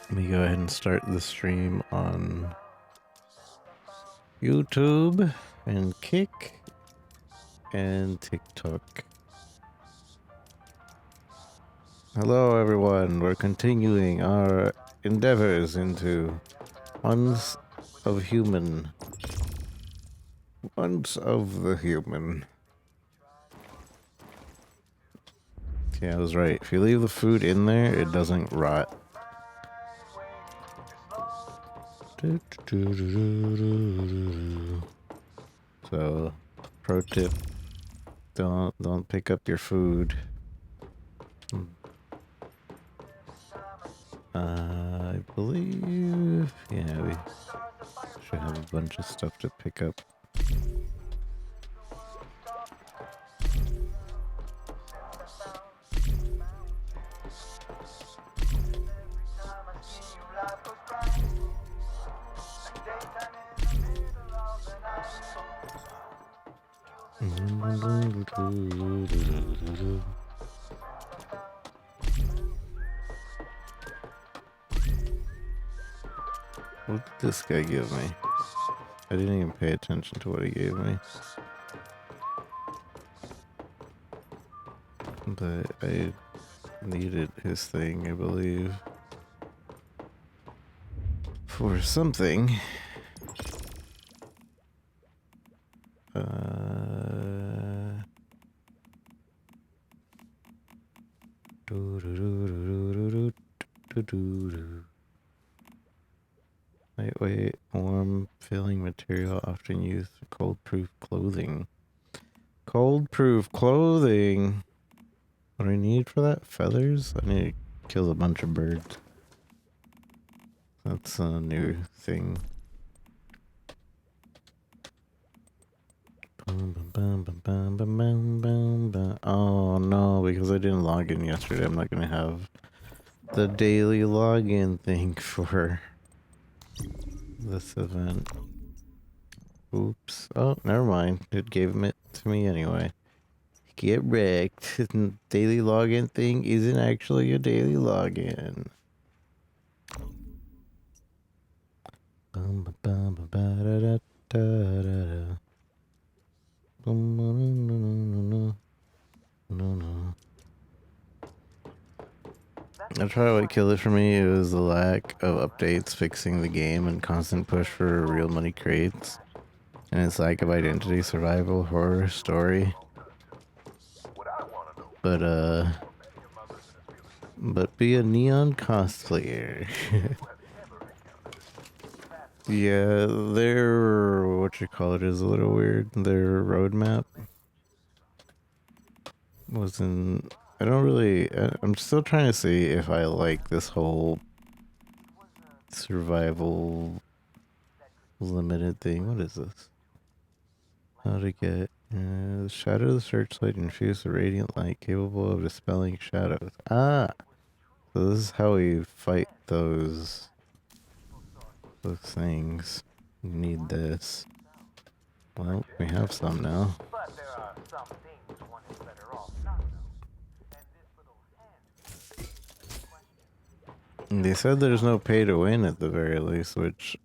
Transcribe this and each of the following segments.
Let me go ahead and start the stream on YouTube and Kick and TikTok. Hello, everyone. We're continuing our endeavors into Once of Human. Once of the Human. Yeah, I was right. If you leave the food in there, it doesn't rot. So, pro tip: don't pick up your food. I believe, yeah, we should have a bunch of stuff to pick up. What did this guy give me? I didn't even pay attention to what he gave me. But I needed his thing, I believe. For something. Lightweight, warm, filling material often used for cold-proof clothing. Cold-proof clothing? What do I need for that? Feathers? I need to kill a bunch of birds. That's a new thing. Oh no, because I didn't log in yesterday, I'm not gonna have the daily login thing for this event. Oops. Oh, never mind. It gave it to me anyway. Get wrecked. Daily login thing isn't actually a daily login. That's probably what killed it for me. It was the lack of updates fixing the game and constant push for real money crates. And its lack of identity, survival, horror, story. But be a neon cosplayer. Yeah, their, is a little weird. Their roadmap wasn't, I'm still trying to see if I like this whole survival limited thing. What is this? How to get the shadow of the searchlight infused with radiant light capable of dispelling shadows. Ah! So this is how we fight those things. We need this. Well, we have some now. They said there's no pay to win at the very least, which,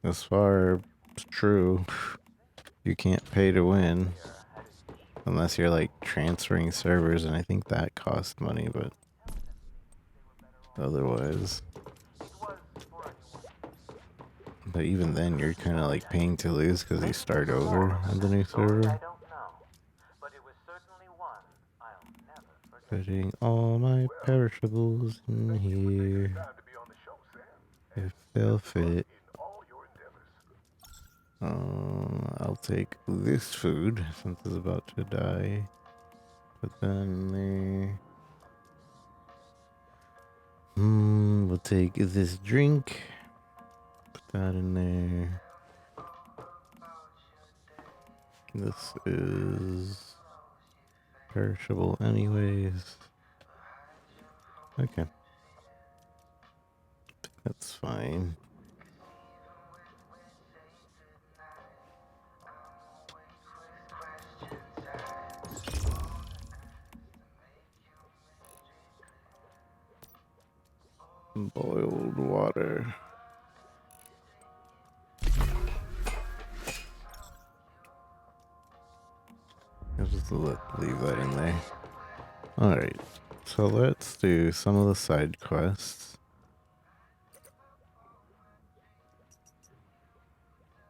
as far as true, you can't pay to win. Unless you're like transferring servers, and I think that costs money, but otherwise. But even then, you're kind of like paying to lose because you start over on the new server. Putting all my perishables in here. If they'll fit. I'll take this food since it's about to die. Put that in there. We'll take this drink. Put that in there. This is perishable anyways. Okay. That's fine. Boiled water. I'll just leave that in there. Alright, so let's do some of the side quests.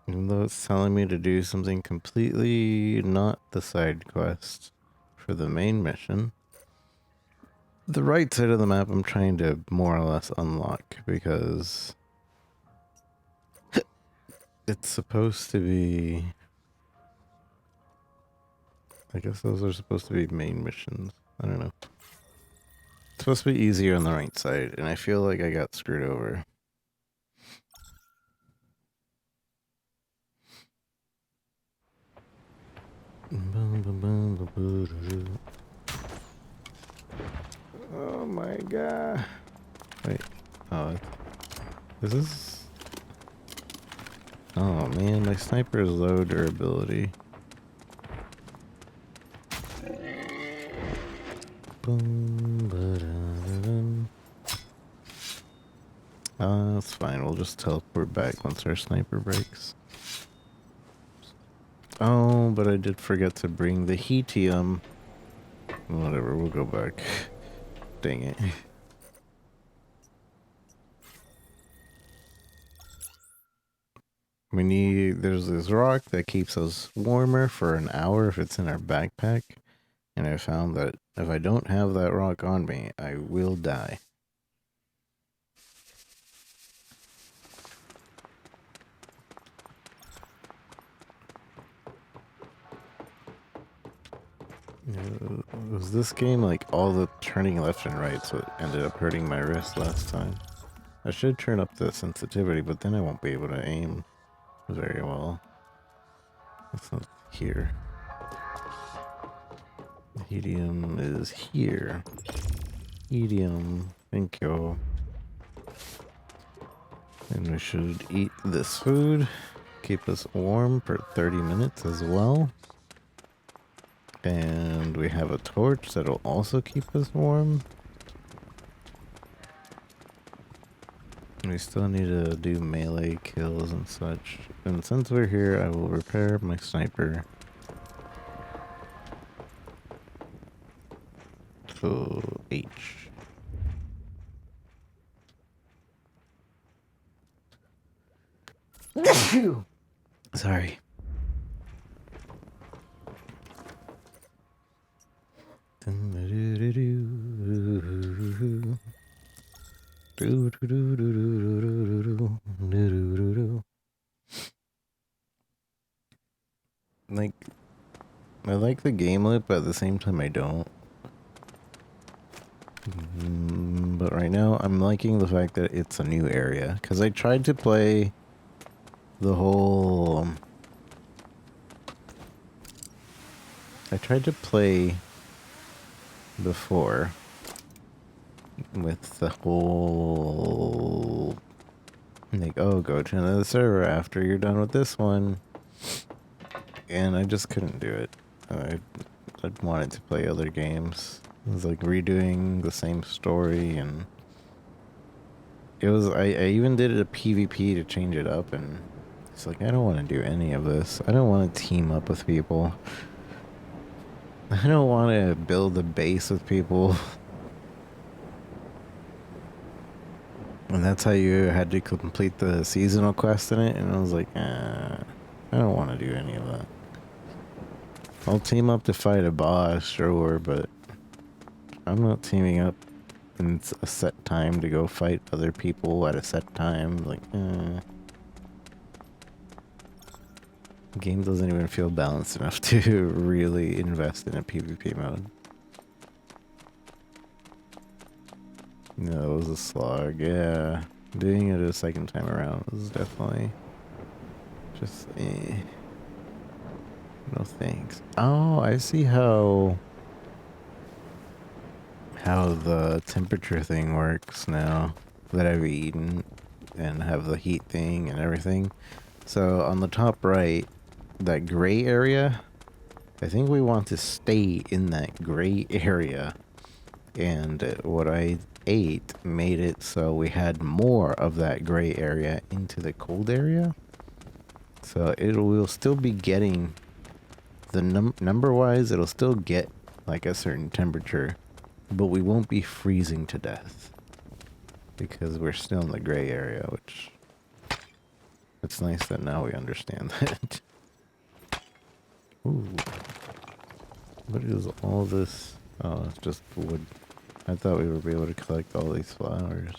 Even though it's telling me to do something completely not the side quest for the main mission. The right side of the map I'm trying to more or less unlock because it's supposed to be... I guess those are supposed to be main missions. I don't know. It's supposed to be easier on the right side, and I feel like I got screwed over. Oh my god. Wait. Oh, is this... Oh man, my sniper is low durability. That's fine. We'll just teleport back once our sniper breaks. Oh, but I did forget to bring the hetium. Whatever, we'll go back. Dang it. There's this rock that keeps us warmer for an hour if it's in our backpack. And I found that if I don't have that rock on me, I will die. It was this game, like, all the turning left and right, so it ended up hurting my wrist last time. I should turn up the sensitivity, but then I won't be able to aim very well. It's not here. The helium is here. Helium, thank you. And we should eat this food. Keep us warm for 30 minutes as well. And we have a torch that'll also keep us warm. We still need to do melee kills and such. And since we're here, I will repair my sniper. So, H. Sorry. Like, I like the game loop, but at the same time I don't. But right now I'm liking the fact that it's a new area, because I tried to play the whole... I tried to play before with the whole... Like, oh, go to another server after you're done with this one. And I just couldn't do it. I wanted to play other games. It was like redoing the same story, and it was... I even did a PvP to change it up, and it's like, I don't want to do any of this. I don't want to team up with people. I don't want to build a base with people. And that's how you had to complete the seasonal quest in it, and I was like, I don't want to do any of that. I'll team up to fight a boss, sure, but I'm not teaming up in a set time to go fight other people at a set time. Like, the game doesn't even feel balanced enough to really invest in a PvP mode. No, it was a slog, yeah. Doing it a second time around was definitely just, no thanks. Oh, I see how the temperature thing works now that I've eaten and have the heat thing and everything. So on the top right, that gray area, I think we want to stay in that gray area and what I ate made it so we had more of that gray area into the cold area. So we'll still be getting the number wise, it'll still get like a certain temperature, but we won't be freezing to death because we're still in the gray area, which it's nice that now we understand that. Ooh. What is all this? Oh, it's just wood. I thought we would be able to collect all these flowers.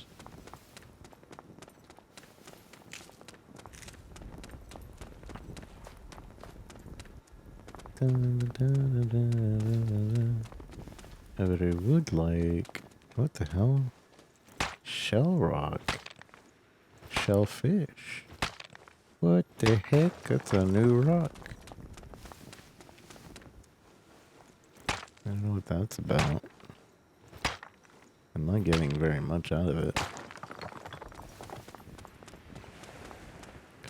But I would like... What the hell? Shell rock. Shellfish. What the heck? That's a new rock. I don't know what that's about. I'm not getting very much out of it.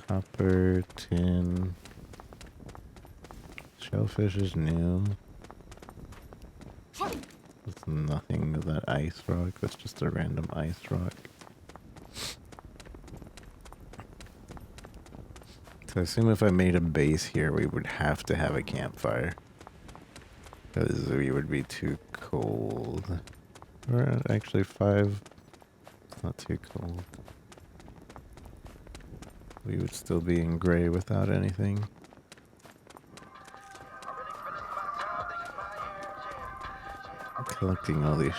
Copper, tin. Shellfish is new. There's nothing to that ice rock. That's just a random ice rock. So I assume if I made a base here, we would have to have a campfire. Because we would be too cold. Or actually 5. It's not too cold. We would still be in gray without anything. I'm collecting all these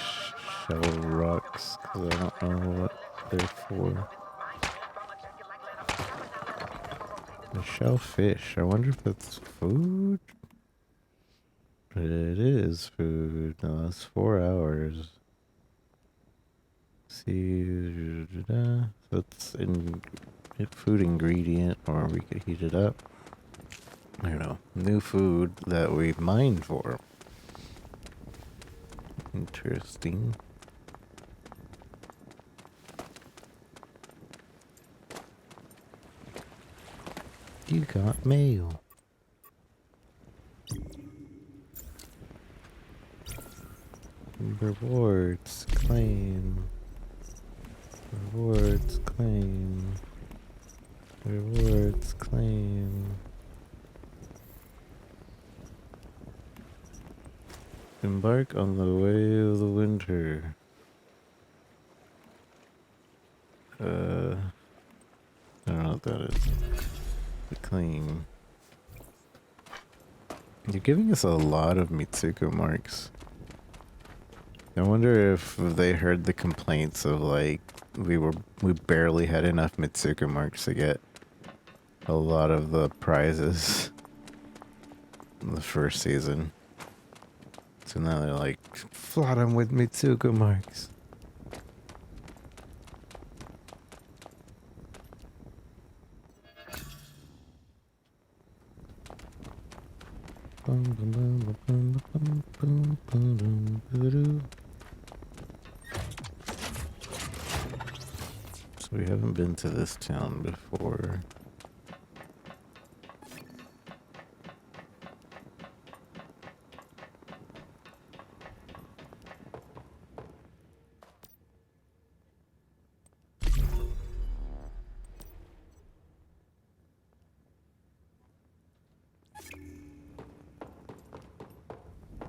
shell rocks because I don't know what they're for. The shellfish. I wonder if that's food? But it is food. No, that's 4 hours. See, so it's in food ingredient, or we could heat it up. I don't know. New food that we mined for. Interesting. You got mail. Rewards, claim. Rewards, claim. Rewards, claim. Embark on the way of the winter. I don't know what that is. The claim. You're giving us a lot of Mitsuko marks. I wonder if they heard the complaints of like we barely had enough Mitsuko marks to get a lot of the prizes in the first season. So now they're like, flood them with Mitsuko marks. So we haven't been to this town before.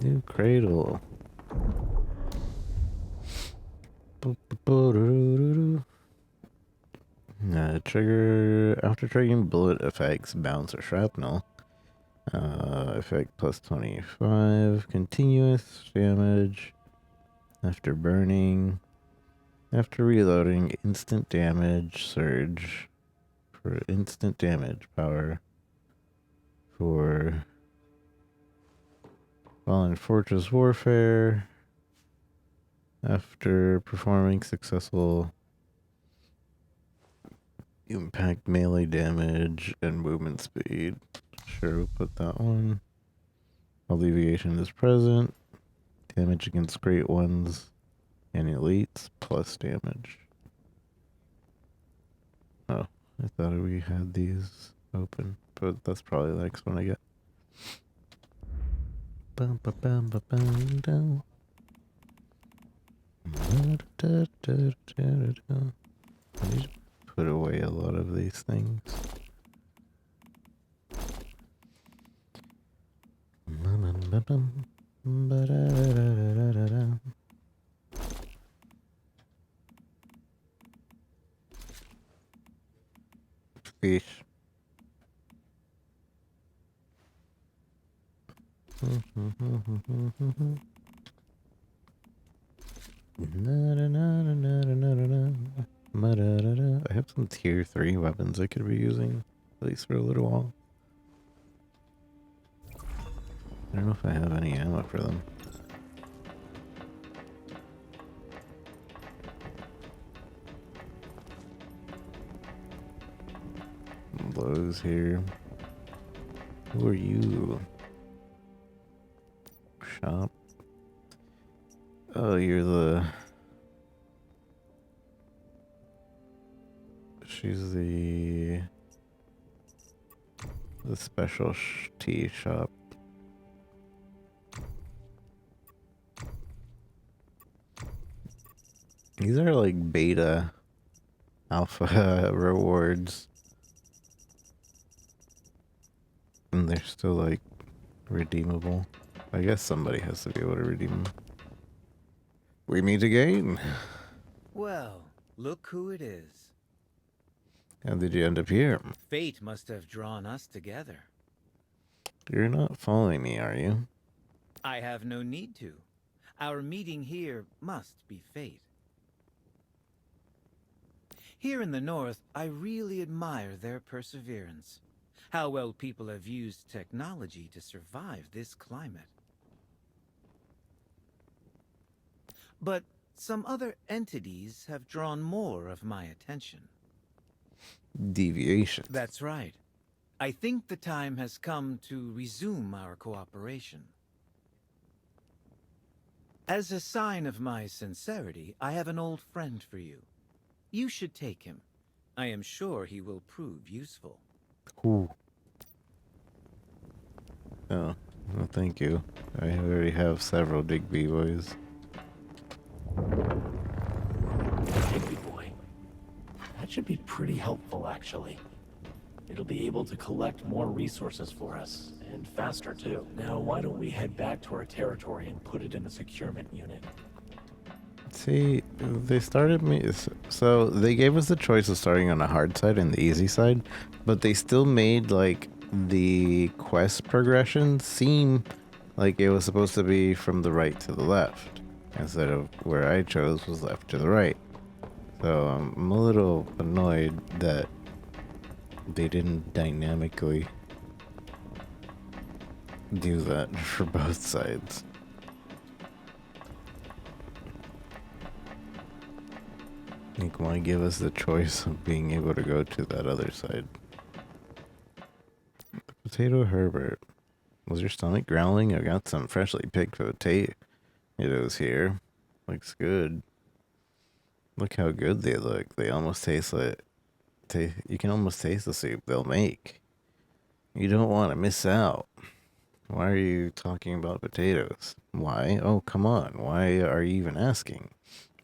New cradle. Trigger after triggering bullet effects, bounce or shrapnel. Effect plus 25. Continuous damage. After burning. After reloading, instant damage surge. For instant damage power. For while in Fortress Warfare. After performing successful impact, melee damage, and movement speed. Sure, we'll put that one. Alleviation is present. Damage against great ones and elites plus damage. Oh, I thought we had these open, but that's probably the next one I get. Bum, ba, bum, ba, bum, dum. I need to put away a lot of these things. Fish. I have some tier 3 weapons I could be using, at least for a little while. I don't know if I have any ammo for them. Those here. Who are you? Shop. Oh, you're the... She's the special tea shop. These are like beta alpha rewards. And they're still like redeemable. I guess somebody has to be able to redeem them. We meet again. Well, look who it is. How did you end up here? Fate must have drawn us together. You're not following me, are you? I have no need to. Our meeting here must be fate. Here in the north, I really admire their perseverance. How well people have used technology to survive this climate. But some other entities have drawn more of my attention. Deviation. That's right. I think the time has come to resume our cooperation. As a sign of my sincerity, I have an old friend for you. You should take him. I am sure he will prove useful. Ooh. Oh, well, thank you. I already have several Digby boys. Digby boy. That should be pretty helpful, actually. It'll be able to collect more resources for us, and faster too. Now, why don't we head back to our territory and put it in the securement unit? See, they started me... So, they gave us the choice of starting on the hard side and the easy side, but they still made, like, the quest progression seem like it was supposed to be from the right to the left, instead of where I chose was left to the right. So, I'm a little annoyed that they didn't dynamically do that for both sides. Like, why give us the choice of being able to go to that other side? Potato Herbert. Was your stomach growling? I got some freshly picked potatoes here. Looks good. Look how good they look. They almost taste like... You can almost taste the soup they'll make. You don't want to miss out. Why are you talking about potatoes? Why? Oh, come on. Why are you even asking?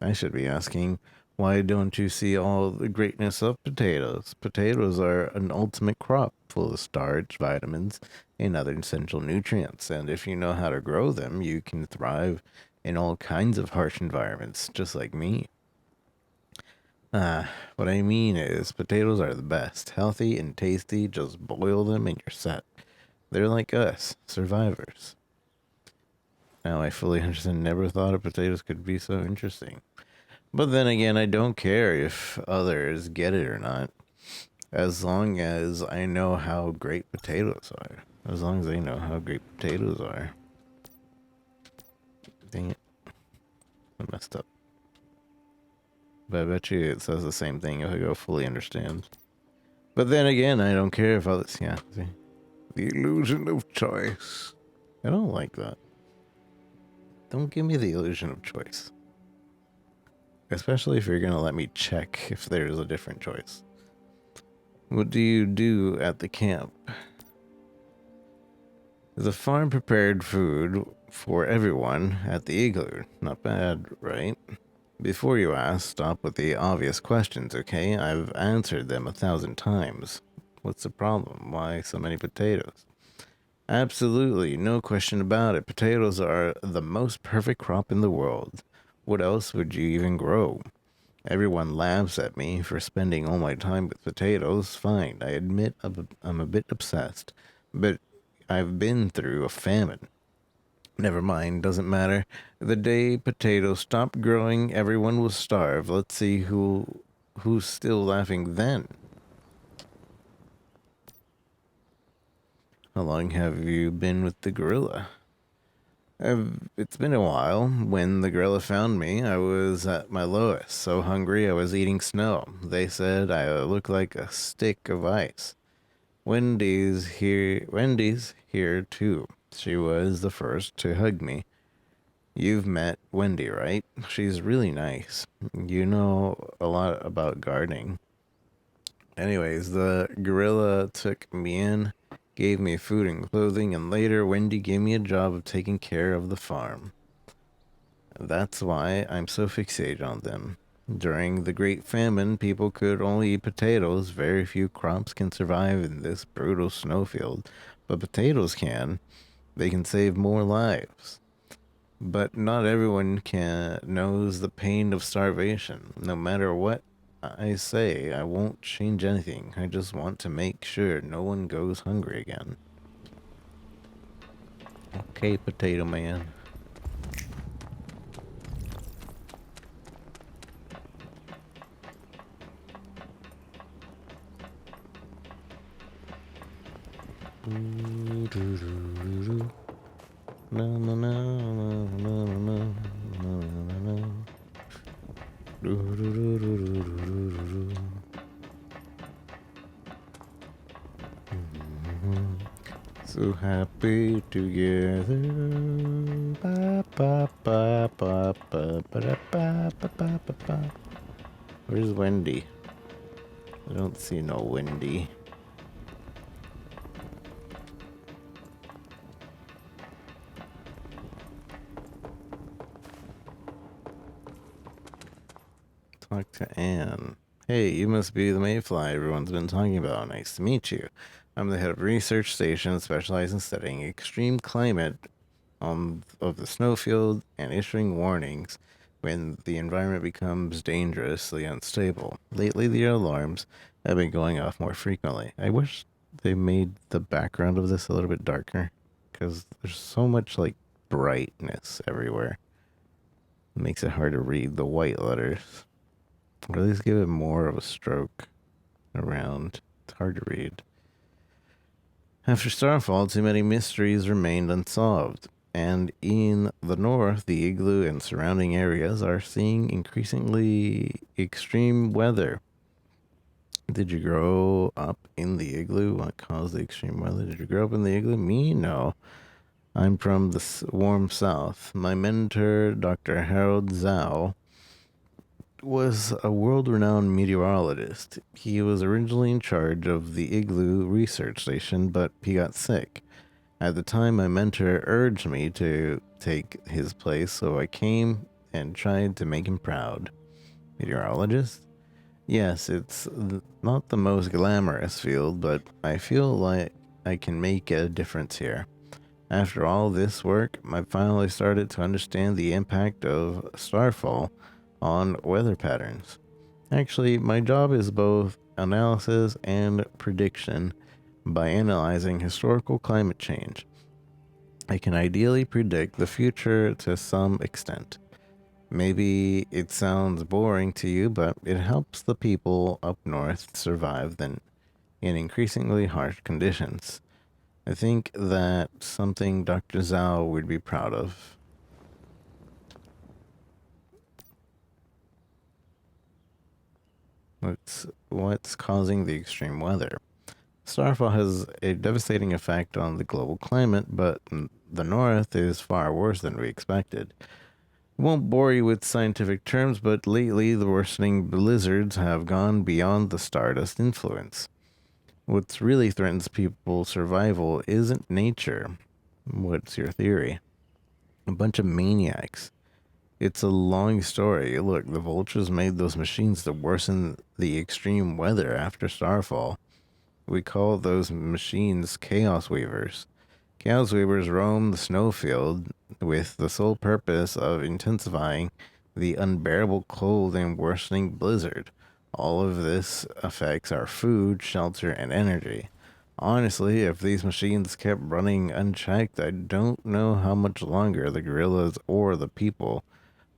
I should be asking, why don't you see all the greatness of potatoes? Potatoes are an ultimate crop full of starch, vitamins, and other essential nutrients. And if you know how to grow them, you can thrive in all kinds of harsh environments, just like me. What I mean is, potatoes are the best. Healthy and tasty, just boil them and you're set. They're like us, survivors. Now I fully understand, never thought of potatoes could be so interesting. But then again, I don't care if others get it or not. As long as I know how great potatoes are. As long as they know how great potatoes are. Dang it. I messed up. But I bet you it says the same thing if I go fully understand. But then again, I don't care if others... Yeah, see? The illusion of choice. I don't like that. Don't give me the illusion of choice. Especially if you're going to let me check if there's a different choice. What do you do at the camp? The farm prepared food for everyone at the igloo. Not bad, right? Before you ask, stop with the obvious questions, okay? I've answered them 1,000 times. What's the problem? Why so many potatoes? Absolutely, no question about it. Potatoes are the most perfect crop in the world. What else would you even grow? Everyone laughs at me for spending all my time with potatoes. Fine, I admit I'm a bit obsessed, but I've been through a famine. Never mind, doesn't matter. The day potatoes stopped growing, everyone will starve. Let's see who's still laughing then. How long have you been with the gorilla? It's been a while. When the gorilla found me, I was at my lowest. So hungry, I was eating snow. They said I looked like a stick of ice. Wendy's here too. She was the first to hug me. You've met Wendy, right? She's really nice. You know a lot about gardening. Anyways, the gorilla took me in, gave me food and clothing, and later Wendy gave me a job of taking care of the farm. That's why I'm so fixated on them. During the Great Famine, people could only eat potatoes. Very few crops can survive in this brutal snowfield, but potatoes can. They can save more lives. But not everyone can knows the pain of starvation. No matter what I say, I won't change anything. I just want to make sure no one goes hungry again. Okay, Potato Man. No, no, no, no, no, no, no, no, no. So happy together. Ba, ba, ba, ba, ba, ba, ba, ba, ba, ba, ba. Where's Wendy? I don't see no Wendy. Talk to Anne. Hey, you must be the Mayfly everyone's been talking about. Nice to meet you. I'm the head of research station specialized in studying extreme climate of the snowfield and issuing warnings when the environment becomes dangerously unstable. Lately, the alarms have been going off more frequently. I wish they made the background of this a little bit darker because there's so much like brightness everywhere. It makes it hard to read the white letters. Or at least give it more of a stroke around. It's hard to read. After Starfall, too many mysteries remained unsolved, and in the north, the igloo and surrounding areas are seeing increasingly extreme weather. Did you grow up in the igloo? What caused the extreme weather? Did you grow up in the igloo? Me? No. I'm from the warm south. My mentor, Dr. Harold Zhao, was a world-renowned meteorologist. He was originally in charge of the Igloo research station, but he got sick. At the time, my mentor urged me to take his place, so I came and tried to make him proud. Meteorologist? Yes, it's not the most glamorous field, but I feel like I can make a difference here. After all this work, I finally started to understand the impact of starfall on weather patterns. Actually, my job is both analysis and prediction. By analyzing historical climate change, I can ideally predict the future to some extent. Maybe it sounds boring to you, but it helps the people up north survive in increasingly harsh conditions. I think that's something Dr. Zhao would be proud of. What's causing the extreme weather? Starfall has a devastating effect on the global climate, but the north is far worse than we expected. Won't bore you with scientific terms, but lately the worsening blizzards have gone beyond the Stardust influence. What really threatens people's survival isn't nature. What's your theory? A bunch of maniacs. It's a long story. Look, the vultures made those machines to worsen the extreme weather after Starfall. We call those machines Chaos Weavers. Chaos Weavers roam the snowfield with the sole purpose of intensifying the unbearable cold and worsening blizzard. All of this affects our food, shelter, and energy. Honestly, if these machines kept running unchecked, I don't know how much longer the gorillas or the people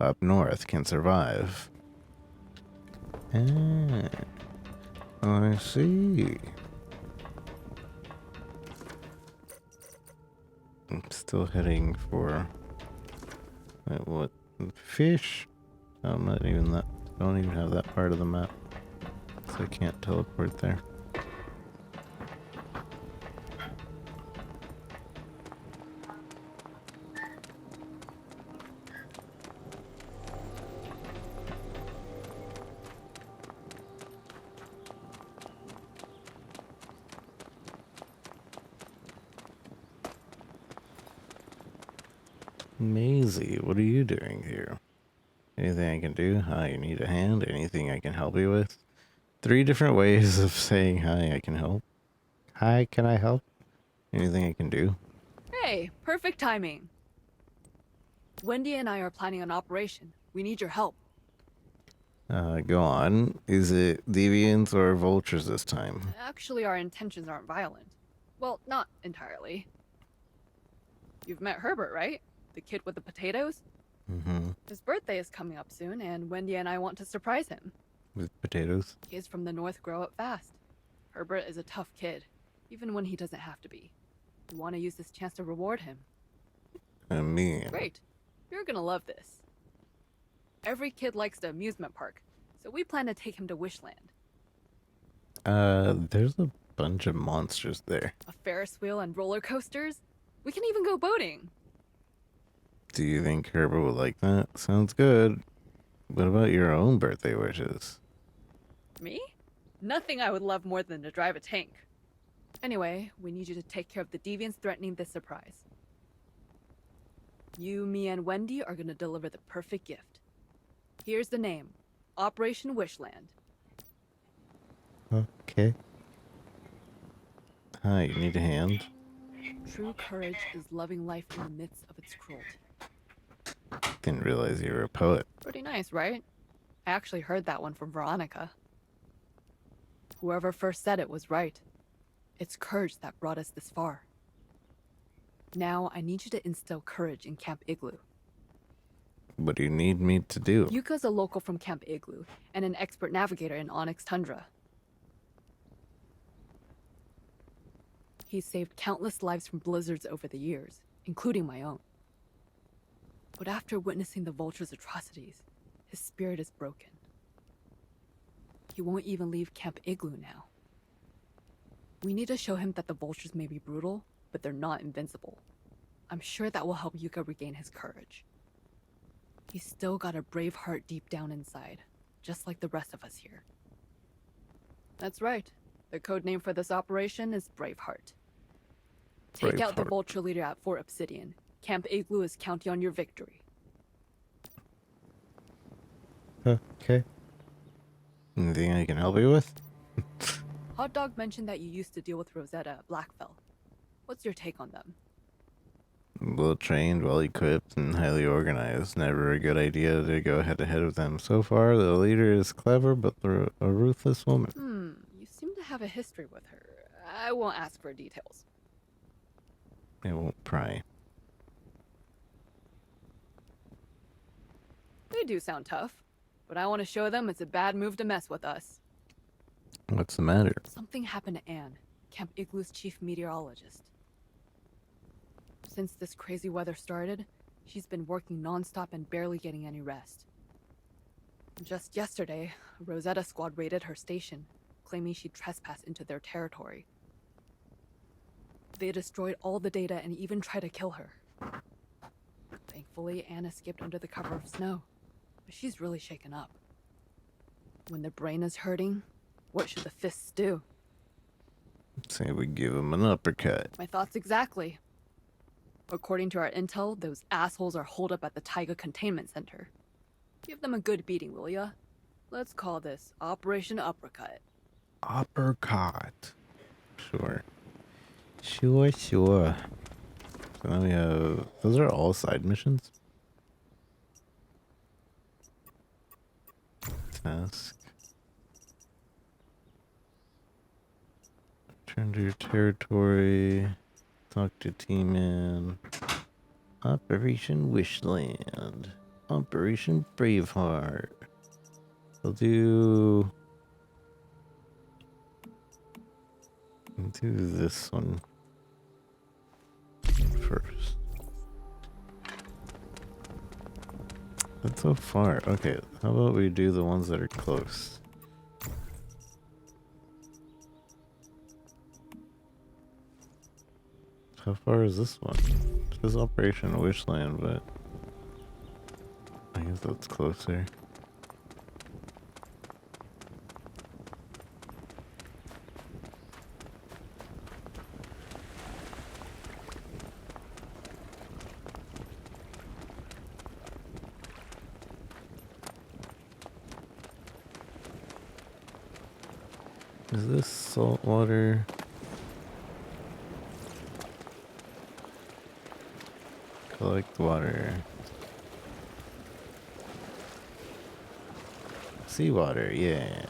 up north can survive. Ah, I see. I'm still heading for what fish? I'm not even that. Don't even have that part of the map, so I can't teleport there. Maisie, what are you doing here? Anything I can do? Hi, you need a hand? Anything I can help you with? 3 different ways of saying hi, I can help. Hi, can I help? Anything I can do? Hey, perfect timing. Wendy and I are planning an operation. We need your help. Go on. Is it deviants or vultures this time? Actually, our intentions aren't violent. Well, not entirely. You've met Herbert, right? The kid with the potatoes? Mm-hmm. His birthday is coming up soon, and Wendy and I want to surprise him. With potatoes? Kids from the north grow up fast. Herbert is a tough kid, even when he doesn't have to be. We want to use this chance to reward him. I mean... Great. You're gonna love this. Every kid likes the amusement park, so we plan to take him to Wishland. There's a bunch of monsters there. A Ferris wheel and roller coasters? We can even go boating. Do you think Herbert would like that? Sounds good. What about your own birthday wishes? Me? Nothing I would love more than to drive a tank. Anyway, we need you to take care of the deviants threatening this surprise. You, me, and Wendy are gonna deliver the perfect gift. Here's the name. Operation Wishland. Okay. Hi, you need a hand? True courage is loving life in the midst of its cruelty. Didn't realize you were a poet. Pretty nice, right? I actually heard that one from Veronica. Whoever first said it was right. It's courage that brought us this far. Now, I need you to instill courage in Camp Igloo. What do you need me to do? Yuka's a local from Camp Igloo, and an expert navigator in Onyx Tundra. He's saved countless lives from blizzards over the years, including my own. But after witnessing the vulture's atrocities, his spirit is broken. He won't even leave Camp Igloo now. We need to show him that the vultures may be brutal, but they're not invincible. I'm sure that will help Yuka regain his courage. He's still got a brave heart deep down inside, just like the rest of us here. That's right. The code name for this operation is Braveheart. Take out the Braveheart. vulture leader at Fort Obsidian. Camp Igloo is counting on your victory. Okay. Anything I can help you with? Hot Dog mentioned that you used to deal with Rosetta at Blackfell. What's your take on them? Well trained, well equipped, and highly organized. Never a good idea to go head to head with them. So far, the leader is clever, but a ruthless woman. You seem to have a history with her. I won't ask for details. I won't pry. They do sound tough, but I want to show them it's a bad move to mess with us. What's the matter? Something happened to Anne, Camp Igloo's chief meteorologist. Since this crazy weather started, she's been working non-stop and barely getting any rest. Just yesterday, a Rosetta squad raided her station, claiming she trespassed into their territory. They destroyed all the data and even tried to kill her. Thankfully, Anne escaped under the cover of snow, but she's really shaken up. When the brain is hurting, what should the fists do? Say we give him an uppercut. My thoughts exactly. According to our intel, those assholes are holed up at the Taiga Containment Center. Give them a good beating, will ya? Let's call this Operation Uppercut. Uppercut. Sure. Sure. So now we have... Those are all side missions? Task. Return to your territory. Talk to T-Man. Operation Wishland. Operation Braveheart. We'll do this one first. That's so far. Okay, how about we do the ones that are close? How far is this one? It says Operation Wishland, but I guess that's closer. Is this salt water? Collect water. Seawater, yeah.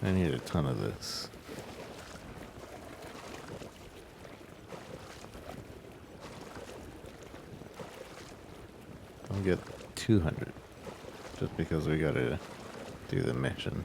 I need a ton of this. I'll get 200. Just because we gotta do the mission.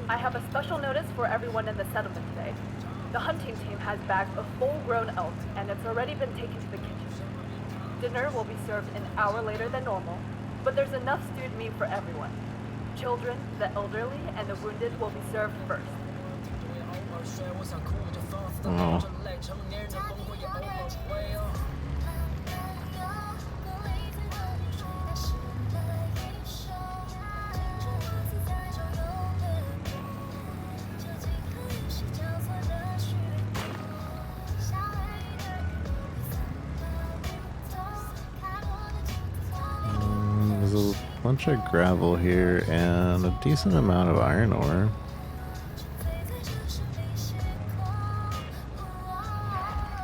I have a special notice for everyone in the settlement today. The hunting team has bagged a full-grown elk, and it's already been taken to the kitchen. Dinner will be served an hour later than normal, but there's enough stewed meat for everyone. Children, the elderly, and the wounded will be served first. Oh. There's a bunch of gravel here and a decent amount of iron ore.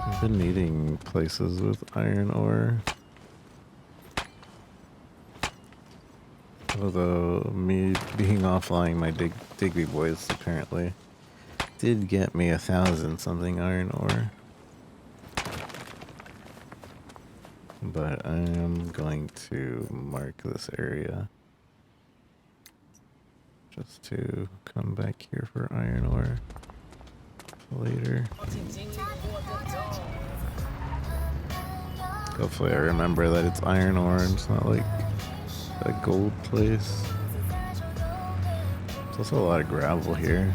I've been needing places with iron ore. Although me being offline my Digby boys apparently did get me 1,000 something iron ore. But I am going to mark this area just to come back here for iron ore later. Hopefully I remember that it's iron ore and it's not like a gold place. There's also a lot of gravel here.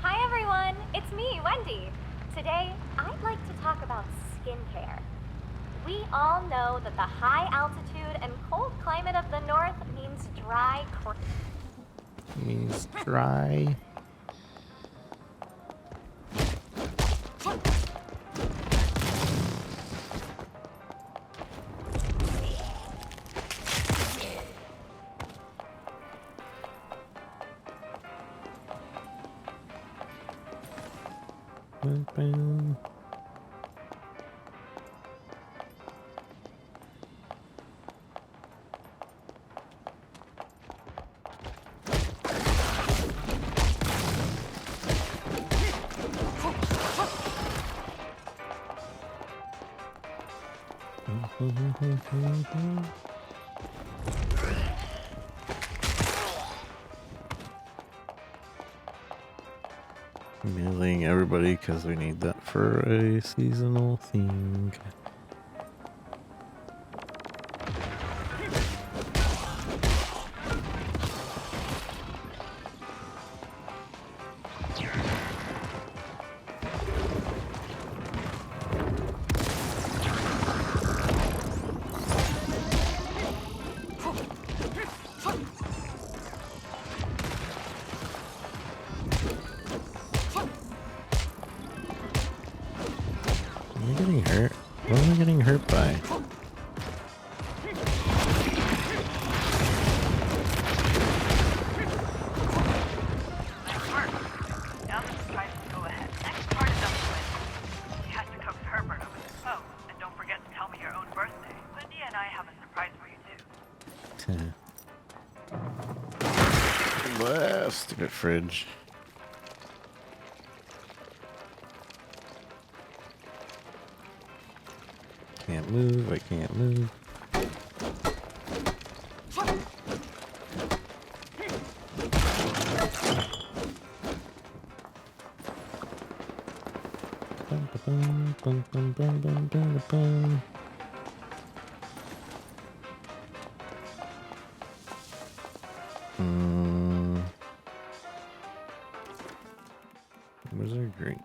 Hi everyone, it's me, Wendy. Today, I'd like to talk about skincare. We all know that the high altitude and cold climate of the north means dry Means dry. Bam, bam. Mailing everybody because we need that for a seasonal thing. Am I getting hurt? What am I getting hurt by? Now the surprise to go ahead. Next part is up to Wendy. She has to coax Herbert over the phone. And don't forget to tell me your own birthday. Wendy and I have a surprise for you too. Blah, stupid fridge. Can't move, I can't move. Bum, ba, bum, bum, bum, bum, bum, ba, bum. Where's our drink?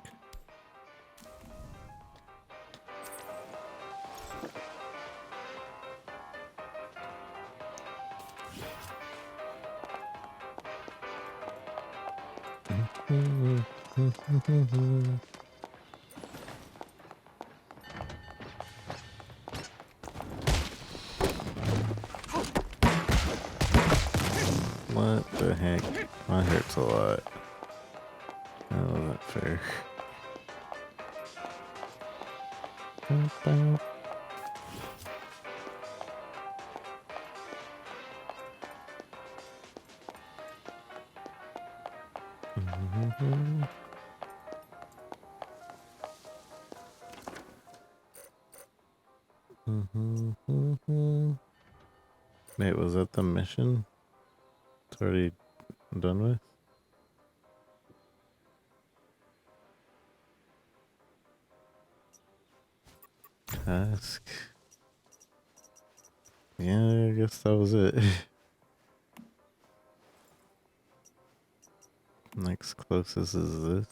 What the heck? That hurts a lot. Oh, not fair. Wait, was that the mission? It's already done with? Task. Yeah, I guess that was it. Next closest is this.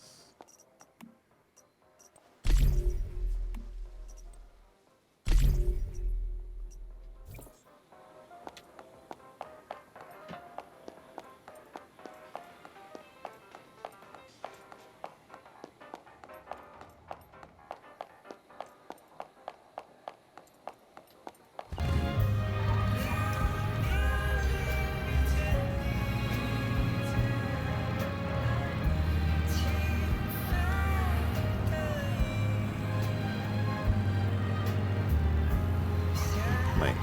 Nice.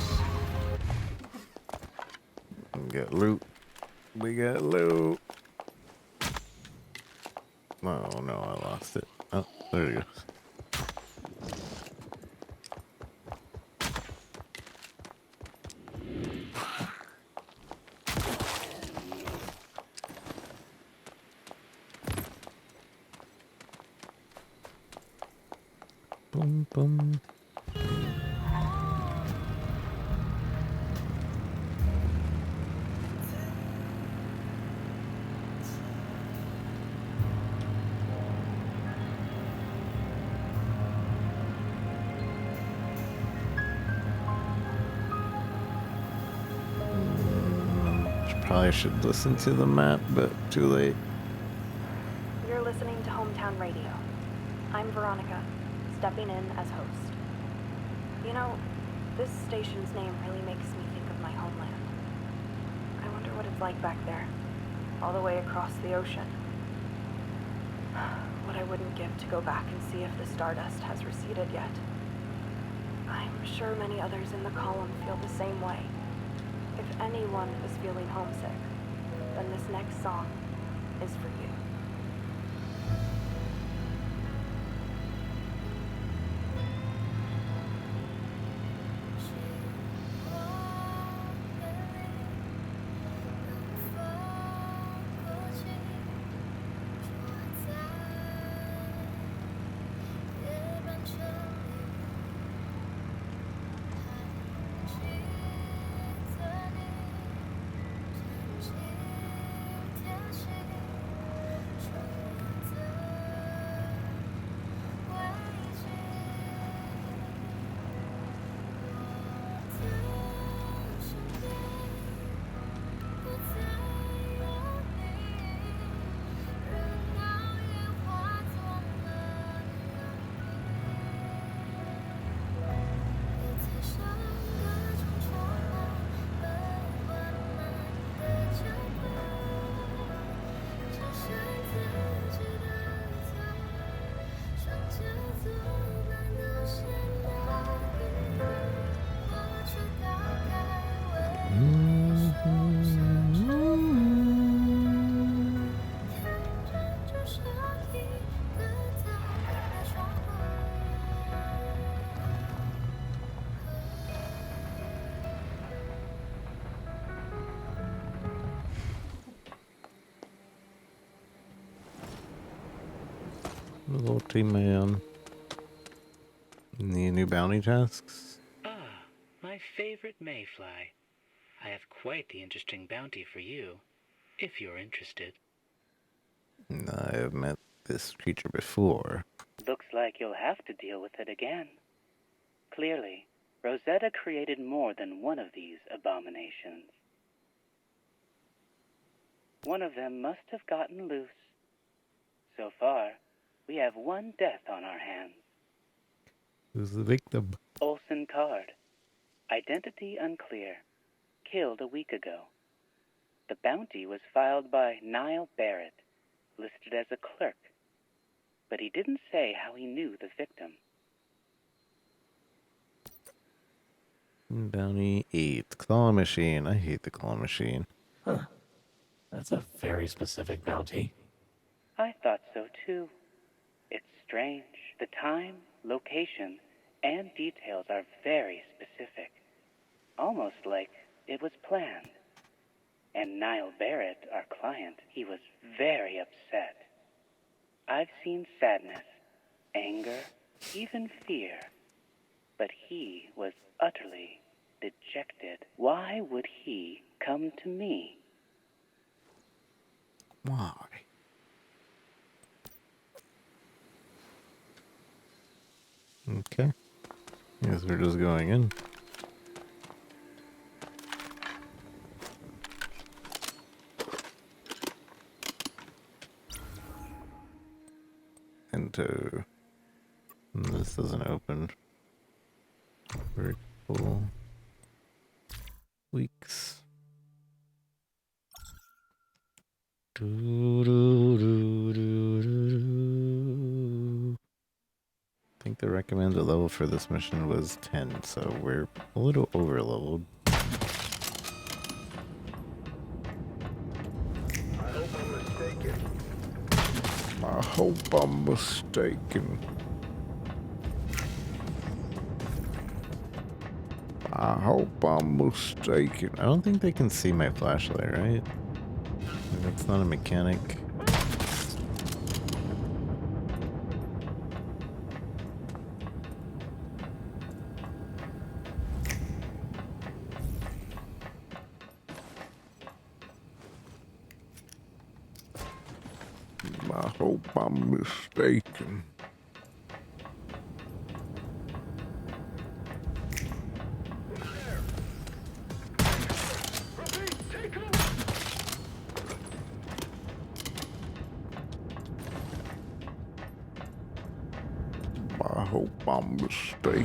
We got loot. We got loot. Oh no, I lost it. Oh, there it goes. Boom, boom. Probably should listen to the map, but too late. You're listening to Hometown Radio. I'm Veronica, stepping in as host. You know, this station's name really makes me think of my homeland. I wonder what it's like back there, all the way across the ocean. what I wouldn't give to go back and see if the stardust has receded yet. I'm sure many others in the column feel the same way. If anyone is feeling homesick, then this next song is for you. Naughty man. Need new bounty tasks? Ah, my favorite mayfly. I have quite the interesting bounty for you, if you're interested. I have met this creature before. Looks like you'll have to deal with it again. Clearly, Rosetta created more than one of these abominations. One of them must have gotten loose. So far, we have one death on our hands. Who's the victim? Olson Card. Identity unclear. Killed a week ago. The bounty was filed by Niall Barrett, listed as a clerk. But he didn't say how he knew the victim. Bounty 8. Claw machine. I hate the claw machine. Huh. That's a very specific bounty. I thought so too. It's strange. The time, location, and details are very specific. Almost like it was planned. And Niall Barrett, our client, he was very upset. I've seen sadness, anger, even fear. But he was utterly dejected. Why would he come to me? Why? Okay. Guess we're just going in. Enter. This doesn't open. Very cool. Weeks. I think the recommended level for this mission was 10, so we're a little over leveled. I hope I'm mistaken. I hope I'm mistaken. I don't think they can see my flashlight, right? That's not a mechanic. I hope I'm mistaken. I hope I'm mistaken.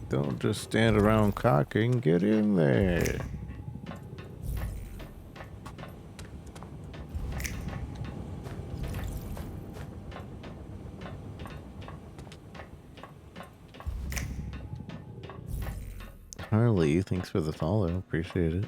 Don't just stand around cocking, get in there. Harley, thanks for the follow. Appreciate it.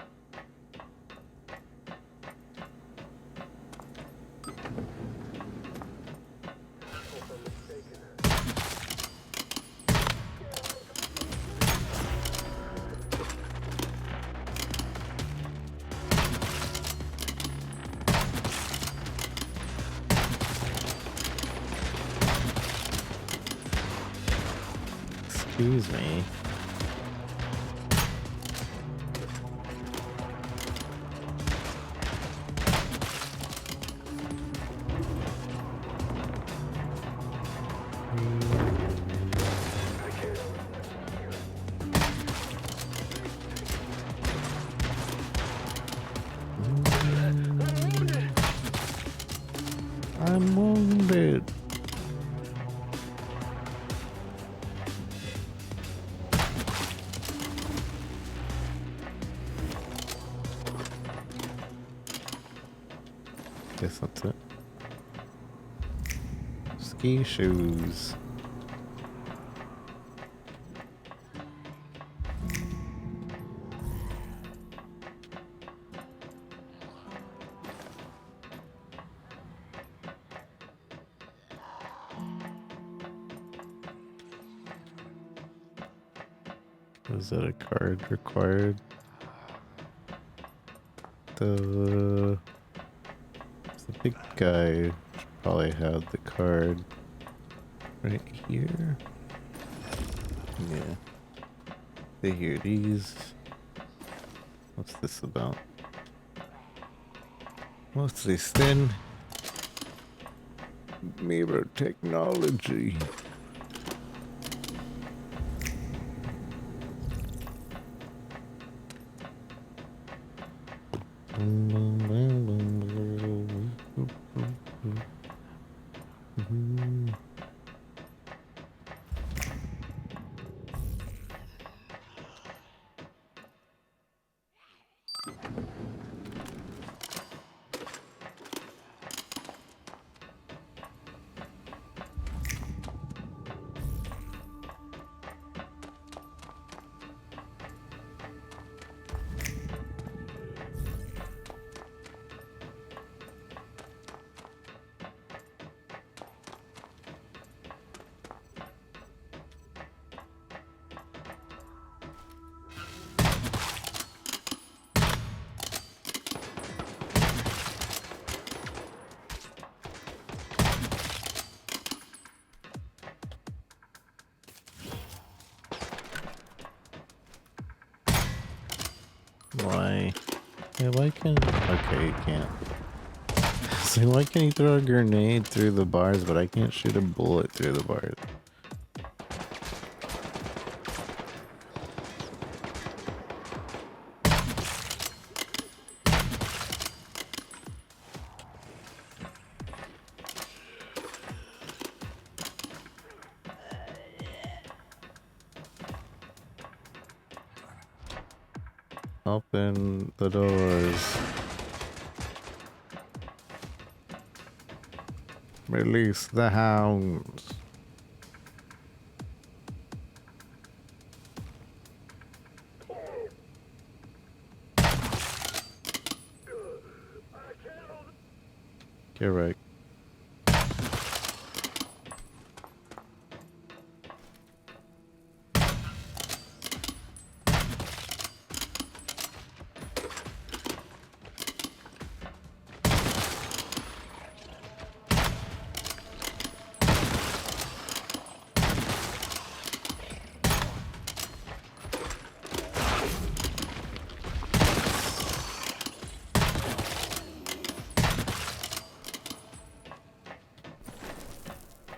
Excuse me. I'm wounded. Guess that's it. Ski shoes. Is that a card required? The big guy should probably have the card right here. Yeah. They hear these. What's this about? What's this then? Mirror technology. Why? Yeah, why can't... Okay, you can't. So why can't you throw a grenade through the bars, but I can't shoot a bullet through the bars? Open the doors. Release the hounds. You're right.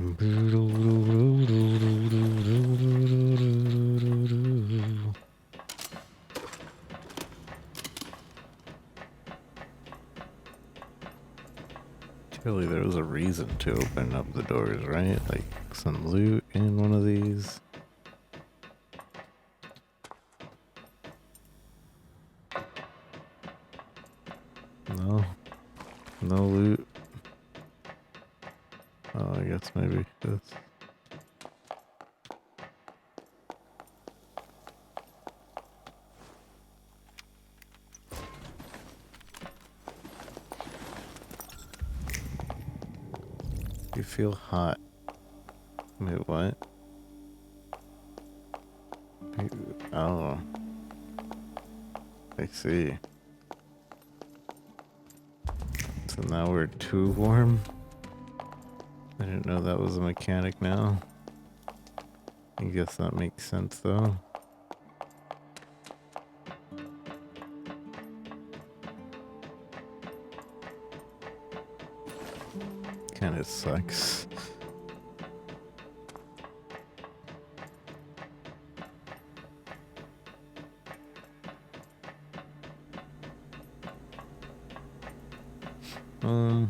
Surely there was a reason to open up the doors, right? Like some loot in one of these. No. No loot. Oh, I guess maybe this. You feel hot. Wait, what? Oh. I see. So now we're too warm? I didn't know that was a mechanic now. I guess that makes sense though. Kinda sucks.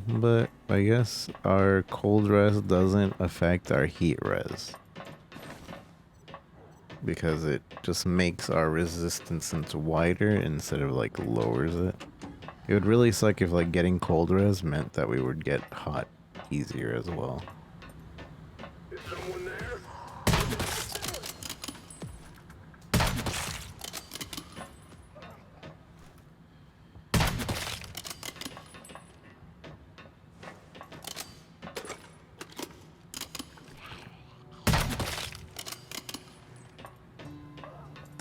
But I guess our cold res doesn't affect our heat res. Because it just makes our resistance wider instead of like lowers it. It would really suck if like getting cold res meant that we would get hot easier as well. Is someone there?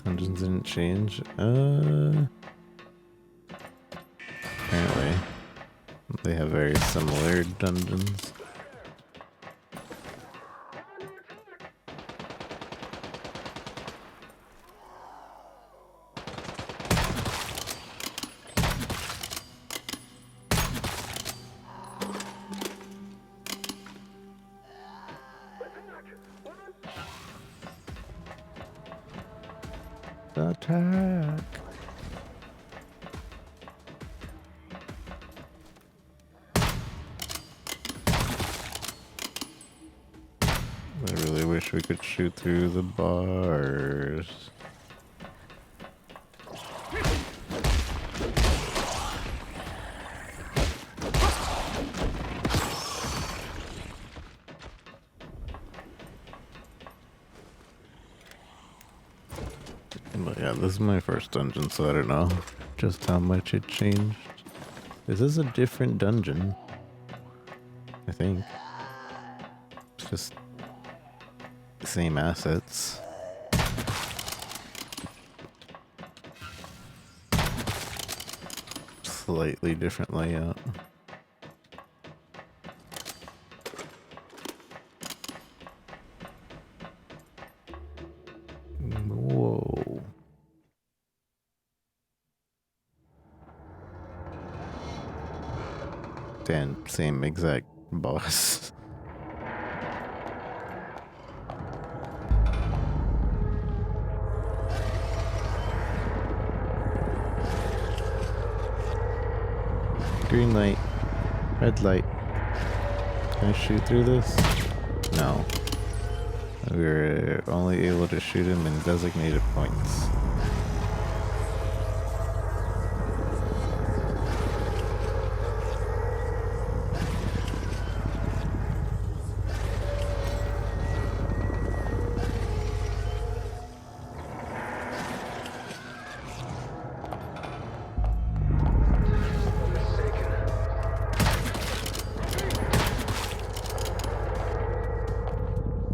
Dungeons didn't change. Apparently. They have very similar dungeons. Attack! I really wish we could shoot through the bars. But yeah, this is my first dungeon, so I don't know just how much it changed. This is a different dungeon, I think. It's just the same assets. Slightly different layout. Whoa. Damn, same exact boss. Green light. Red light. Can I shoot through this? No. We're only able to shoot him in designated points.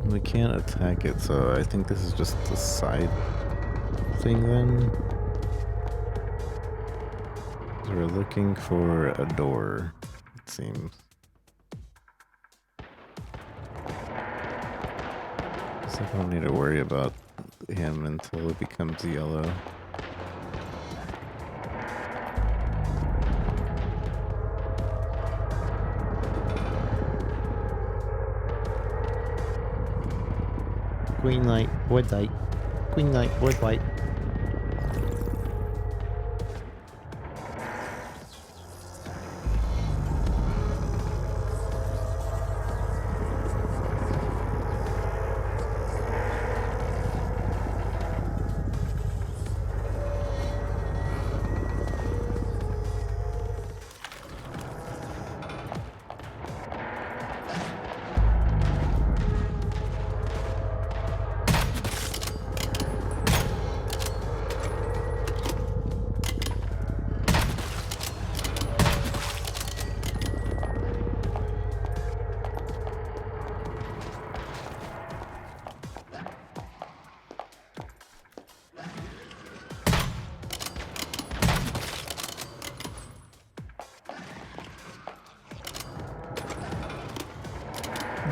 We can't attack it, so I think this is just the side thing then. We're looking for a door, it seems. So I don't need to worry about him until it becomes yellow. Green light, red light. Green light, red light.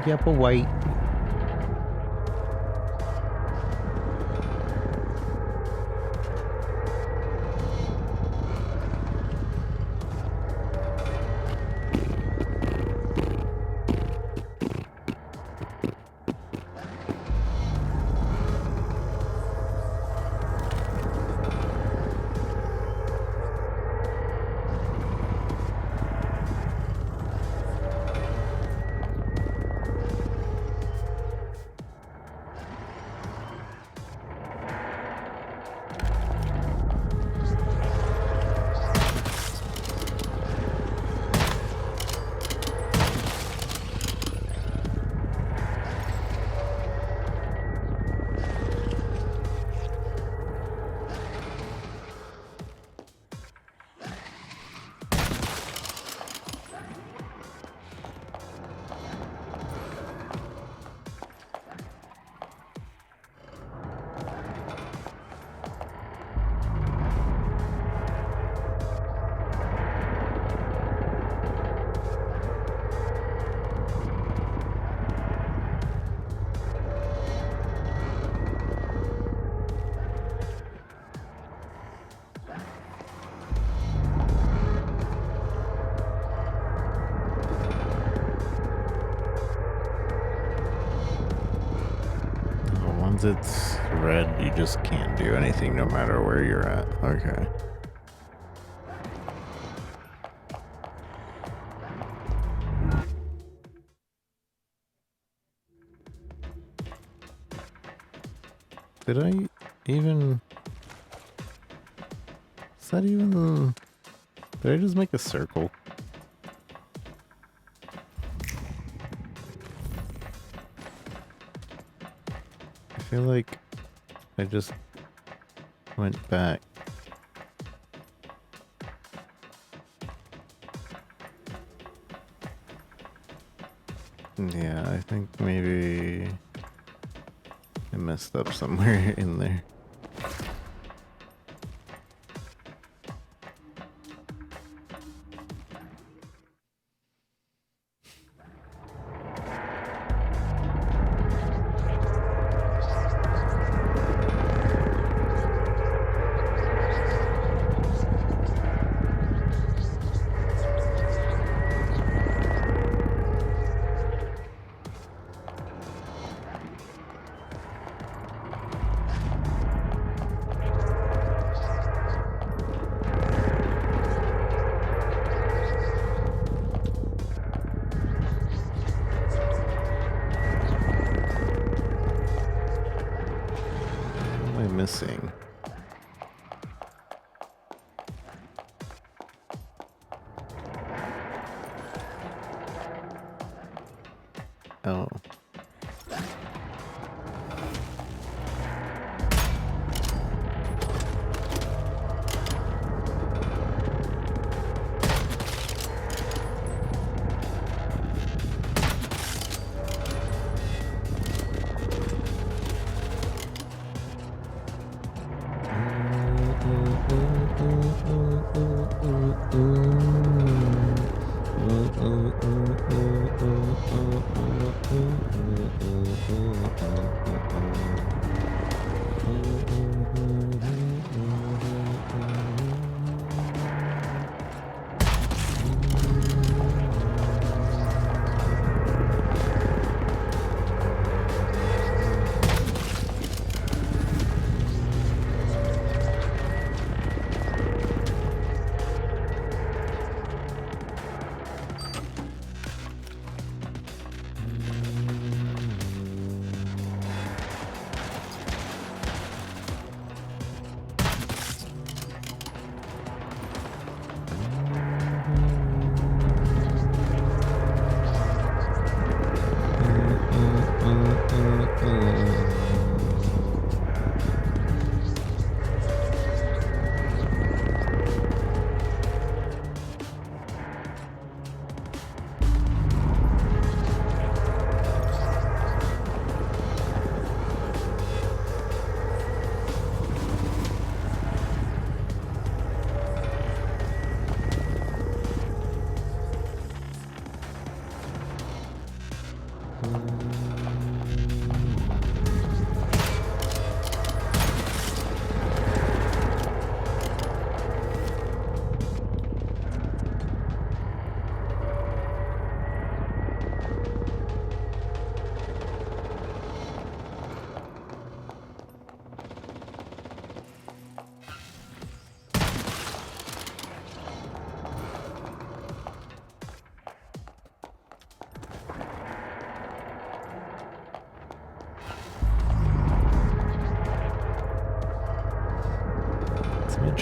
Yep, but wait. Once it's red, you just can't do anything no matter where you're at. Okay. Did I even... Is that even... Did I just make a circle? I feel like I just went back. Yeah, I think maybe I messed up somewhere in there. Missing. Oh.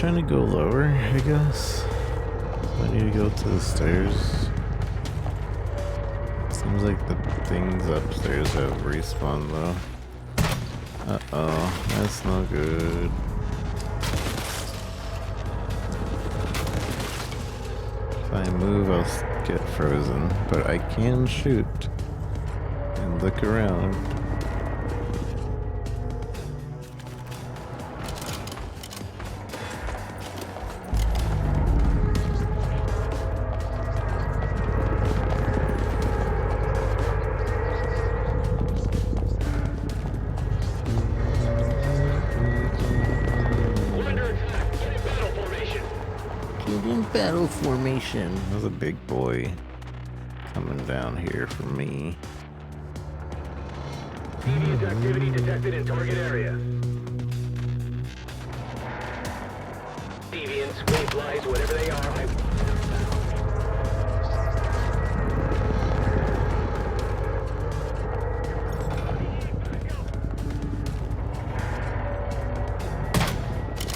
trying to go lower, I guess. I need to go to the stairs. Seems like the things upstairs have respawned though. Uh-oh, that's not good. If I move, I'll get frozen, but I can shoot and look around. Battle formation. There's a big boy coming down here for me. Deviant activity detected in target area. Deviants, wayflies, whatever they are,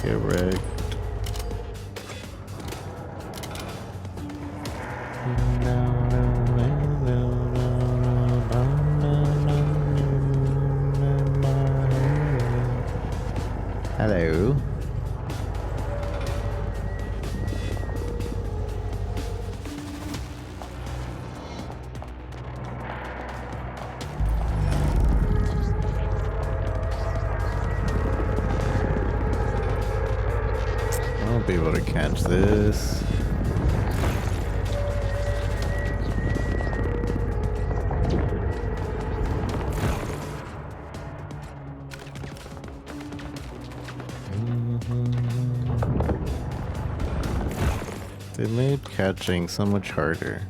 Get wrecked. Hello. I won't be able to catch this. They made catching so much harder.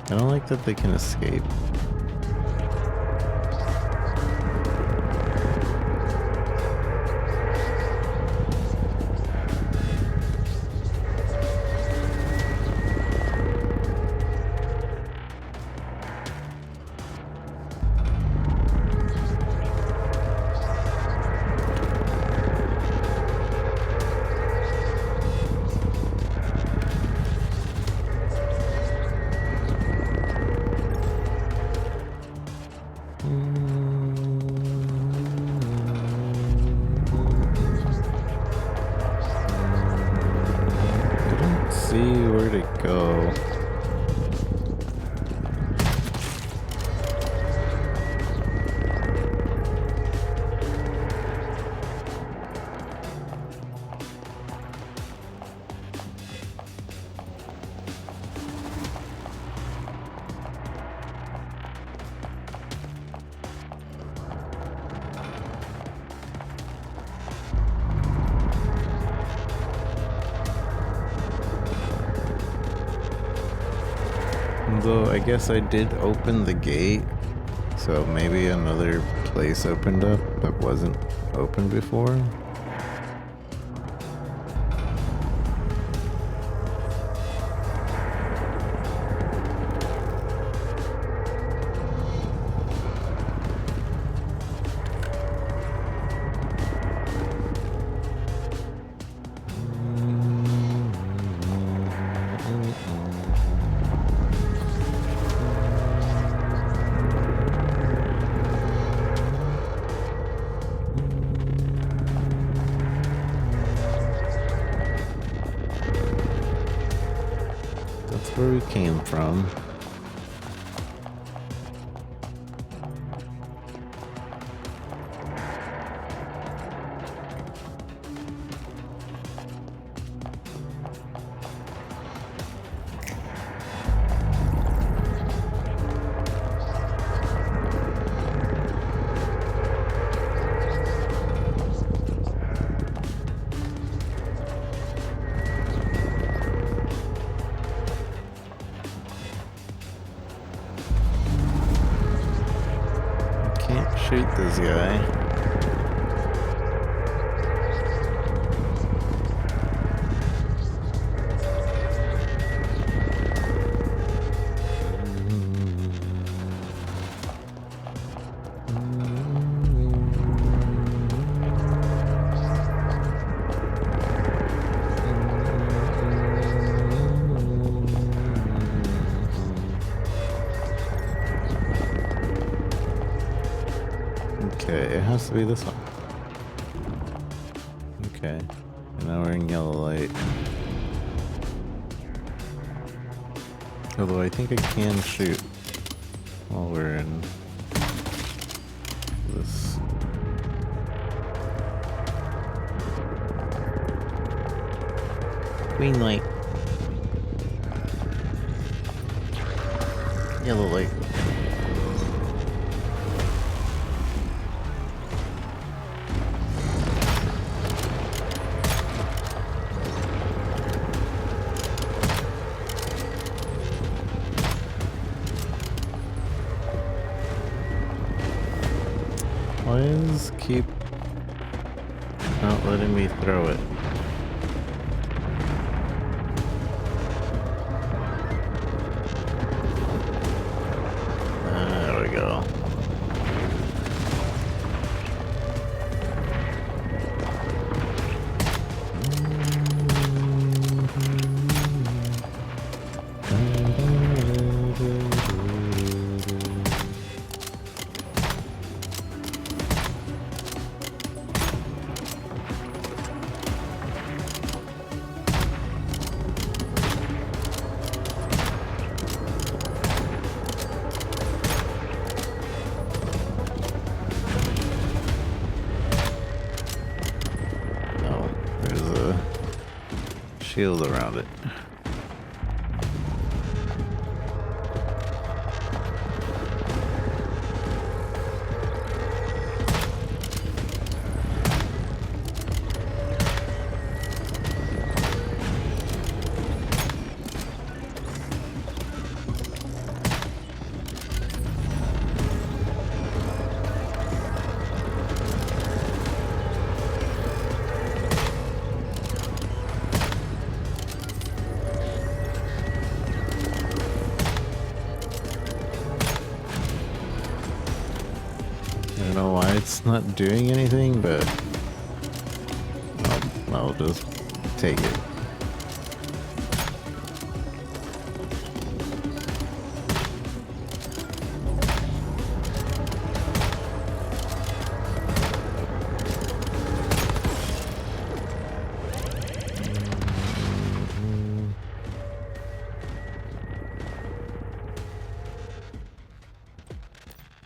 I don't like that they can escape. Go. Though I guess I did open the gate, so maybe another place opened up that wasn't open before. Where we came from. Shoot this guy. be this one. Okay. And now we're in yellow light. Although I think I can shoot while we're in this. Green light. Yellow light. Why is keep not letting me throw it? There we go. No, there's a shield around it. I don't know why it's not doing anything, but I'll just take it.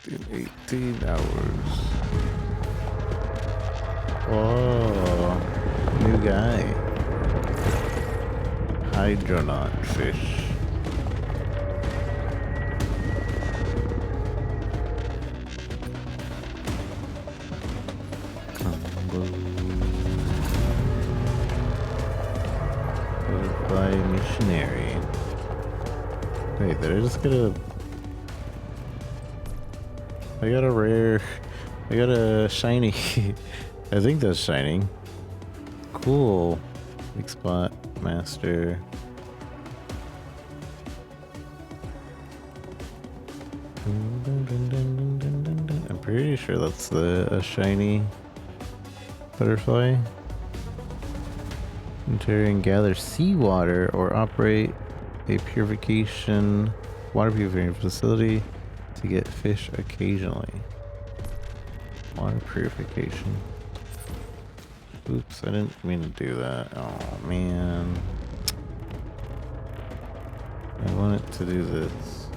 In 18 hours. Oh, new guy. Hydronaut fish. Combo. Butterfly missionary. Wait, did I just get a... I got a rare... I got a shiny. I think that's shining. Cool. Weak spot. Master. I'm pretty sure that's a shiny butterfly. Enter and gather seawater or operate a water purification facility to get fish occasionally. Water purification. Oops, I didn't mean to do that. Oh man. I want it to do this.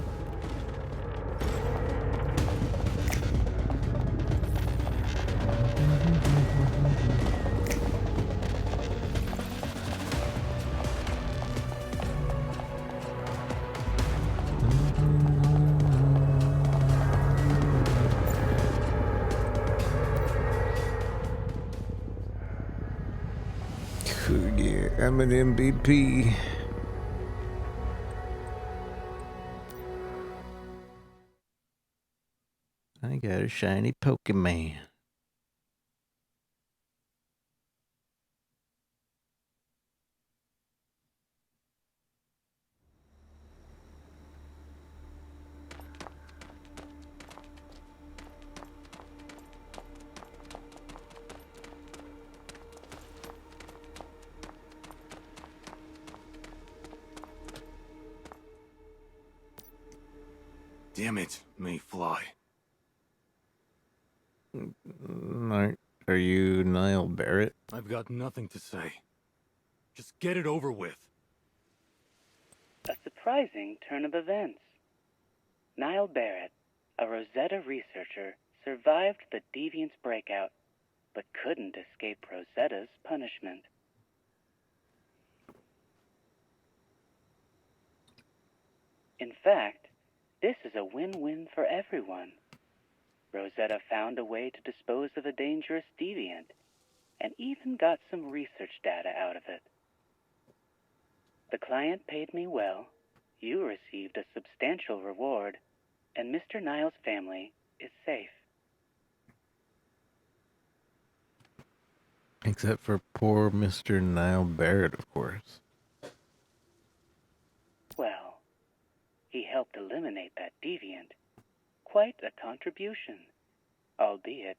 Yeah, I'm an MVP. I got a shiny Pokemon. Damn it, Mayfly. Barrett? I've got nothing to say. Just get it over with. A surprising turn of events. Niall Barrett, a Rosetta researcher, survived the Deviant's breakout, but couldn't escape Rosetta's punishment. In fact, this is a win-win for everyone. Rosetta found a way to dispose of a dangerous deviant, and even got some research data out of it. The client paid me well, you received a substantial reward, and Mr. Niall's family is safe. Except for poor Mr. Niall Barrett, of course. Well, he helped eliminate that deviant. Quite a contribution, albeit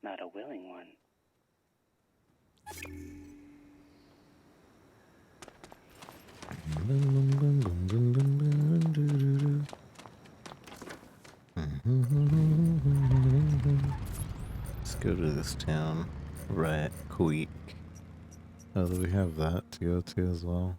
not a willing one. Let's go to this town, Rat Creek. Oh, we have that to go to as well.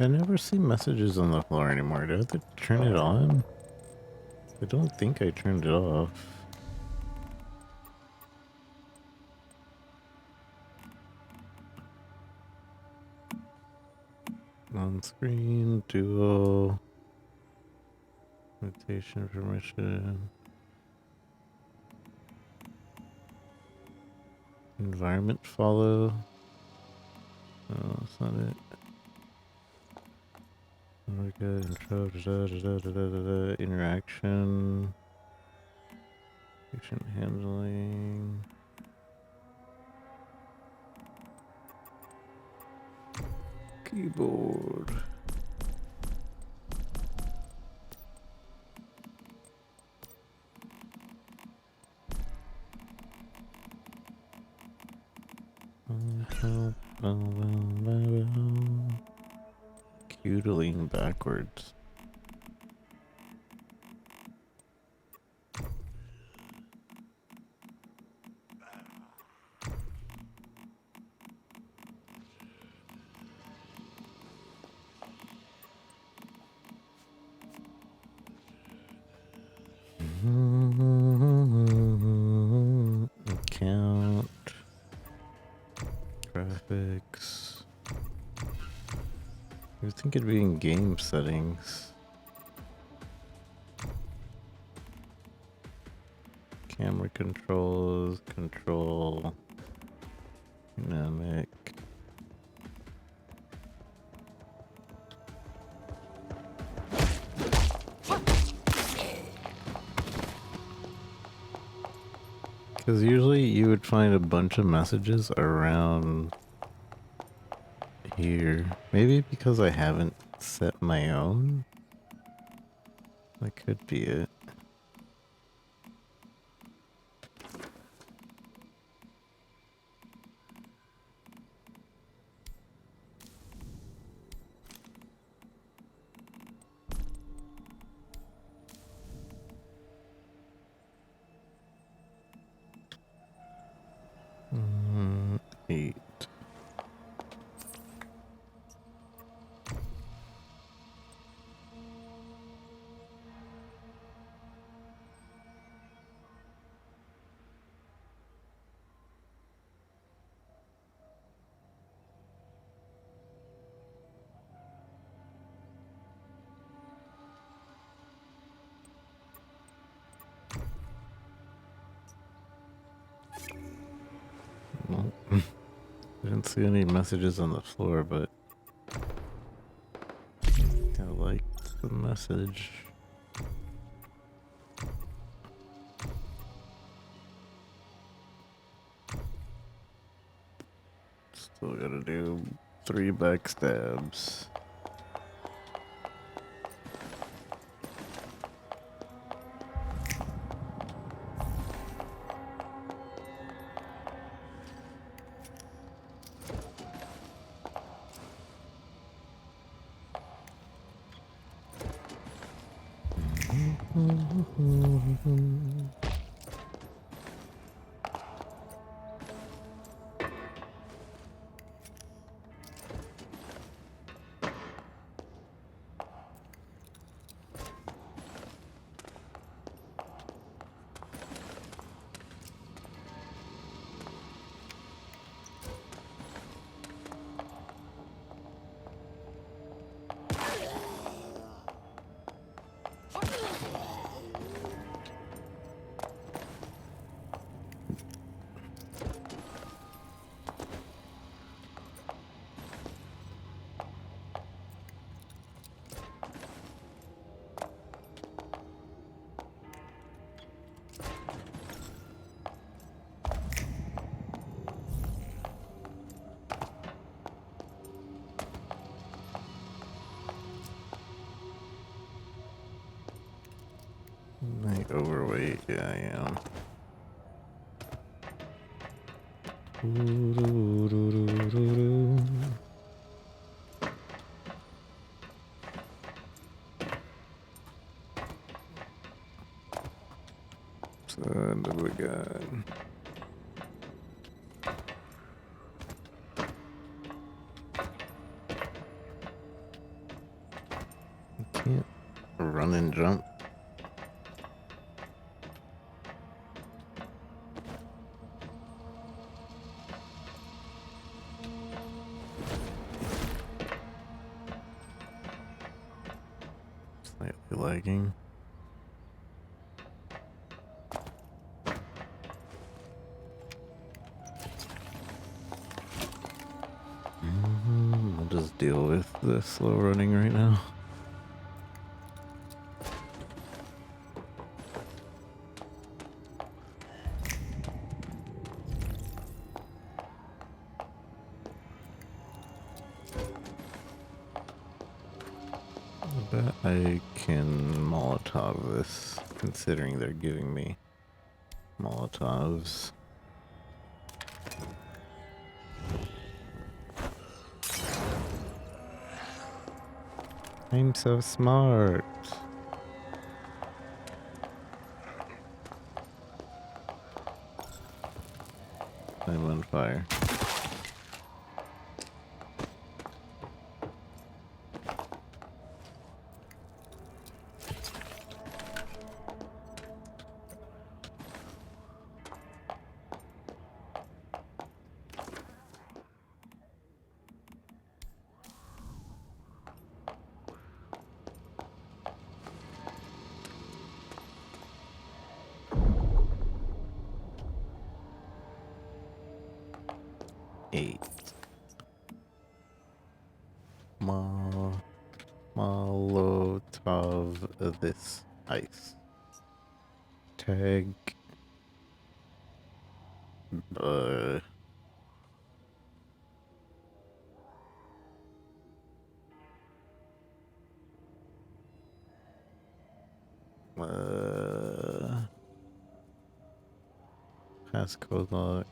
I never see messages on the floor anymore. Do I have to turn it on? I don't think I turned it off. On screen, duo, rotation permission, environment follow. No, that's not it. Intro, interaction, Patient handling. Keyboard. Cue to lean backwards. Account. Graphics. I would think it'd be in game settings. Camera controls, control, dynamic. Because usually you would find a bunch of messages around here. Maybe because I haven't set my own? That could be it. Eight. Well, I didn't see any messages on the floor, but I liked the message. Still gotta do 3 backstabs. Am I overweight? Yeah, I am. Son of a gun. I can't run and jump. Slightly lagging. I'll just deal with the slow running right now. bet I can Molotov this, considering they're giving me Molotovs. I'm so smart. I'm on fire. Molotov this ice. Tag. Passcode lock.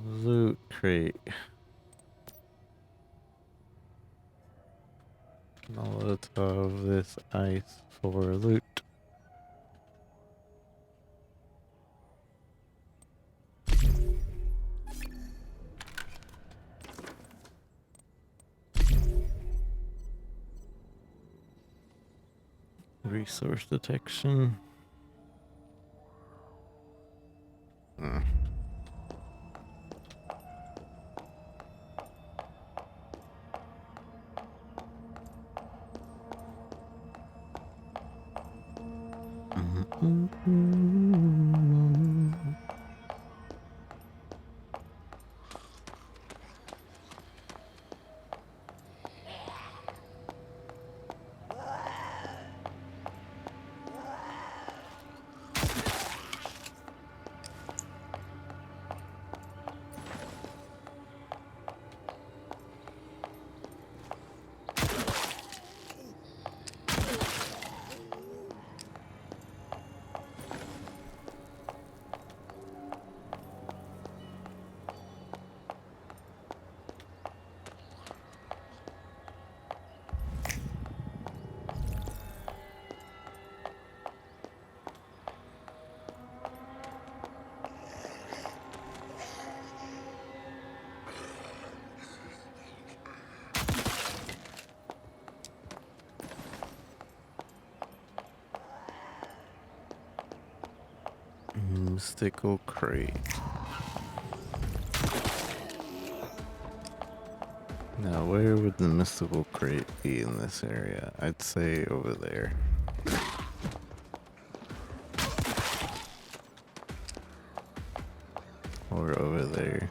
Loot crate. Molotov this ice for loot. Resource detection. Mystical crate. Now, where would the mystical crate be in this area? I'd say over there. Or over there.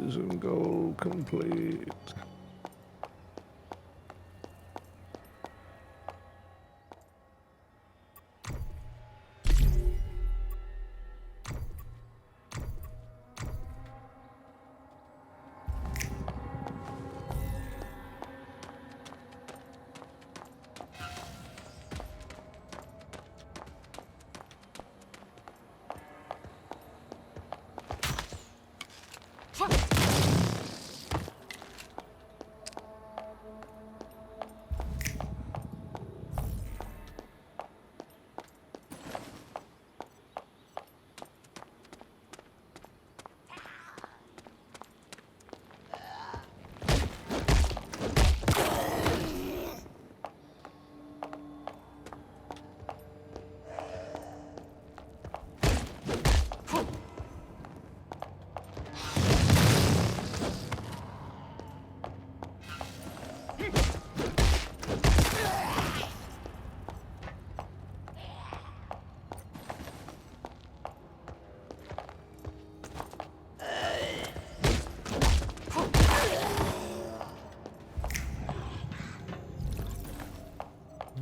Mission goal complete.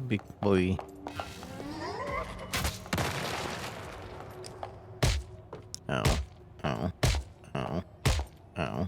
Big boy. Ow. Ow. Ow. Ow.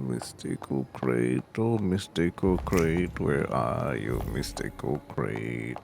Mystical crate, oh mystical crate, where are you, mystical crate?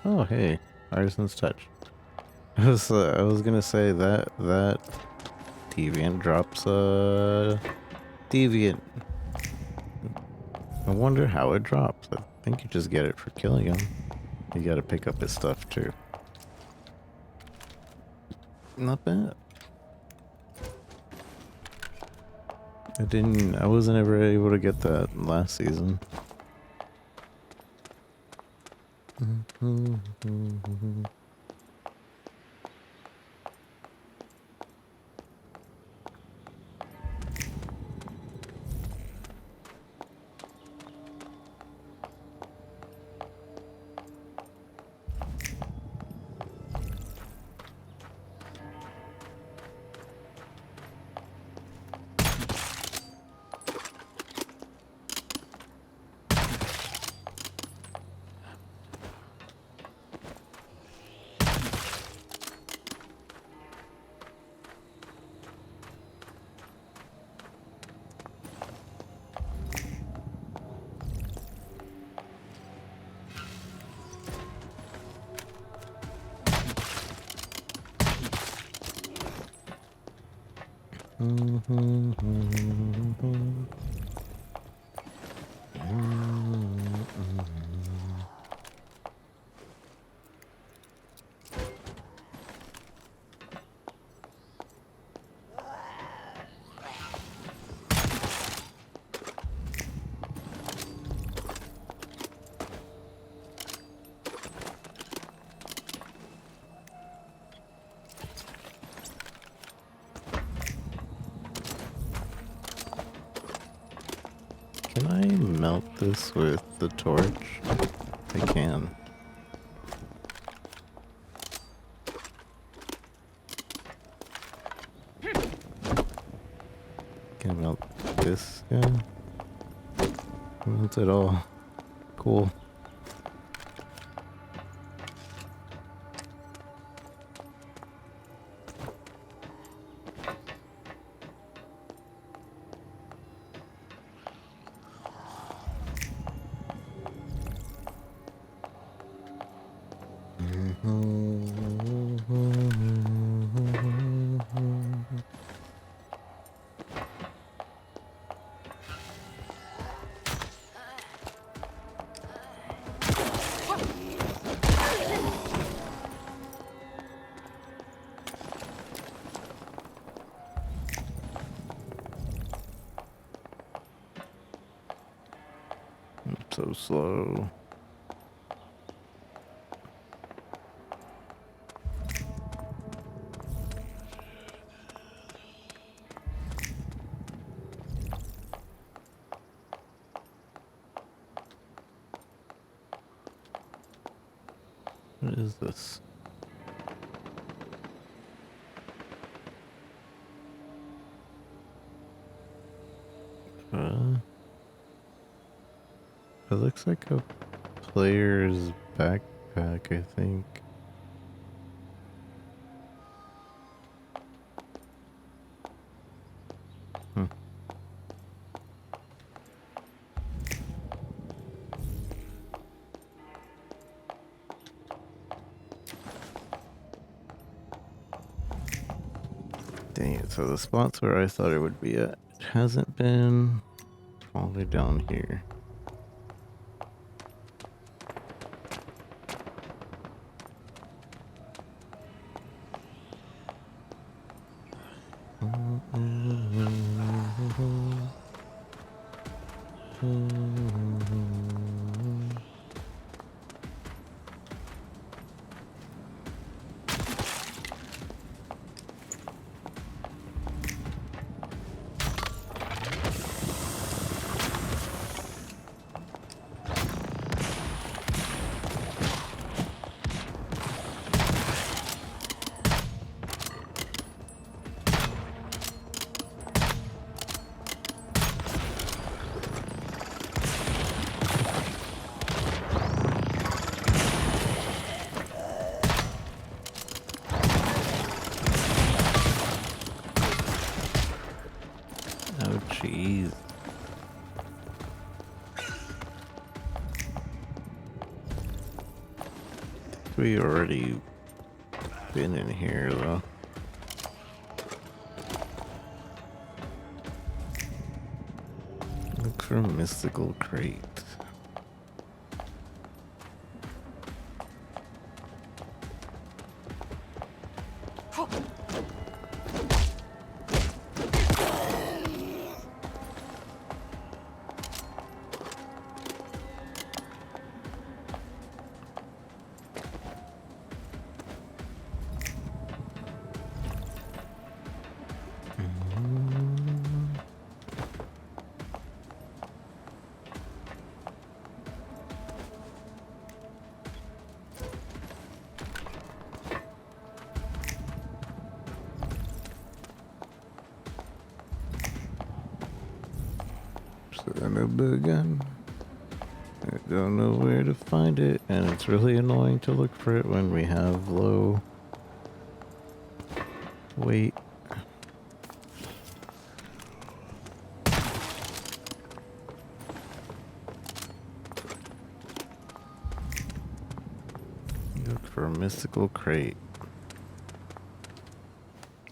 Oh, hey, Artisan's Touch. I was gonna say that deviant drops deviant. I wonder how it drops. I think you just get it for killing him. You gotta pick up his stuff too. Not bad. I wasn't ever able to get that last season. Can I melt this with the torch? I can. Can I melt this? Yeah. Melt it all. Cool. So slow. What is this? It looks like a player's backpack, I think. Dang it, so the spot's where I thought it would be at. It hasn't been all the way down here. Oh, jeez. we already been in here though. Look for a mystical crate. Gun. I don't know where to find it, and it's really annoying to look for it when we have low weight. Look for a mystical crate.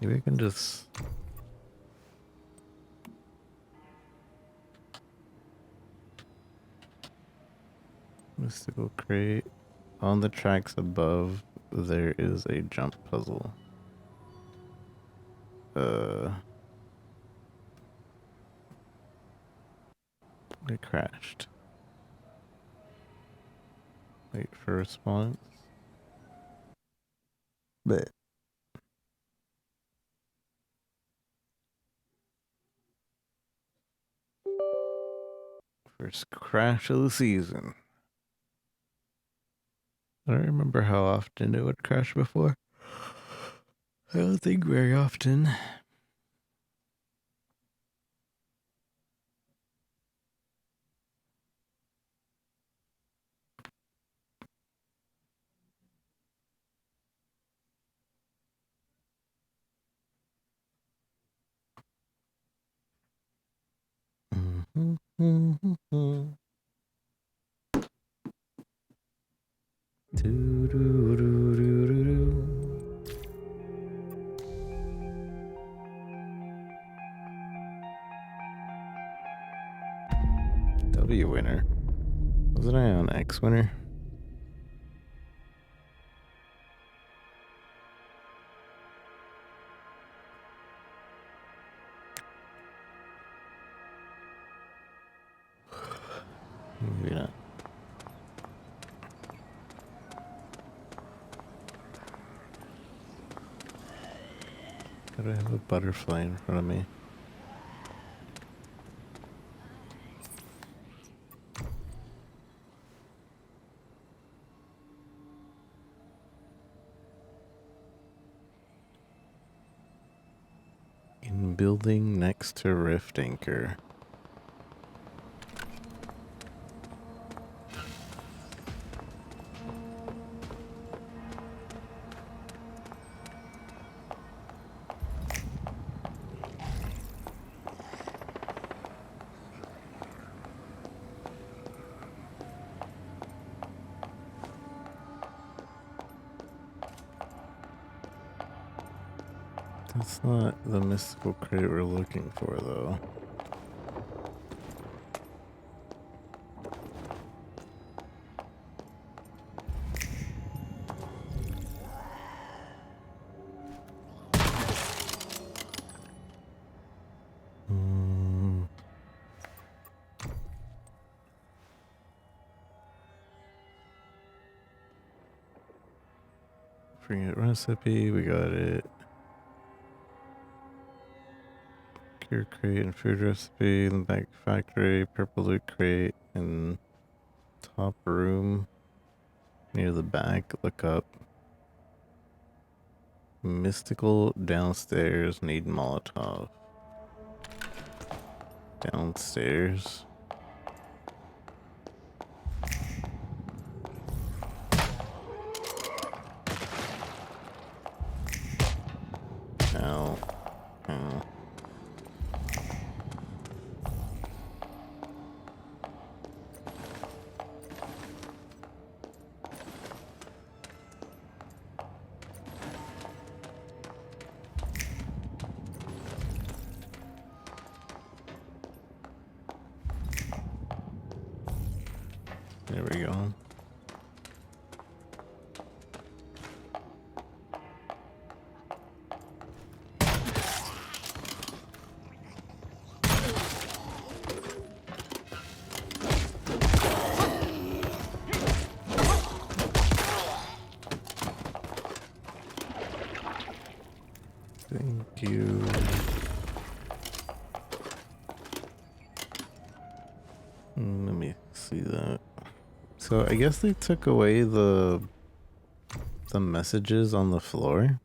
Maybe I can just... Mystical crate. On the tracks above, there is a jump puzzle. It crashed. Wait for response. But first crash of the season. I don't remember how often it would crash before. I don't think very often. W winner. Wasn't I on X winner? Maybe not. How do I have a butterfly in front of me? In building next to Rift Anchor. That's not the mystical crate we're looking for, though. Forget recipe, we got it. Cure crate and food recipe in the back factory, purple loot crate in top room near the back. Look up. Mystical downstairs, need Molotov. Downstairs. Ow. Ow. There we go. Thank you. Let me see that. So I guess they took away the messages on the floor.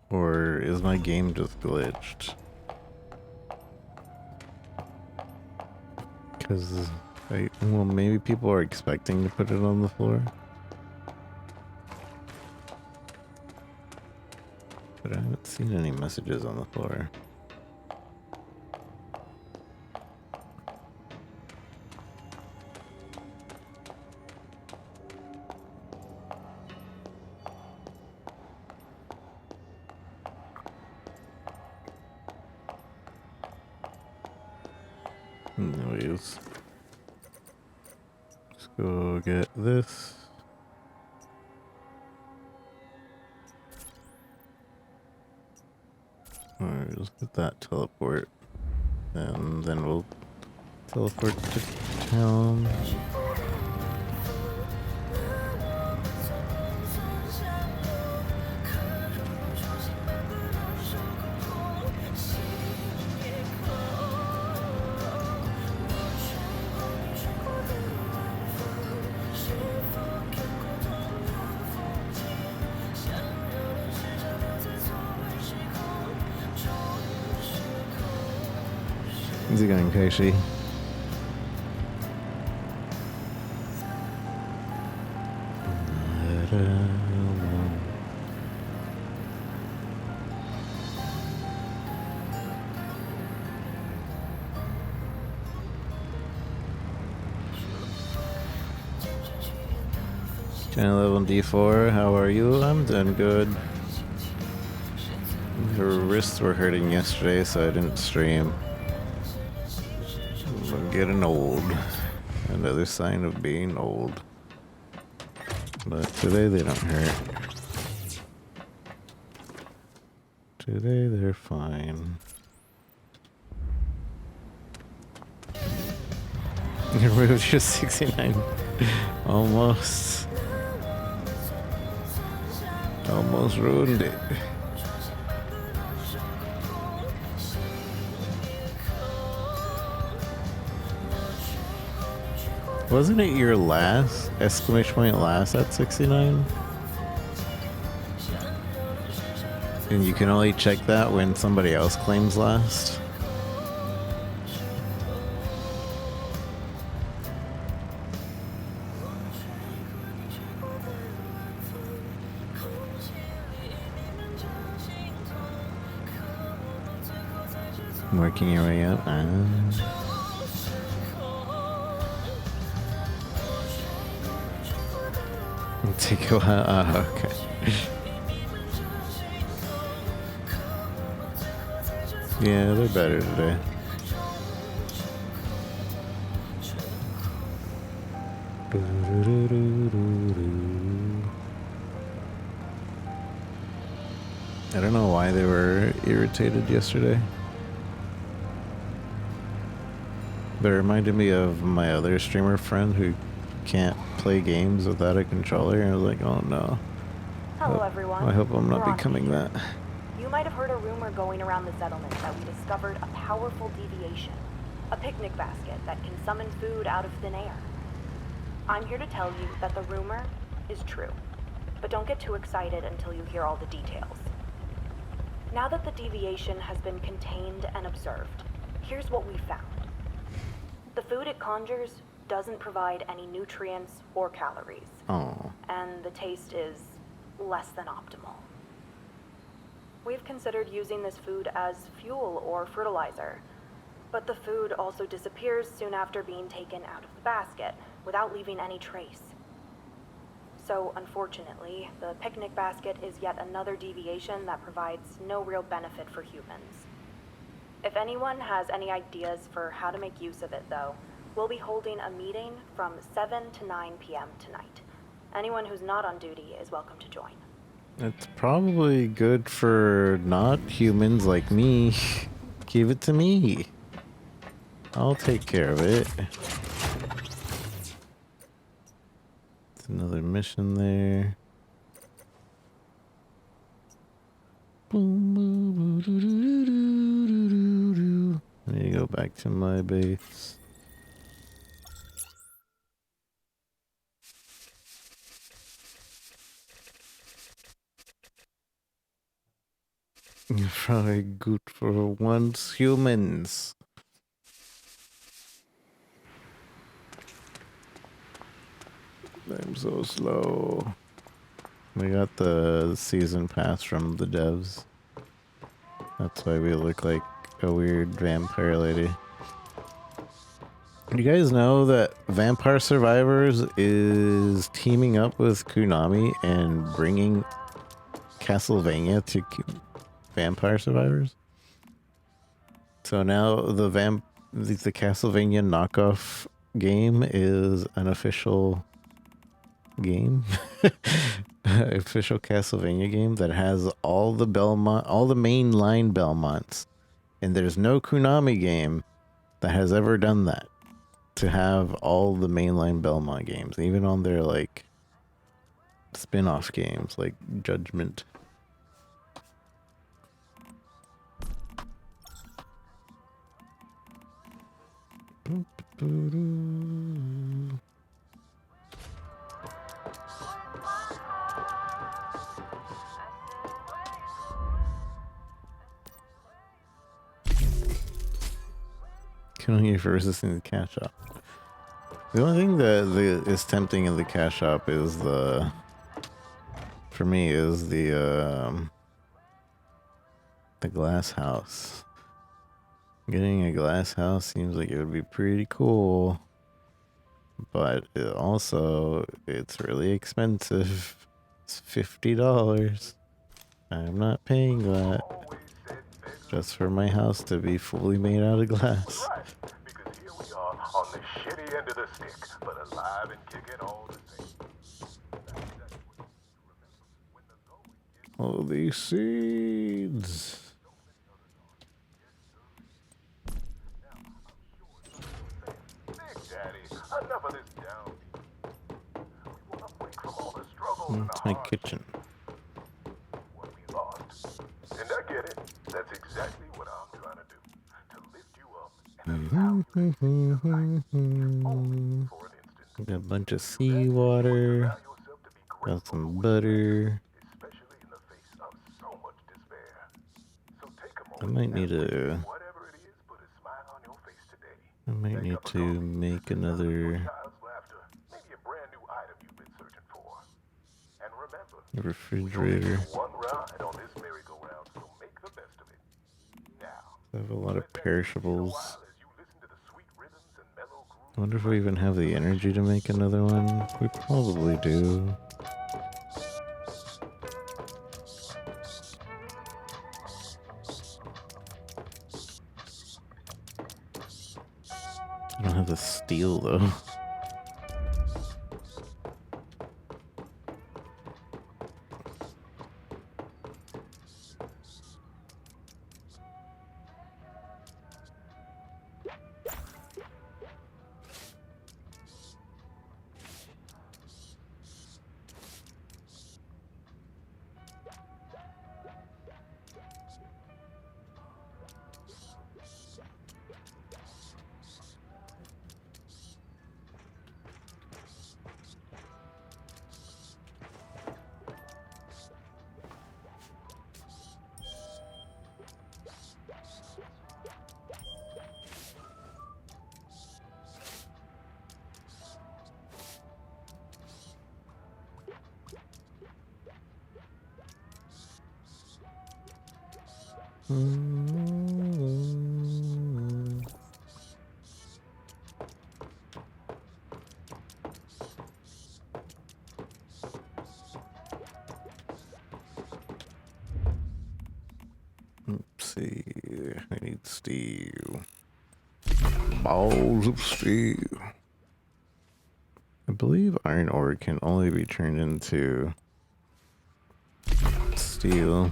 Or is my game just glitched? Because well, maybe people are expecting to put it on the floor. But I haven't seen any messages on the floor. Anyways, let's go get this. Alright, let's get that teleport. And then we'll teleport to town. How's it going, Kaishi? Channel level D4, how are you? I'm doing good. Her wrists were hurting yesterday, so I didn't stream. I'm getting old. Another sign of being old. But today they don't hurt. Today they're fine. You removed your 69. Almost. Almost ruined it. Wasn't it your last? Exclamation point last at 69? And you can only check that when somebody else claims last? Working your way up. Take a while. Okay. Yeah, they're better today. I don't know why they were irritated yesterday. But it reminded me of my other streamer friend who can't play games without a controller, and I was like, oh no. Hello, everyone. I hope I'm not Veronica becoming here. that. You might have heard a rumor going around the settlement that we discovered a powerful deviation. A picnic basket that can summon food out of thin air. I'm here to tell you that the rumor is true. But don't get too excited until you hear all the details. Now that the deviation has been contained and observed, here's what we found. The food it conjures doesn't provide any nutrients or calories, Oh. and the taste is less than optimal. We've considered using this food as fuel or fertilizer, but the food also disappears soon after being taken out of the basket, without leaving any trace. So, unfortunately, the picnic basket is yet another deviation that provides no real benefit for humans. If anyone has any ideas for how to make use of it, though, we'll be holding a meeting from 7 to 9 p.m. tonight. Anyone who's not on duty is welcome to join. It's probably good for not humans like me. Give it to me. I'll take care of it. It's another mission there. I need to go back to my base. You're probably good for once humans. I'm so slow. We got the season pass from the devs. That's why we look like a weird vampire lady. You guys know that Vampire Survivors is teaming up with Konami and bringing Castlevania to Vampire Survivors? So now the Castlevania knockoff game is an official game. Official Castlevania game that has all the mainline Belmonts. And there's no Konami game that has ever done that. To have all the mainline Belmont games, even on their like spin-off games like Judgment. Killing you for resisting the cash shop. The only thing that is tempting in the cash shop is for me, is the glass house. Getting a glass house seems like it would be pretty cool, but it's really expensive. It's $50. I'm not paying that just for my house to be fully made out of glass. Because here we are on the shitty end of the stick, but alive and kicking all the same. All these seeds. Enough of this down. We want to break from all the struggles and the It's my kitchen. what we lost. And I get it. That's exactly what I'm trying to do. To lift you up and allow you to see the light. Only for an instant. Got a bunch of seawater. Got some butter. Especially in the face of so much despair. So take a I moment. might need to. Whatever it is, put a smile on your face today. I might need to make another Child's laughter. Maybe a brand new item you've been searching for. And remember, refrigerator. one ride on this merry-go-round, so make the best of it. Now, I have a lot of perishables. as you listen to the sweet rhythms and mellow grooves I wonder if we even have the energy to make another one. We probably do. I don't have the steel though. Let's see. I need steel. Balls of steel. I believe iron ore can only be turned into steel.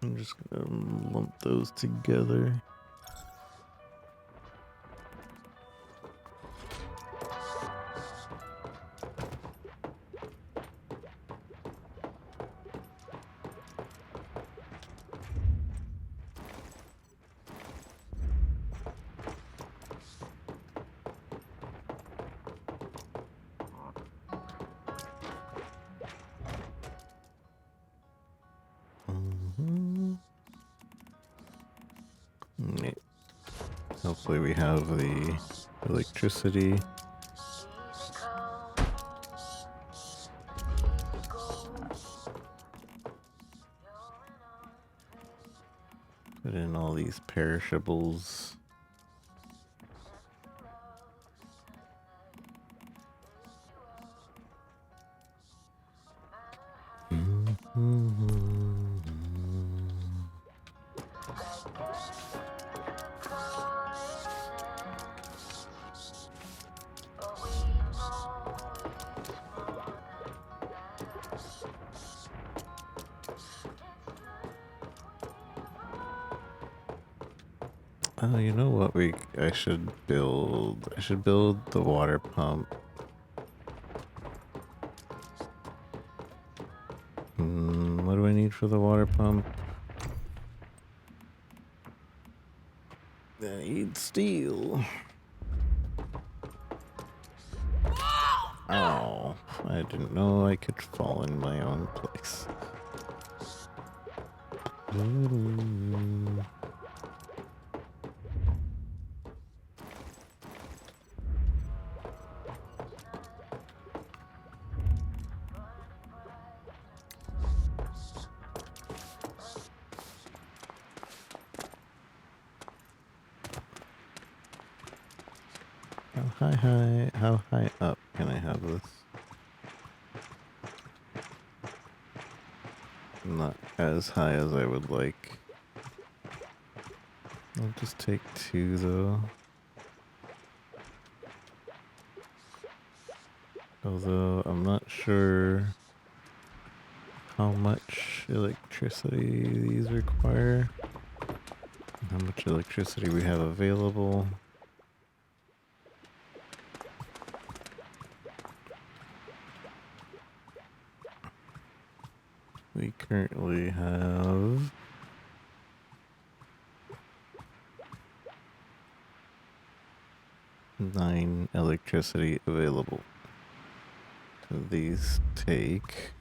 I'm just gonna lump those together. Hopefully we have the electricity. Put in all these perishables. Oh, you know what I should build? I should build the water pump. What do I need for the water pump? I need steel. Oh, I didn't know I could fall in my own place. How high up can I have this? Not as high as I would like. I'll just take 2 though. Although I'm not sure how much electricity these require, how much electricity we have available. We currently have 9 electricity available. So these take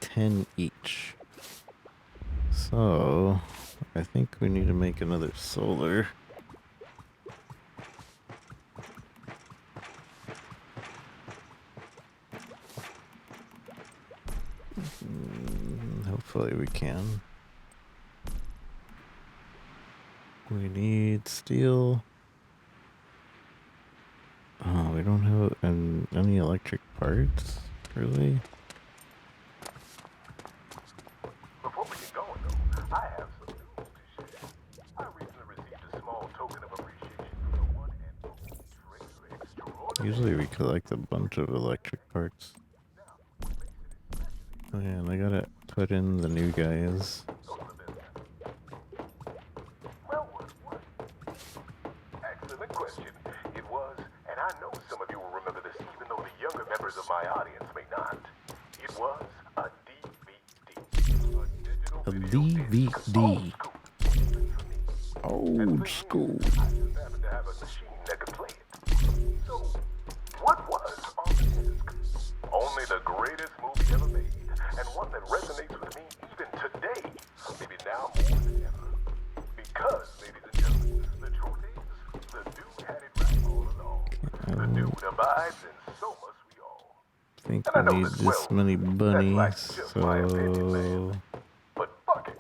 10 each. So I think we need to make another solar. Hopefully we can. We need steel. Oh, we don't have any electric parts, really? Before we get going, though, I have some news to share. I recently received a small token of appreciation from the one and only Tracer Extraordinary. Usually we collect a bunch of electric parts. Oh yeah, and I gotta put in the new guys. Well, what? Excellent question. members of my audience may not. It was a DVD. A DVD. Old school. I just happened to have a machine that could play it. So, what was on the disc? Only the greatest movie ever made, and one that resonates with me even today, maybe now more than ever. Because, ladies and gentlemen, the truth is, the dude had it right all along. The dude abides, and so must we all. I think And I we know need this this well. many bunnies, That's like just my opinion, so man. But fuck it.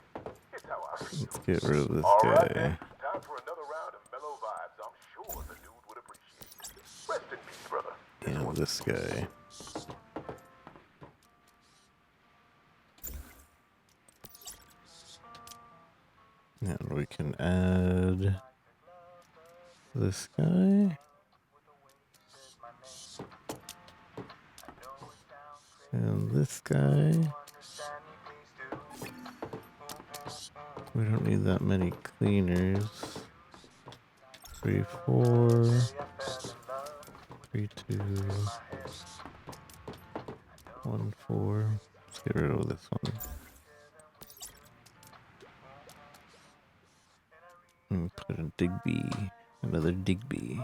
It's how I feel. let's get rid of this All right, guy. then. Time for another round of mellow vibes. I'm sure the dude would appreciate. Rest in peace, brother. And this guy. And we can add this guy. And this guy. We don't need that many cleaners. 3, 4. 3, 2. 1, 4. Let's get rid of this one. And put a Digby. Another Digby.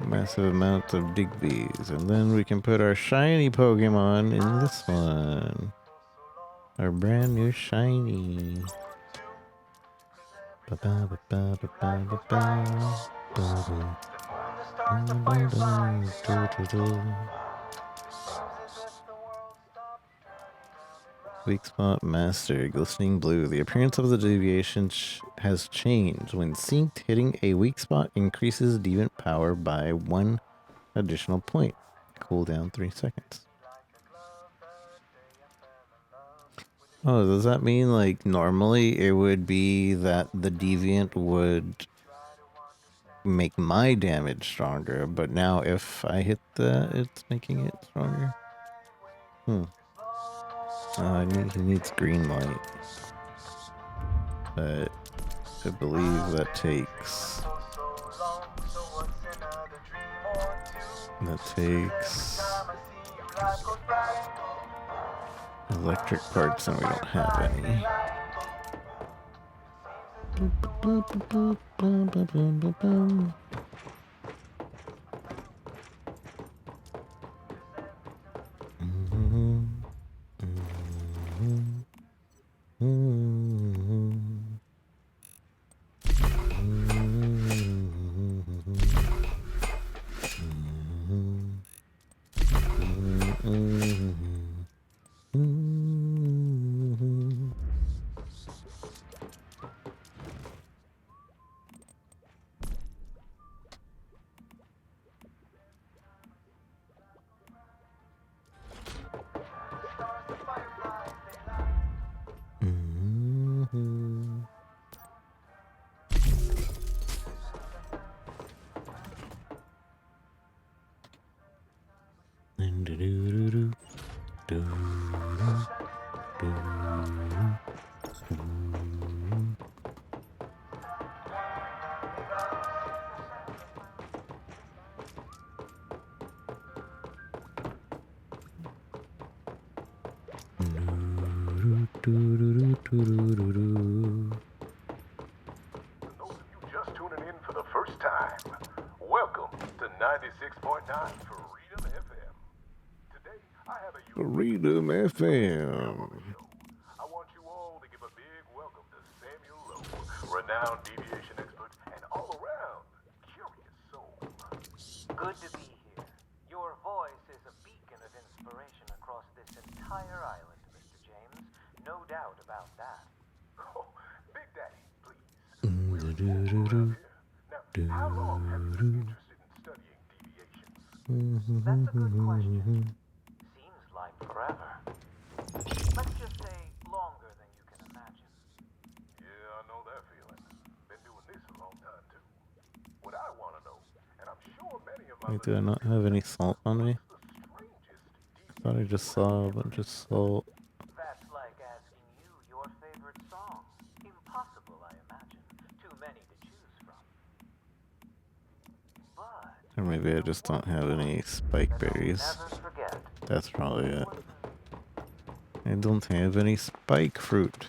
Massive amount of Digbies. And then we can put our shiny Pokemon in this one. Our brand new shiny. Weak spot master, glistening blue. The appearance of the deviation has changed. When synced, hitting a weak spot increases deviant power by 1 additional point. Cooldown 3 seconds. Oh, does that mean like normally it would be that the deviant would make my damage stronger, but now if I hit that, it's making it stronger? He needs green light. But I believe that takes electric parts, and we don't have any. Just tuning in for the first time, welcome to 96.9 Freedom FM. Today, I have a Freedom FM. I want you all to give a big welcome to Samuel Lowe, renowned deviation expert and all-around curious soul. Good to be here. Your voice is a beacon of inspiration across this entire island, Mr. James. No doubt about that. Oh, Big Daddy, please. Now, how long have you been interested in studying deviations? That's a good question. Seems like forever. Let's just say longer than you can imagine. Yeah, I know that feeling. Been doing this a long time, too. What I want to know, and I'm sure many of my Wait, do I not have any salt on me? I thought I just saw a bunch of salt. That's like asking you your favorite song. Impossible, I imagine. Too many to choose from. But Or maybe I just don't have any spike berries. Never forget. That's probably it. I don't have any spike fruit.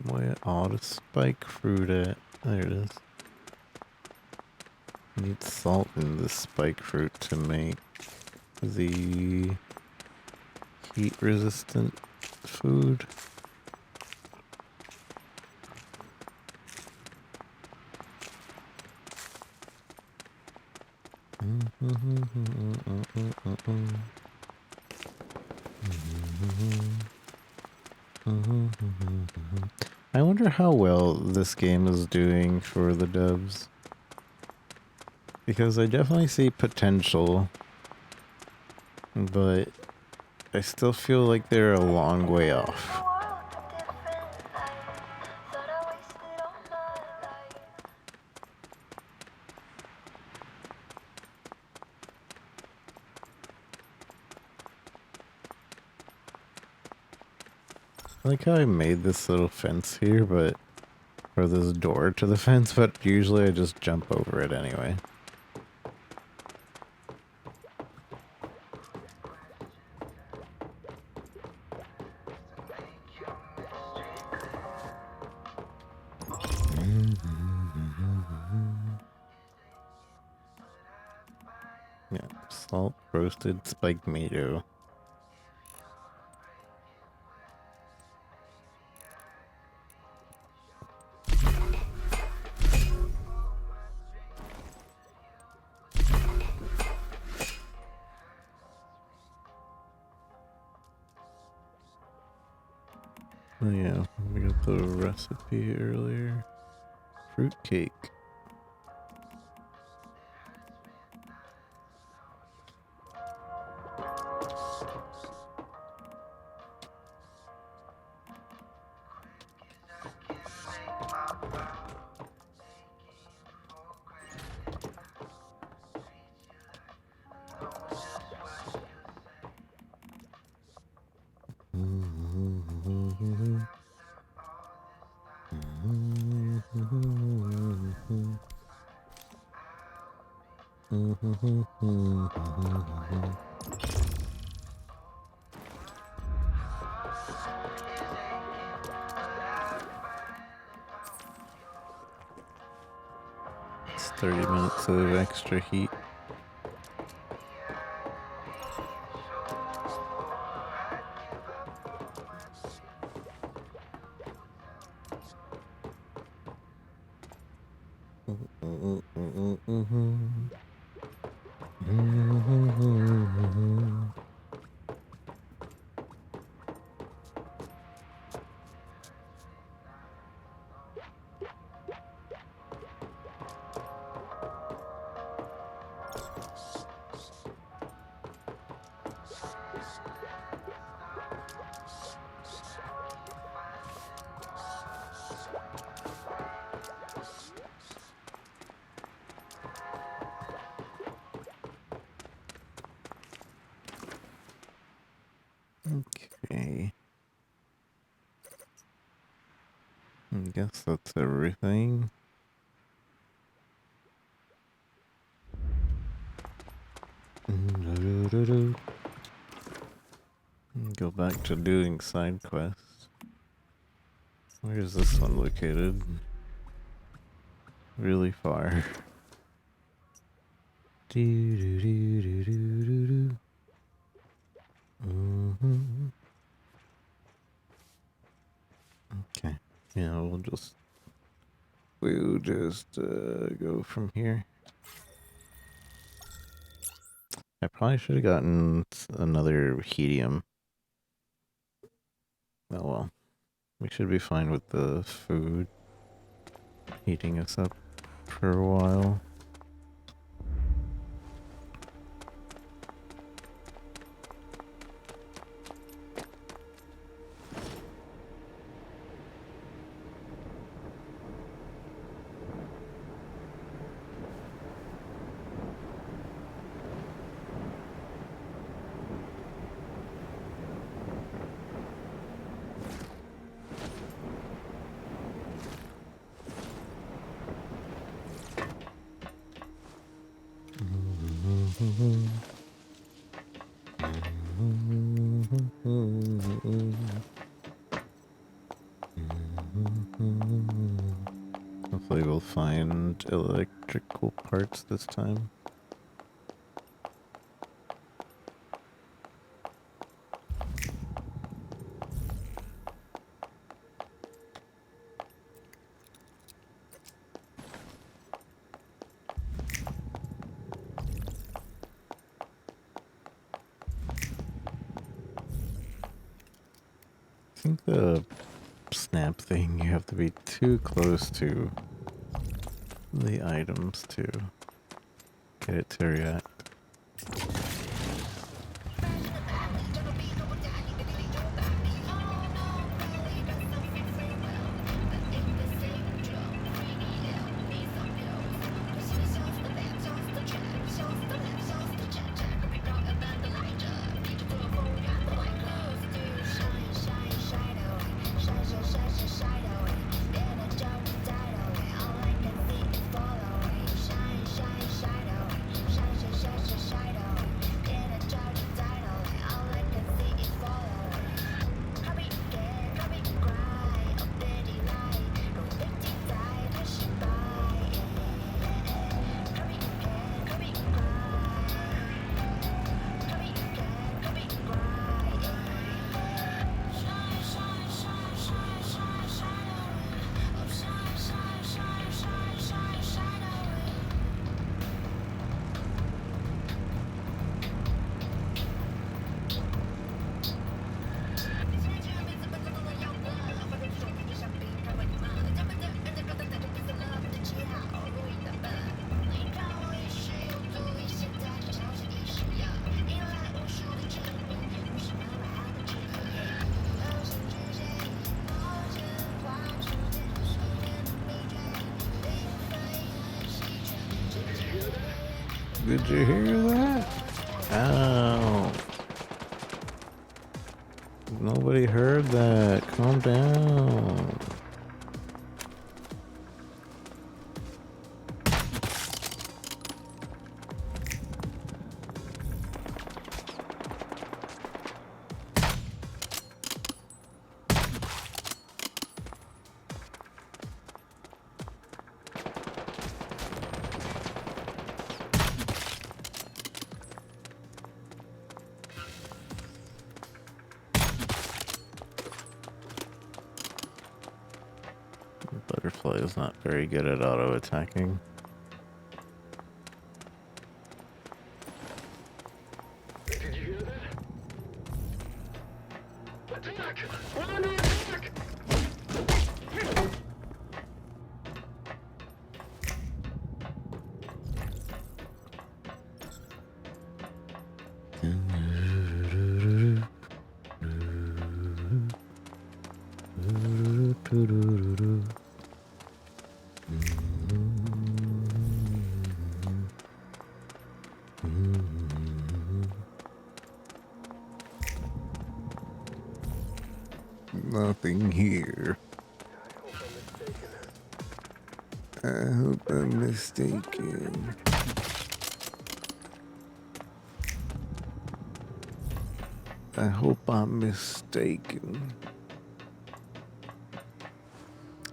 Where are the spike fruit at? There it is. Need salt in the spike fruit to make the heat resistant food. I wonder how well this game is doing for the devs. Because I definitely see potential, but I still feel like they're a long way off. I like how I made this little fence here, or this door to the fence, but usually I just jump over it anyway. Yeah, salt roasted spiked tomato. Oh yeah, we got the recipe earlier. Fruit cake. It's 30 minutes of extra heat. Okay. I guess that's everything. Go back to doing side quests. Where is this one located? Really far. Okay. Yeah, we'll just go from here. I probably should have gotten another helium. Oh well. We should be fine with the food heating us up for a while. Hopefully we'll find electrical parts this time. I think the snap thing, you have to be too close to the items to get it to react. Did you hear that? Ow. Nobody heard that. Calm down. Butterfly is not very good at auto attacking. Did you hear that? Attack! We're under attack! Nothing here. I hope I'm mistaken. I hope I'm mistaken.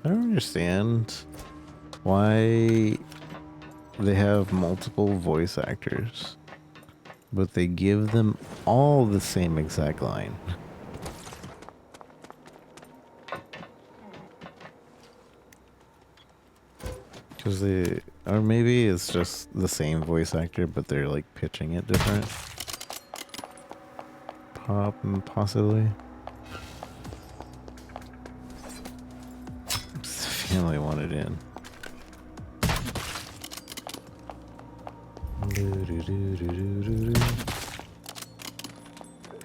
I don't understand why they have multiple voice actors, but they give them all the same exact line. Because they, or maybe it's just the same voice actor, but they're like pitching it different. Possibly. Family wanted in.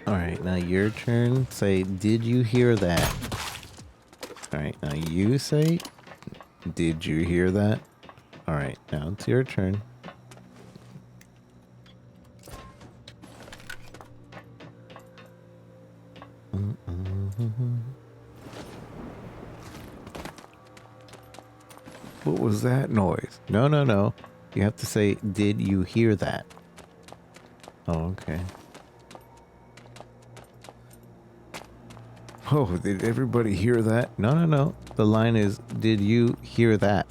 Alright, now your turn. Say, did you hear that? Alright, now you say, did you hear that? Alright, now it's your turn. What was that noise? No, no, no. You have to say, did you hear that? Oh, okay. Oh, did everybody hear that? No, no, no. The line is, did you hear that?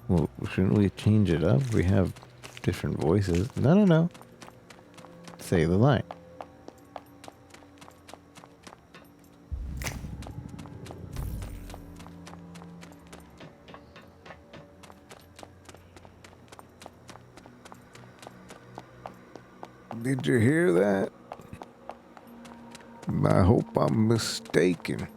Well, shouldn't we change it up? We have different voices. No, no, no. Say the line. Did you hear that? I hope I'm mistaken.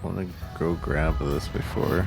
Want to go grab this before.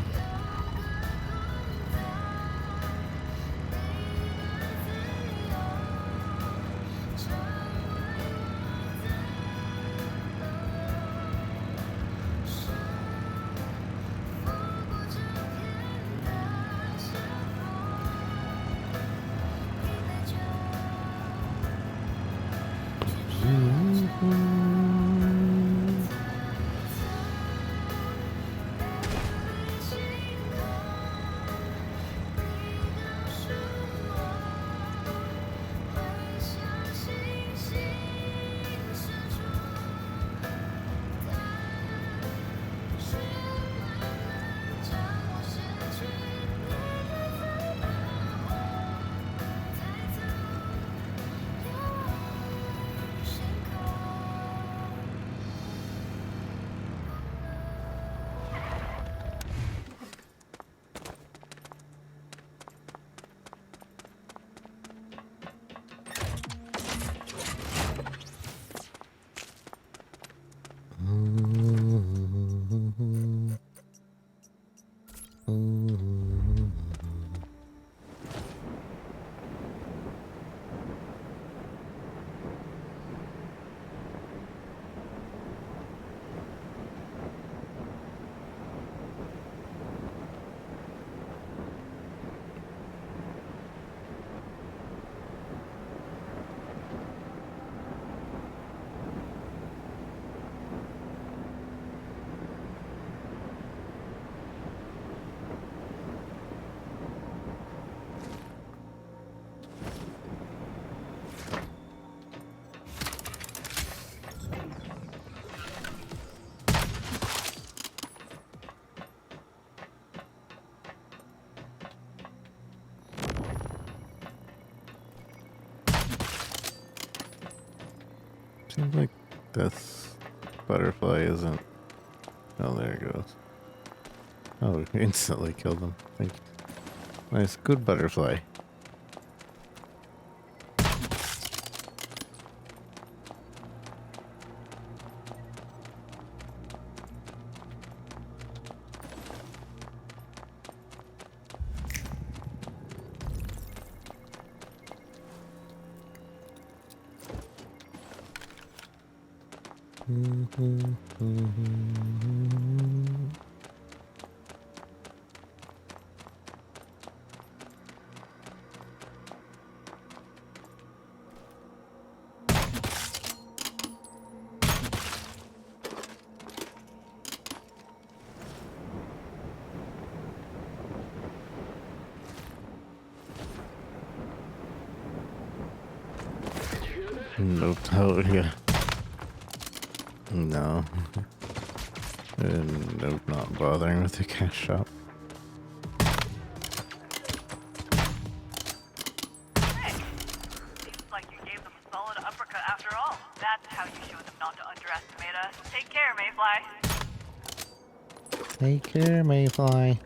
Seems like this butterfly isn't... Oh, there it goes. Oh, instantly killed him. Thank you. Nice, good butterfly. Nope. Oh, yeah. No. Nope, not bothering with the cash shop. Hey, seems like you gave them a solid uppercut after all. That's how you show them not to underestimate us. Take care, Mayfly. Take care, Mayfly.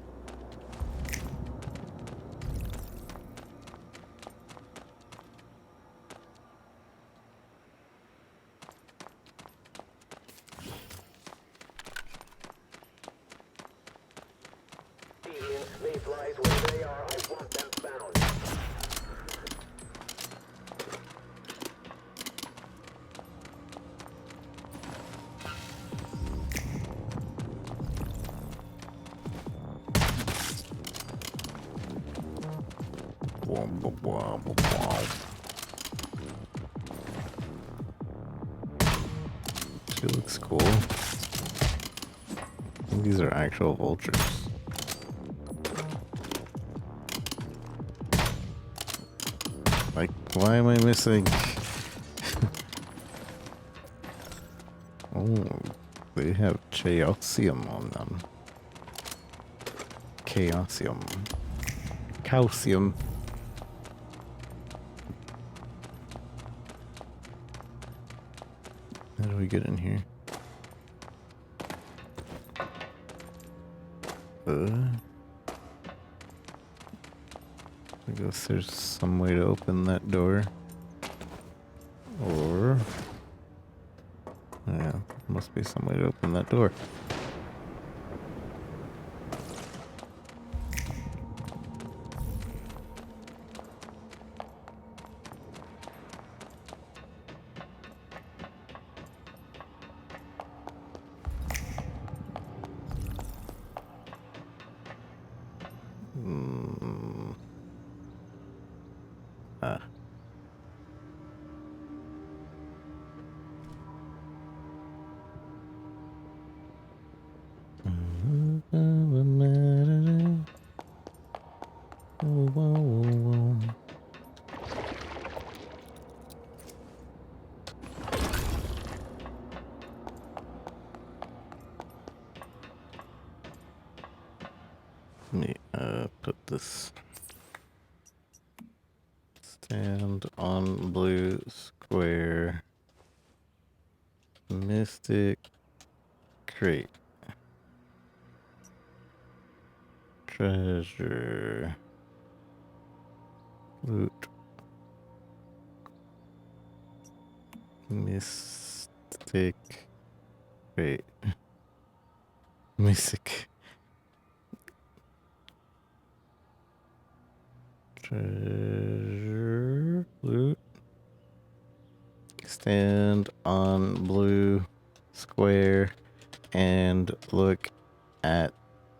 She looks cool. I think these are actual vultures. Like, why am I missing? Oh, they have chaosium on them. Chaosium. Calcium. How do we get in here? I guess there's some way to open that door. Or... yeah, must be some way to open that door. Let me put this. Stand on blue square. Mystic crate. Treasure. Loot. Mystic crate. Mystic. Treasure. Loot. Stand on blue square and look at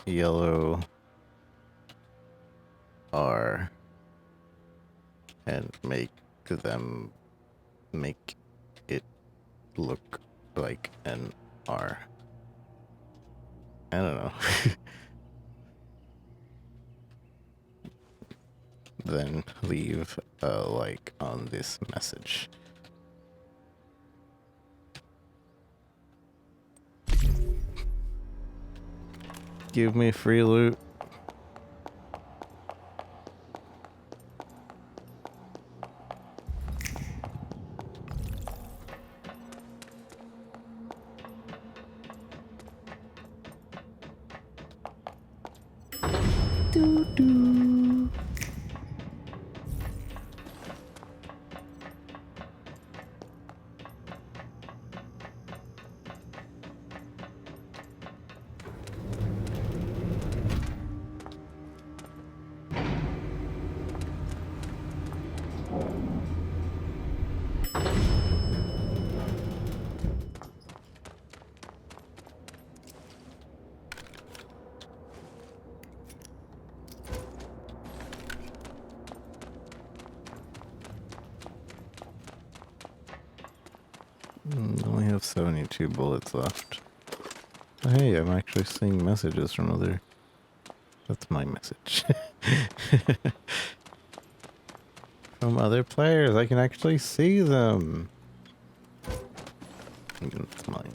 yellow R and make it look like an R. I don't know. Then leave a like on this message. Give me free loot. Only have 72 bullets left. Oh, hey, I'm actually seeing messages from other... That's my message. From other players, I can actually see them. It's mine.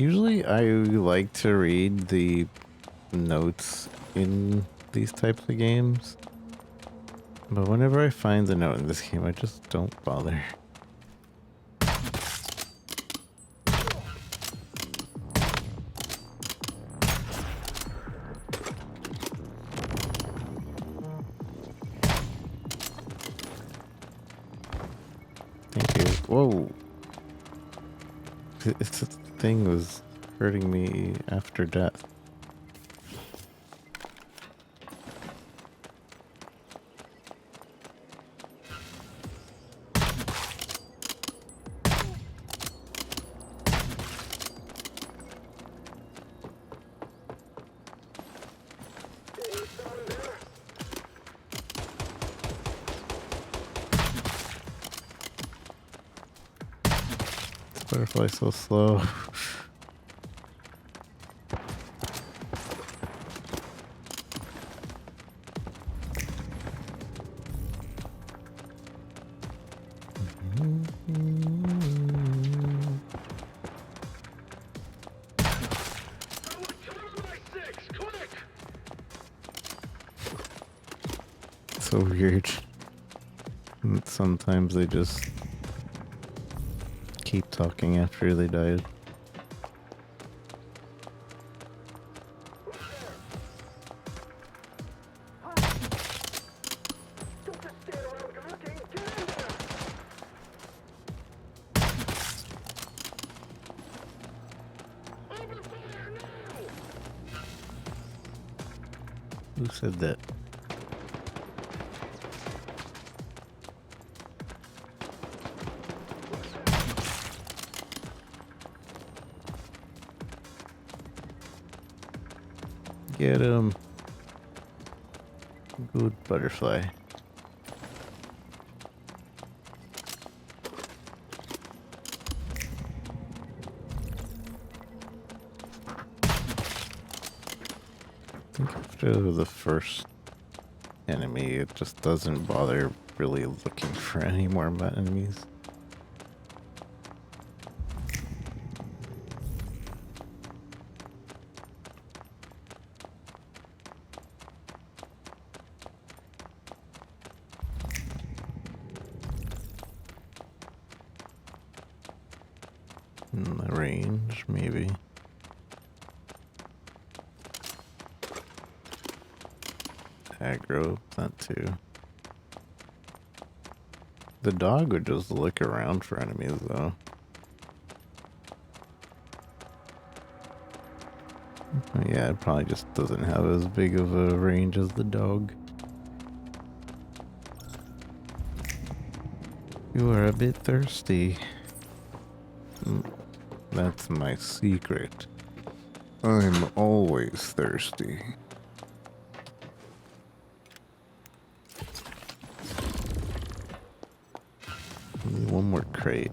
Usually I like to read the notes in these types of games. But whenever I find the note in this game, I just don't bother. Thank you. Whoa! This thing was hurting me after death. Butterfly so slow. So weird. And sometimes they just keep talking after they died. Who said that? Get him. Good butterfly. I think after the first enemy, it just doesn't bother really looking for any more enemies. In the range, maybe. Aggro, that too. The dog would just look around for enemies, though. Yeah, it probably just doesn't have as big of a range as the dog. You are a bit thirsty. That's my secret. I'm always thirsty. Need one more crate.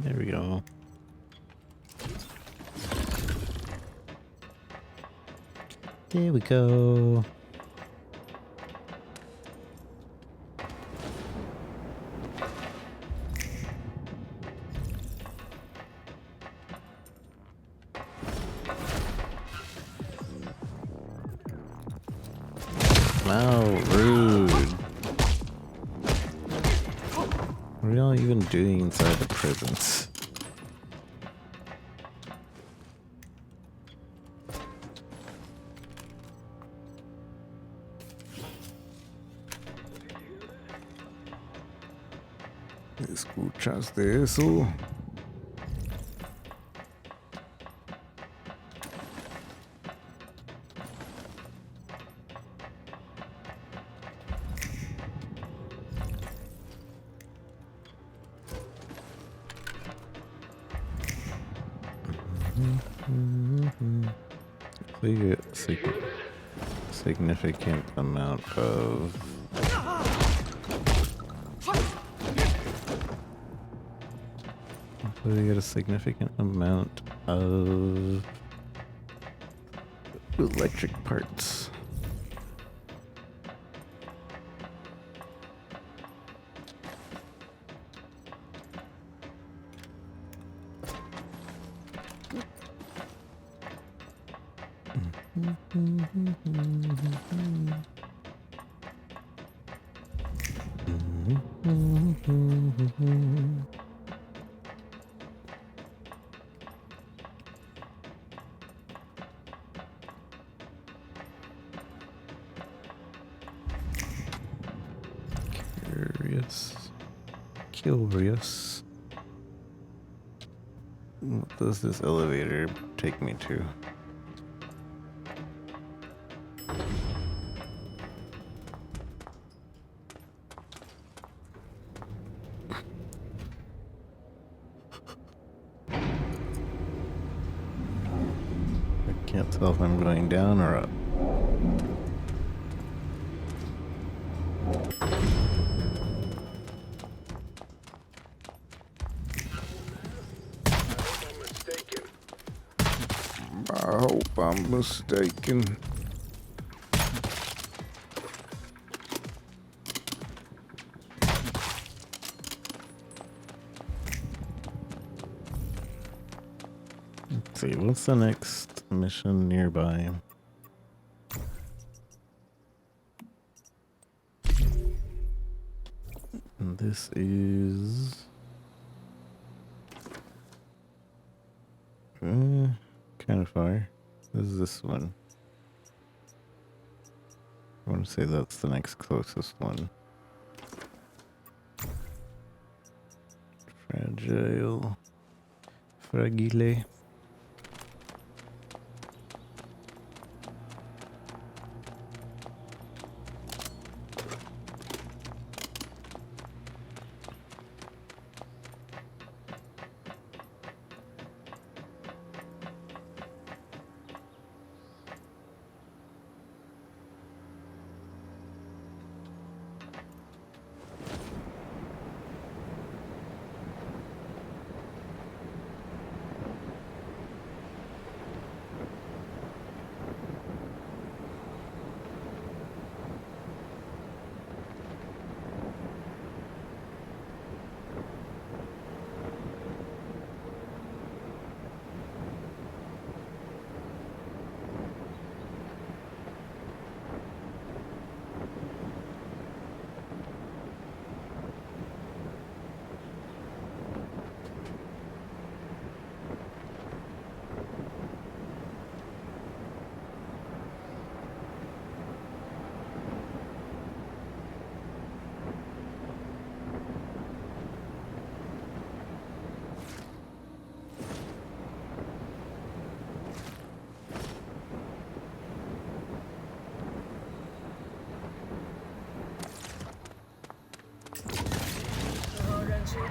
There we go. There we go. No, rude. What are y'all even doing inside the prisons? ¿Escuchaste eso? We get significant amount of we get a significant amount of electric parts. Curious. What does this elevator take me to? I can't tell if I'm going down or up. I hope I'm mistaken. Let's see, what's the next mission nearby? And this is... kind of far. This is this one. I want to say that's the next closest one. Fragile. Fragile.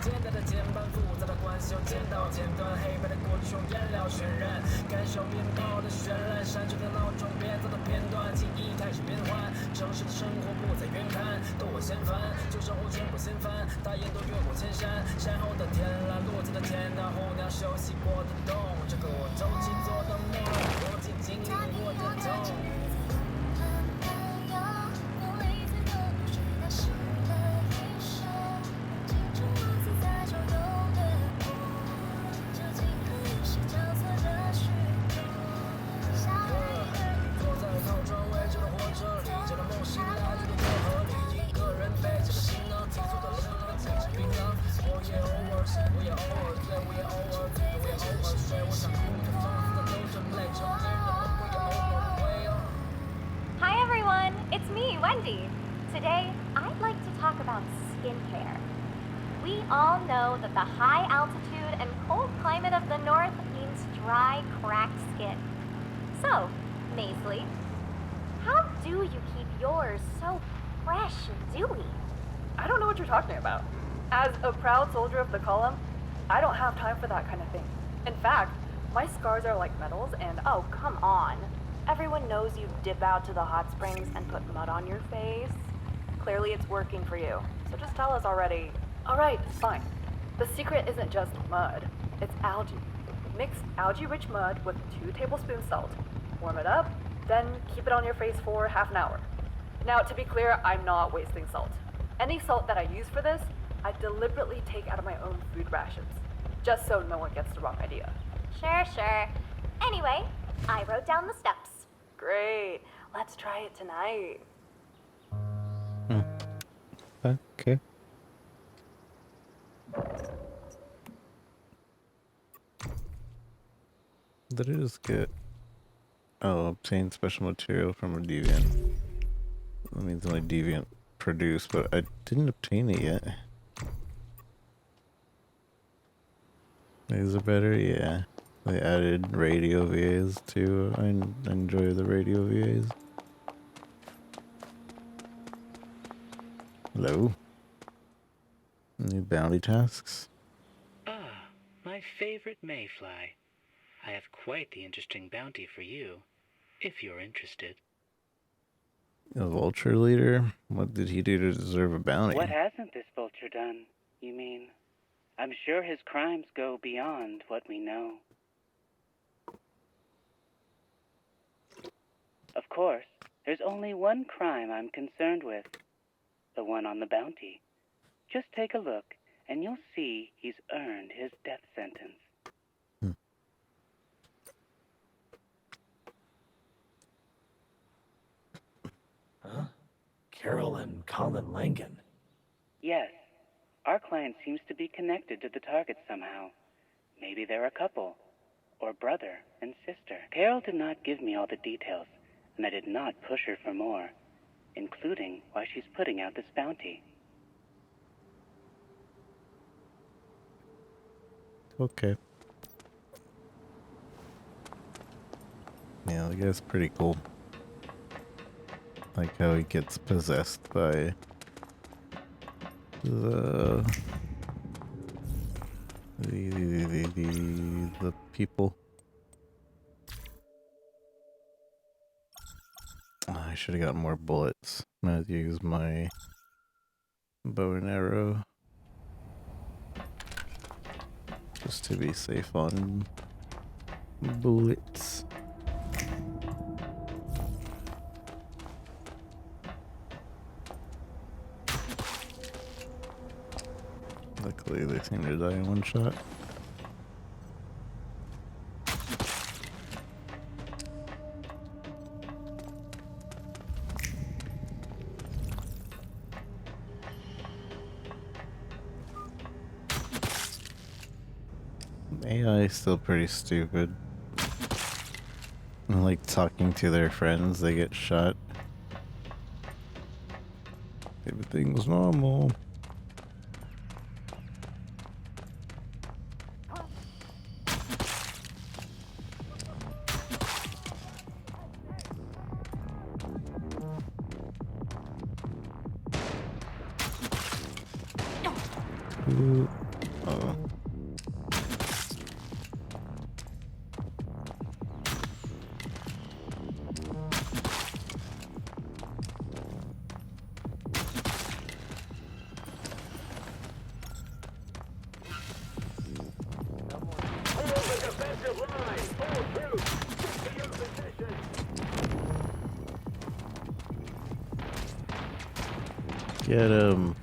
简单的键盘，复杂的关系，剪刀剪断，黑白的过去用颜料渲染，感受面包的绚烂，闪烁的脑中编造的片段，记忆开始变换，城市的生活不再远看，都我嫌烦，旧生活全部掀翻，大雁都越过千山，山后的天蓝，落子的天堂，候鸟休息过的冬，这个我周期做的梦，我仅经历过的痛。坐在靠窗围着的火车，理解了梦醒的 it's me, Wendy. Today, I'd like to talk about skincare. We all know that the high altitude and cold climate of the north means dry, cracked skin. So, Maisley, how do you keep yours so fresh and dewy? I don't know what you're talking about. As a proud soldier of the column, I don't have time for that kind of thing. In fact, my scars are like medals and Oh, come on. Everyone knows you dip out to the hot springs and put mud on your face. Clearly it's working for you. So just tell us already. alright, fine. The secret isn't just mud, it's algae. Mix algae-rich mud with 2 tablespoons salt. Warm it up, then keep it on your face for half an hour. Now, to be clear, I'm not wasting salt. Any salt that I use for this, I deliberately take out of my own food rations, just so no one gets the wrong idea. Sure. Anyway, I wrote down the steps. Great. Let's try it tonight. Okay. Did I just get... Oh, obtain special material from a deviant. That means only deviant produced, but I didn't obtain it yet. These are better, yeah. They added radio VAs too. I enjoy the radio VAs. Hello? New bounty tasks? Ah, my favorite mayfly. I have quite the interesting bounty for you, if you're interested. A vulture leader? What did he do to deserve a bounty? What hasn't this vulture done, you mean? I'm sure his crimes go beyond what we know. Of course, there's only one crime I'm concerned with. The one on the bounty. Just take a look, and you'll see he's earned his death sentence. Huh? Carol and Colin Langan. Yes, our client seems to be connected to the target somehow. Maybe they're a couple, or brother and sister. Carol did not give me all the details, and I did not push her for more, including why she's putting out this bounty. Okay. Yeah, the guy's pretty cool. Like how he gets possessed by the people. Oh, I should have gotten more bullets. I'm gonna use my bow and arrow just to be safe on bullets. Luckily, they seem to die in one shot. AI is still pretty stupid. Like talking to their friends, they get shot. Everything's normal. Ooh. Oh. Get him.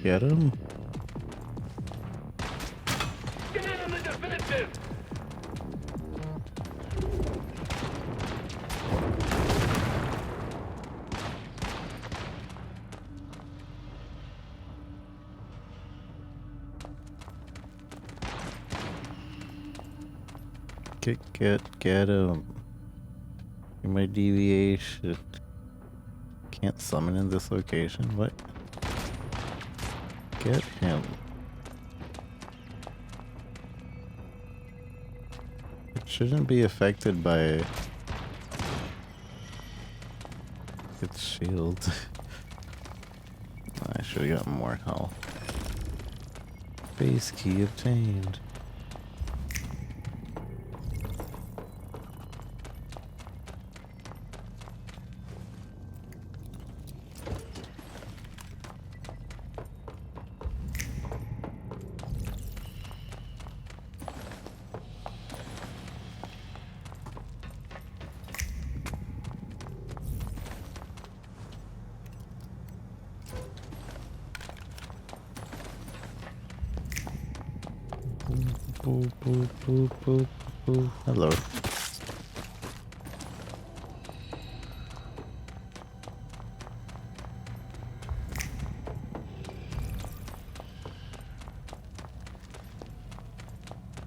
Get him. Get on the defensive! Get him. My deviation. Can't summon in this location. What? Get him. It shouldn't be affected by its shield. I should have gotten more health. Base key obtained. Boop, boop, boop, boop, boop. Hello.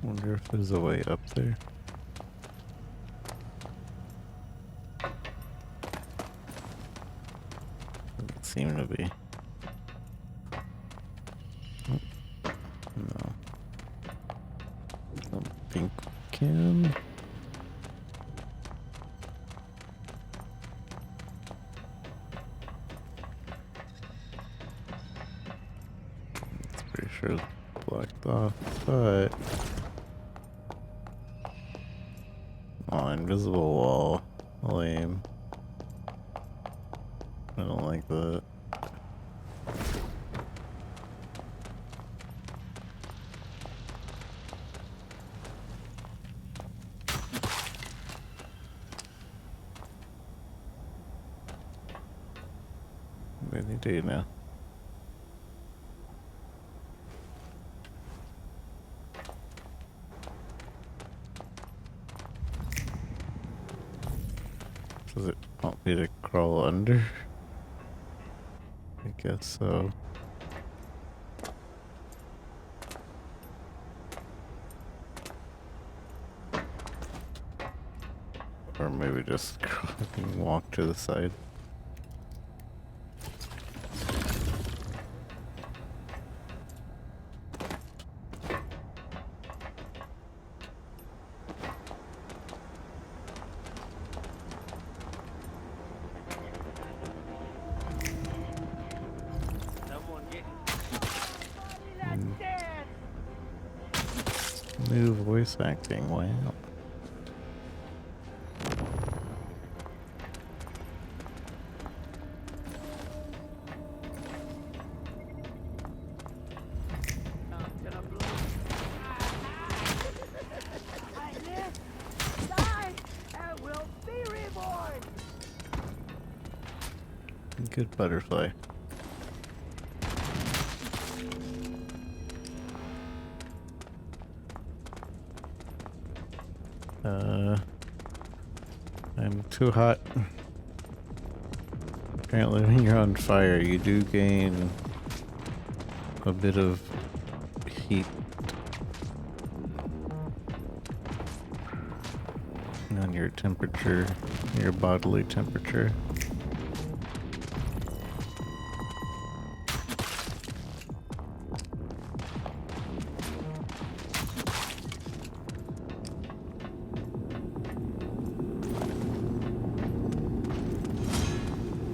Wonder if there's a way up there. Doesn't seem to be. No. Don't think we can. It's pretty sure it's blocked off, but oh, invisible wall. Lame. I don't like that. What do you do now? Does it want me to crawl under? I guess so. Or maybe just crawl and walk to the side. New voice acting, wow. Good butterfly. I'm too hot. Apparently when you're on fire, you do gain a bit of heat on your temperature, your bodily temperature.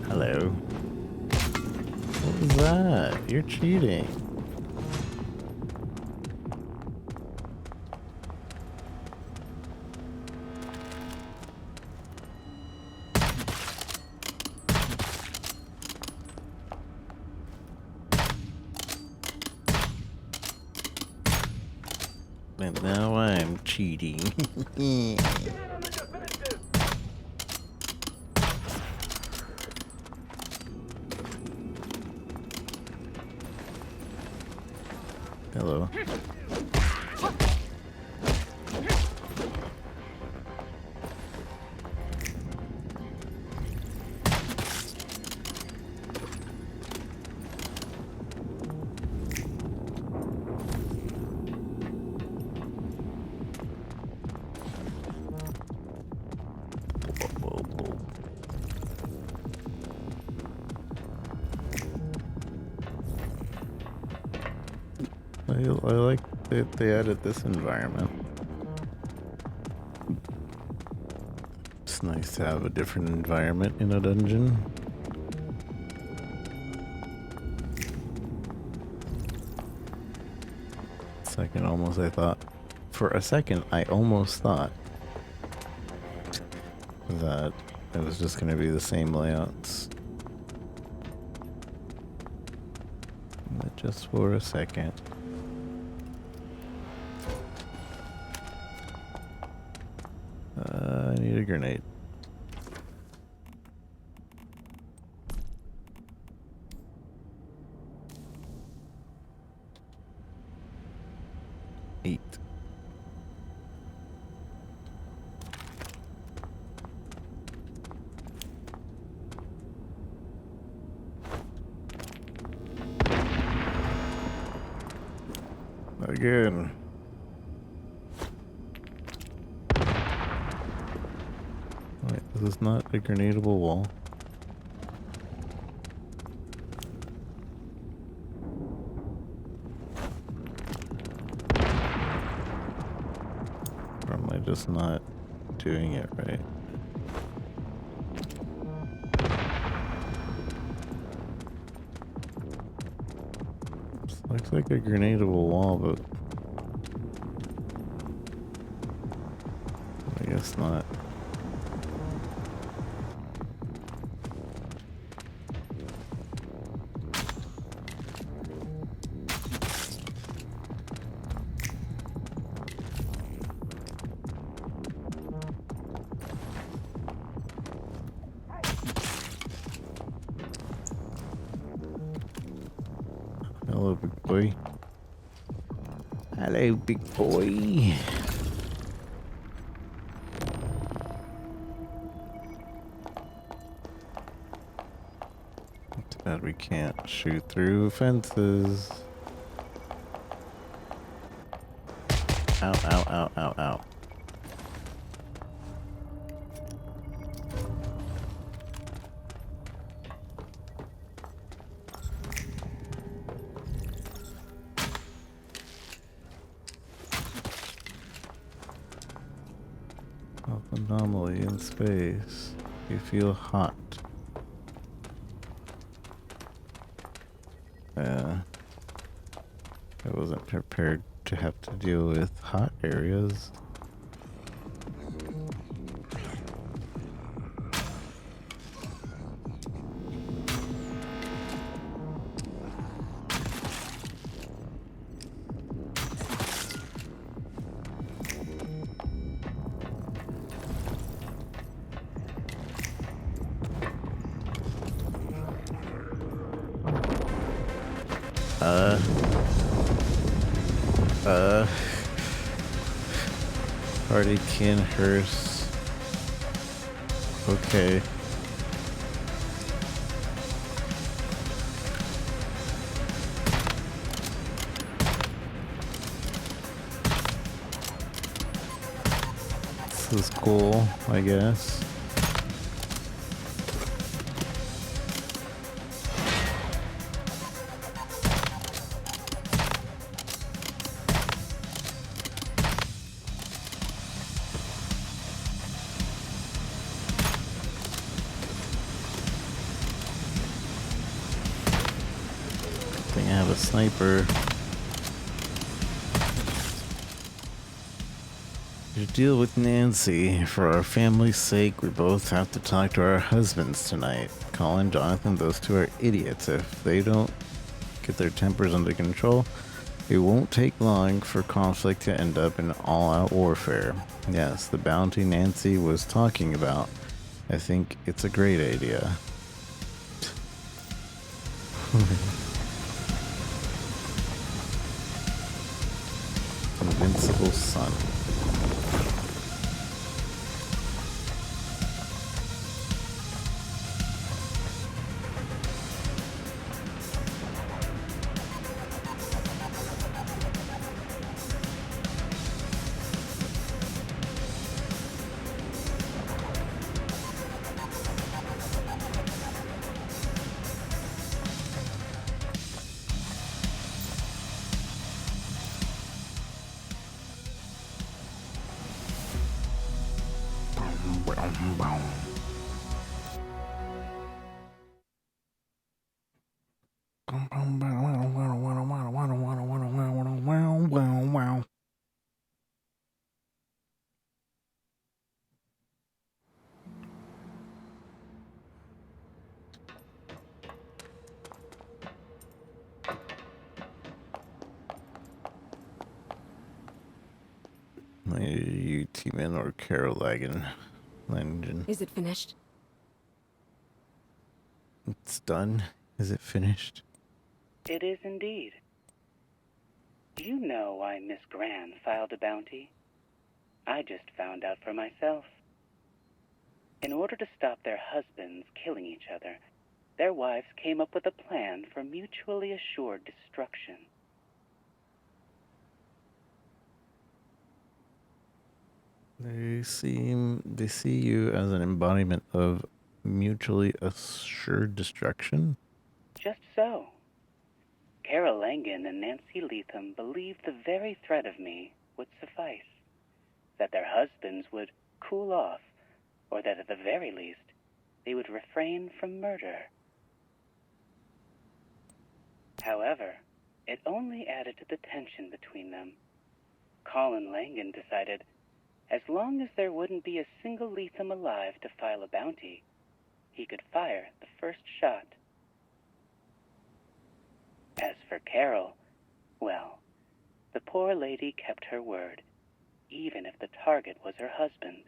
Hello. What was that? You're cheating. And now I'm cheating. Hello. Whoa, whoa, I like that they added this environment. It's nice to have a different environment in a dungeon. For a second, I almost thought that it was just going to be the same layouts. But just for a second. I need a grenade. Eight. Again. Wait, this is not a grenadable wall. Or am I just not doing it right? Looks like a grenadable wall, but I guess not. Hello, big boy. Hello, big boy. Too bad we can't shoot through fences. Ow, ow, ow, ow, ow. Anomaly in space. You feel hot. I wasn't prepared to have to deal with hot areas. Hardy Kinhurst. Okay. This is cool, I guess. I have a sniper. To deal with Nancy. For our family's sake, we both have to talk to our husbands tonight. Colin, Jonathan, those two are idiots. If they don't get their tempers under control, it won't take long for conflict to end up in all-out warfare. Yes, the bounty Nancy was talking about. I think it's a great idea. Invincible Sun. You T-Man or Carol Langdon. Is it finished? It's done. Is it finished? It is indeed. Do you know why Miss Gran filed a bounty? I just found out for myself. In order to stop their husbands killing each other, their wives came up with a plan for mutually assured destruction. They see you as an embodiment of mutually assured destruction? Just so. Carol Langan and Nancy Leatham believed the very threat of me would suffice. That their husbands would cool off, or that at the very least, they would refrain from murder. However, it only added to the tension between them. Colin Langan decided, as long as there wouldn't be a single Leatham alive to file a bounty, he could fire the first shot. As for Carol, well, the poor lady kept her word, even if the target was her husband.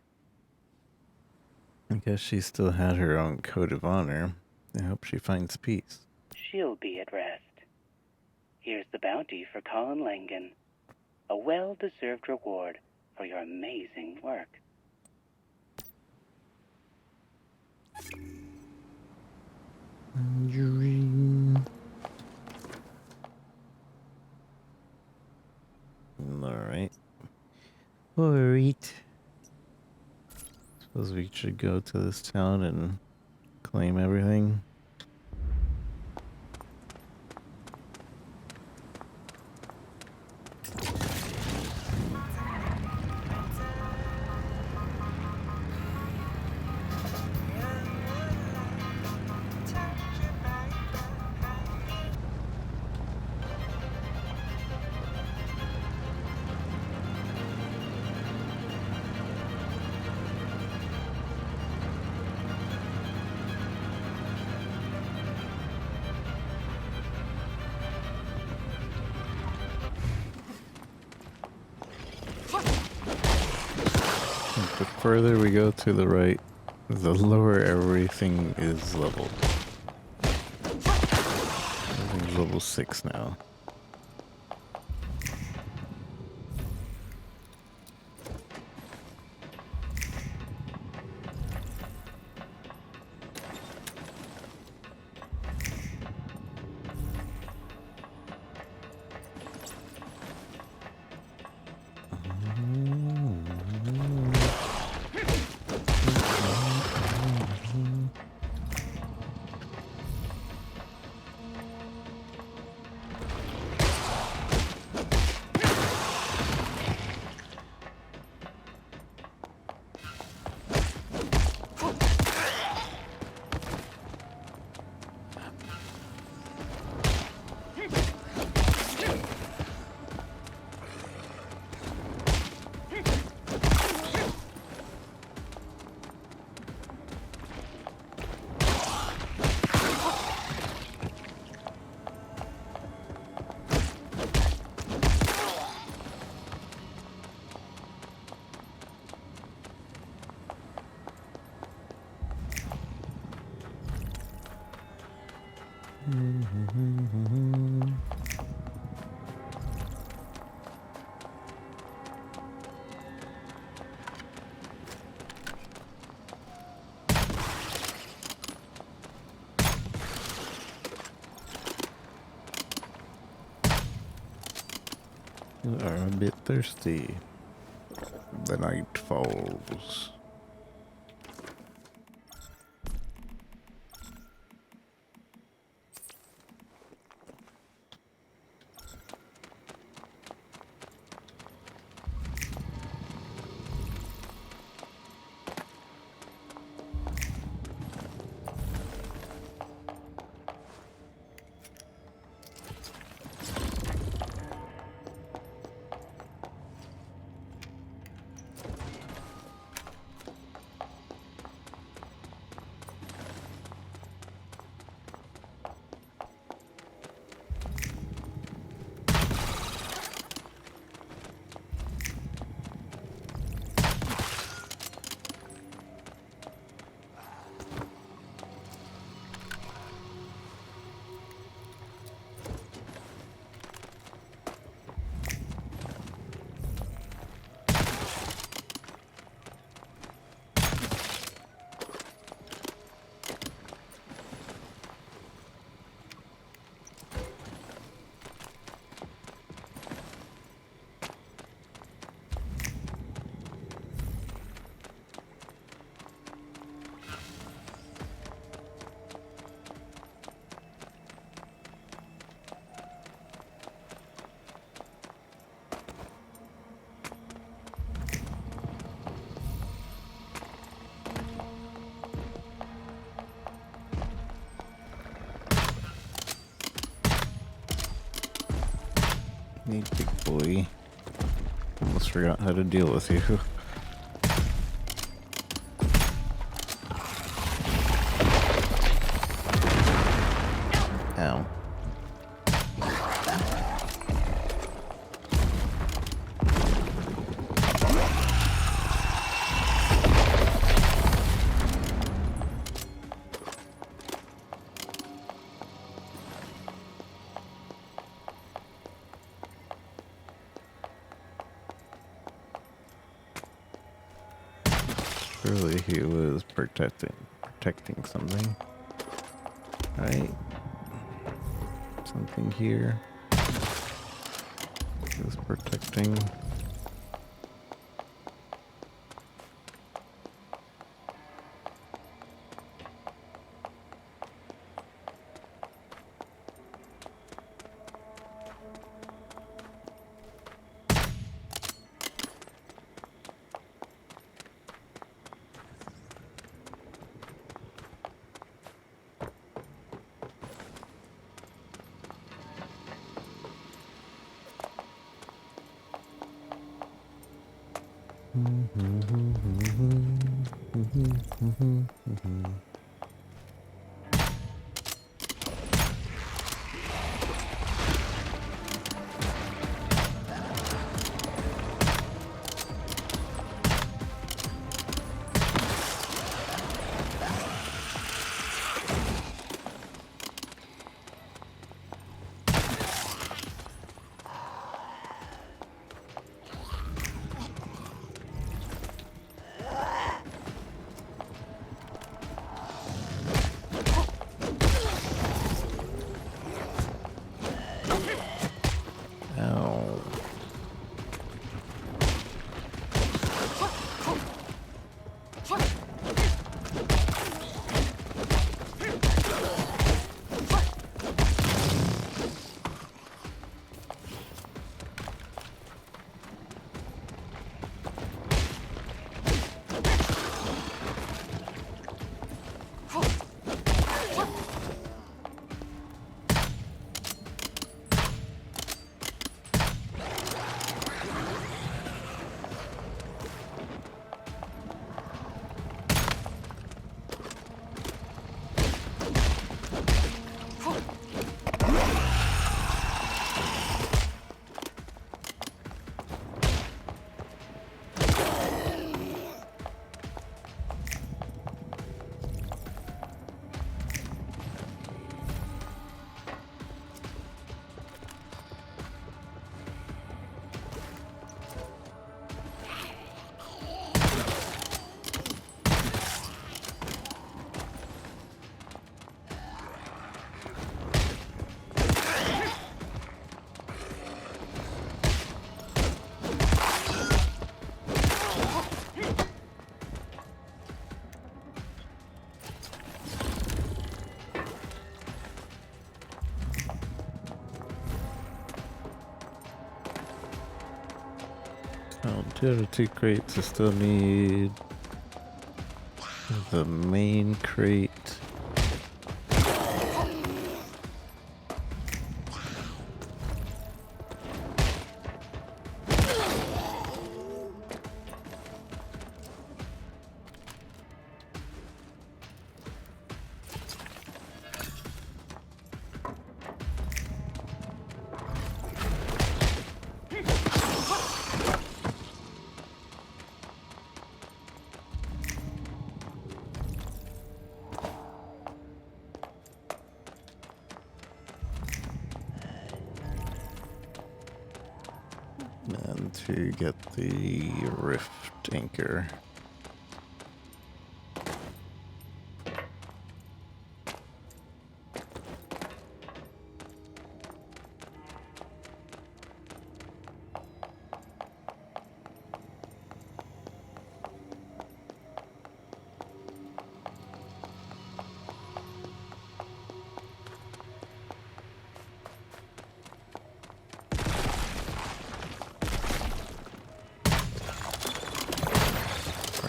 I guess she still had her own code of honor. I hope she finds peace. She'll be at rest. Here's the bounty for Colin Langan, a well-deserved reward for your amazing work. Tangerine. Alright. Alright. Suppose we should go to this town and claim everything. The further we go to the right, the lower everything is leveled. Everything's level 6 now. You are a bit thirsty. The night falls. Need big boy. Almost forgot how to deal with you. Ow. Surely he was protecting something. Right? Something here. He was protecting. Oh, 2 out of 2 crates. I still need the main crate. And to get the rift anchor.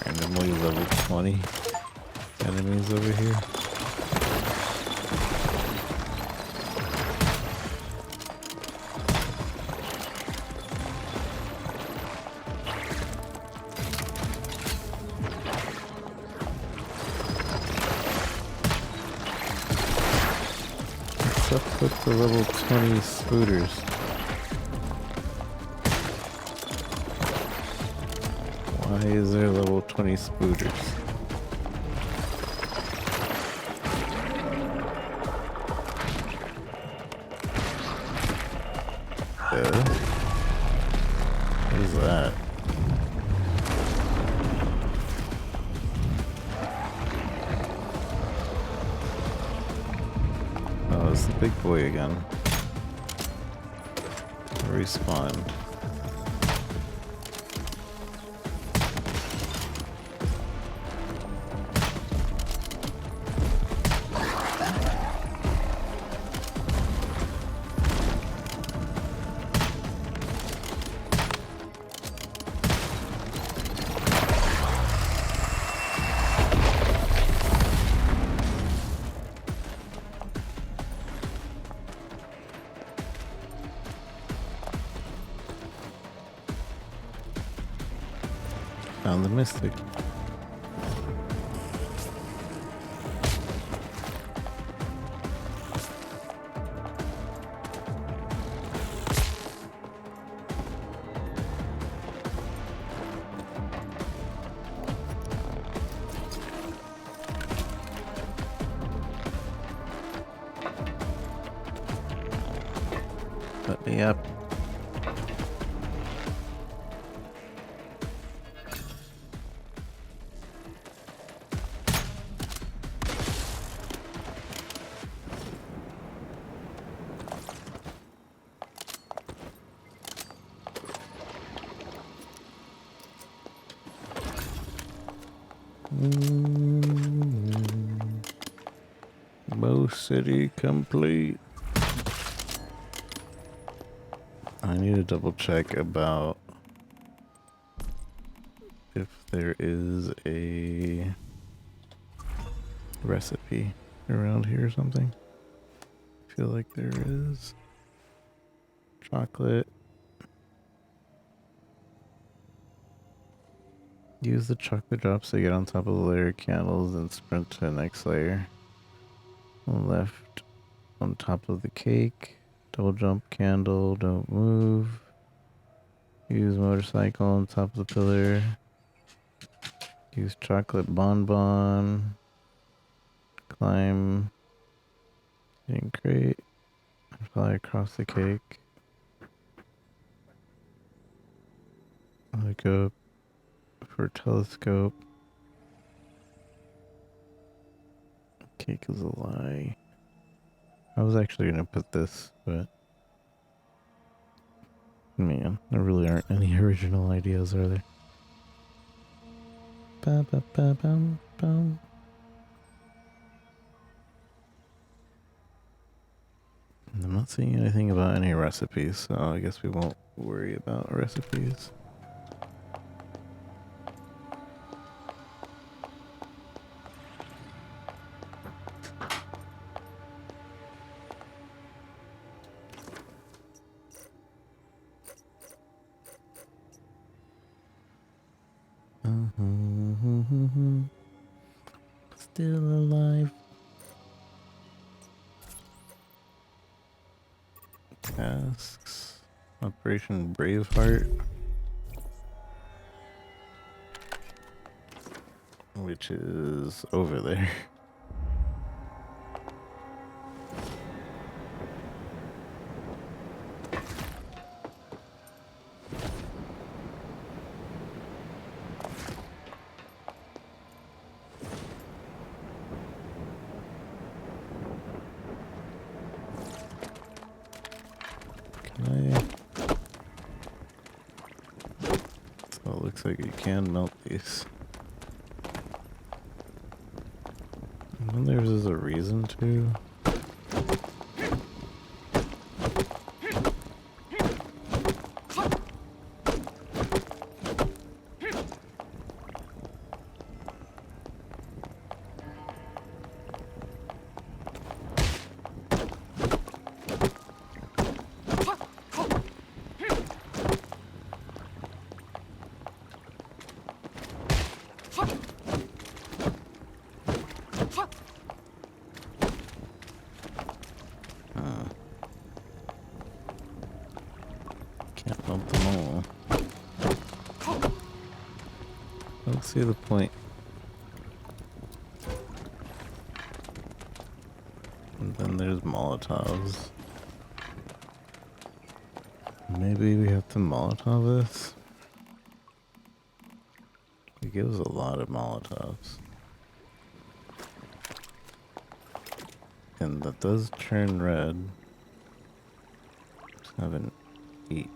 Randomly level 20 enemies over here. What's up with the level 20 spooters? Why is there level 20 spooters? What is that? Oh, it's the big boy again. Respawn. Found the mystic. Let me up. Bow City complete. I need to double check about if there is a recipe around here or something. I feel like there is. Chocolate. Use the chocolate drops to get on top of the layer of candles and sprint to the next layer. Left on top of the cake. Double jump candle, don't move. Use motorcycle on top of the pillar. Use chocolate bonbon. Climb. Getting crate. Fly across the cake. Look up for telescope. Cake is a lie. I was actually gonna put this, but man, there really aren't any original ideas, are there? Ba, ba, ba, bum, bum. I'm not seeing anything about any recipes, so I guess we won't worry about recipes. Still alive. Tasks. Operation Braveheart. Which is over there. So it looks like you can melt these. And then there's a reason to. Can't melt them all. I don't see the point. And then there's Molotovs. Maybe we have to Molotov this? It gives a lot of Molotovs. And that does turn red. 7, 8.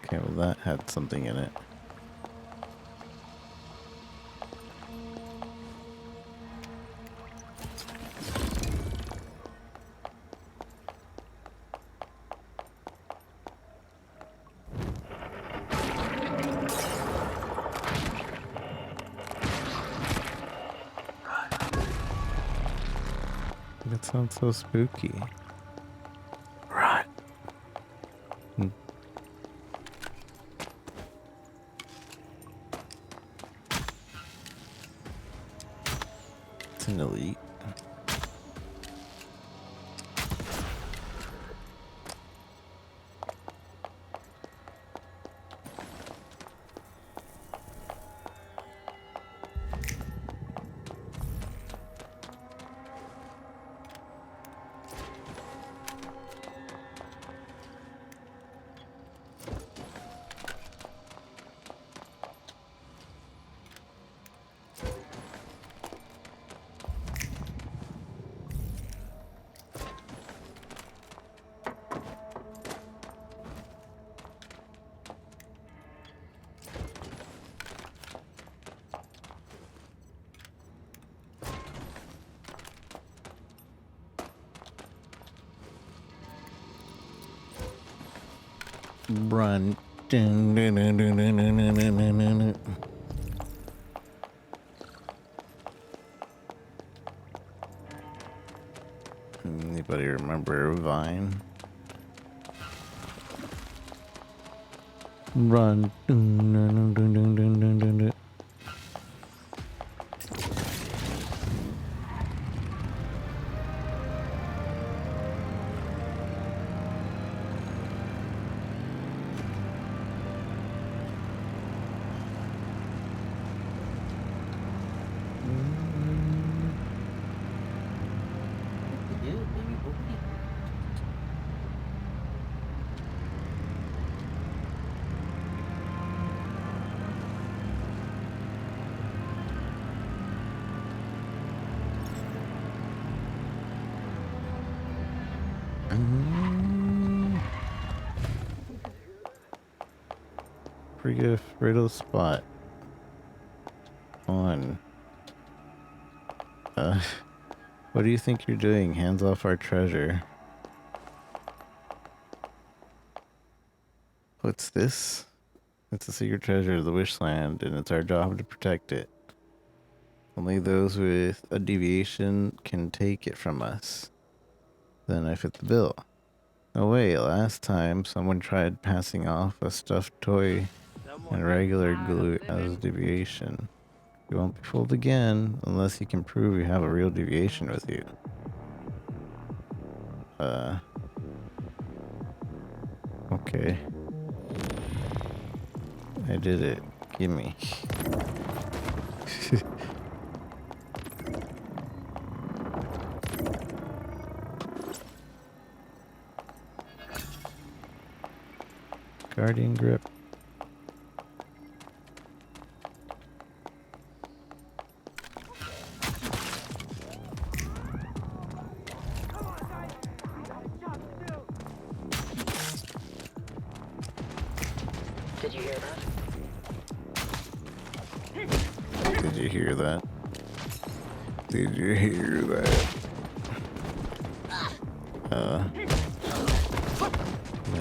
Okay, well that had something in it. That sounds so spooky. Right. It's an elite. Run. Anybody remember Vine? Run. Forget Riddle spot on. What do you think you're doing? Hands off our treasure. What's this? It's a secret treasure of the Wishland, and it's our job to protect it. Only those with a deviation can take it from us. Then I fit the bill. Oh wait, last time someone tried passing off a stuffed toy and regular glue as deviation. You won't be fooled again unless you can prove you have a real deviation with you. Okay. I did it. Gimme. Guardian grip. Did you hear that? Did you hear that? Did you hear that?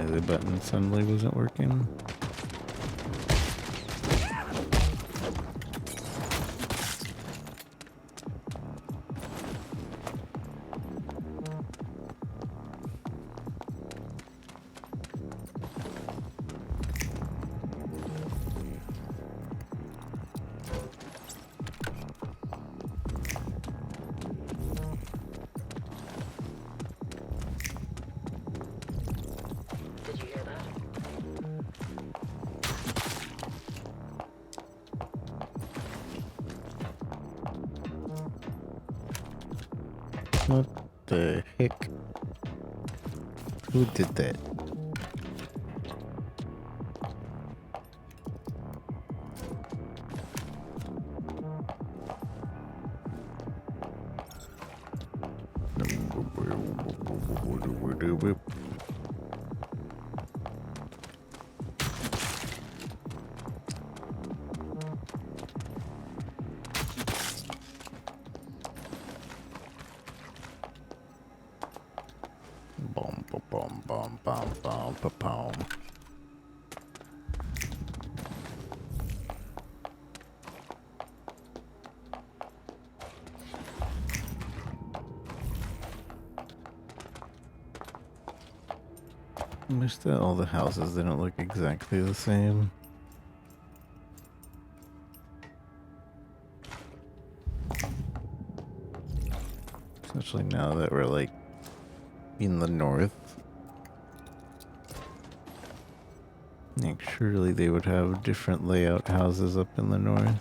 The button suddenly wasn't working. the heck? Who did that? Boom, boom, boom, boom, boom, boom, boom, boom. I wish that all the houses didn't look exactly the same. Especially now that we're like in the north. Like surely they would have different layout houses up in the north.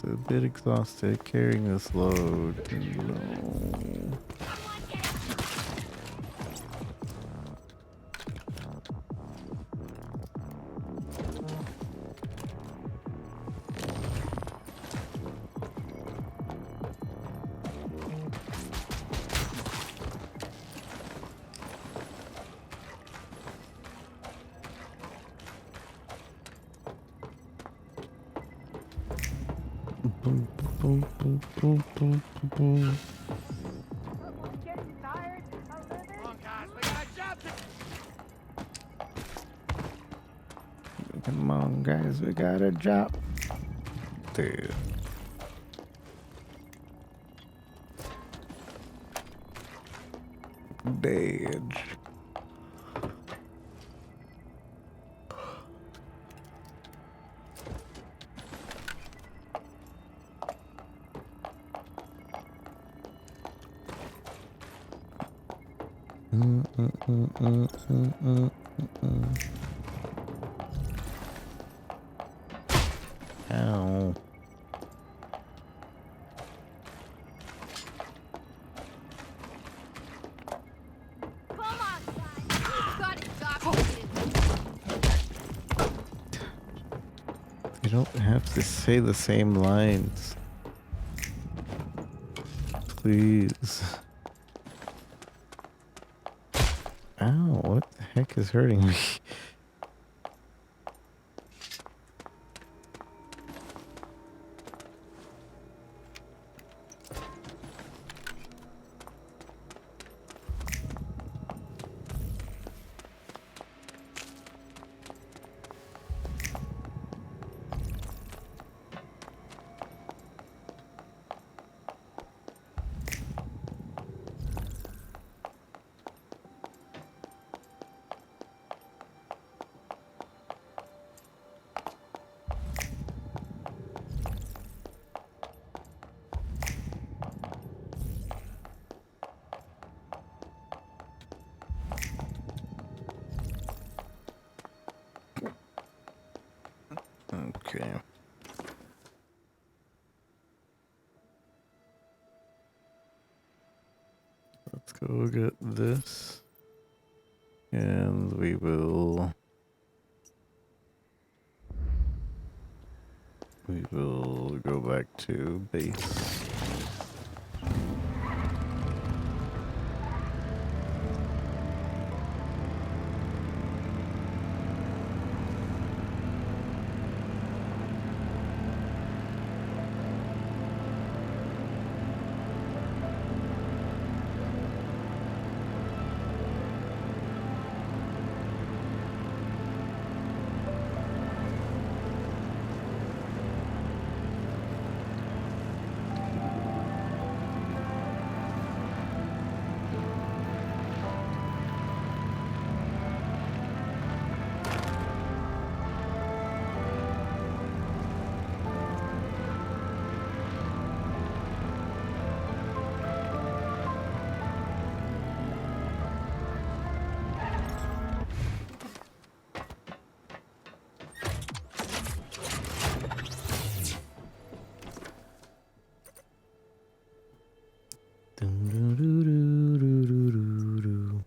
A bit exhausted carrying this load. No. Boom, boom, boom, boom, boom, boom. Come on, guys, we got a job. Dude. Dage. Ow. You don't have to say the same lines. Please. Ow, what the heck is hurting me? Okay. Let's go get this. And we will go back to base. Doo-doo-doo-doo-doo-doo-doo.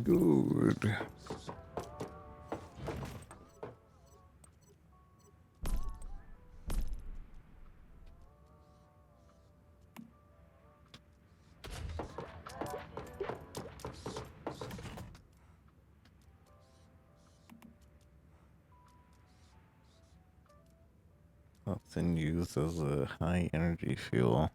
Good. Often used as a high energy fuel.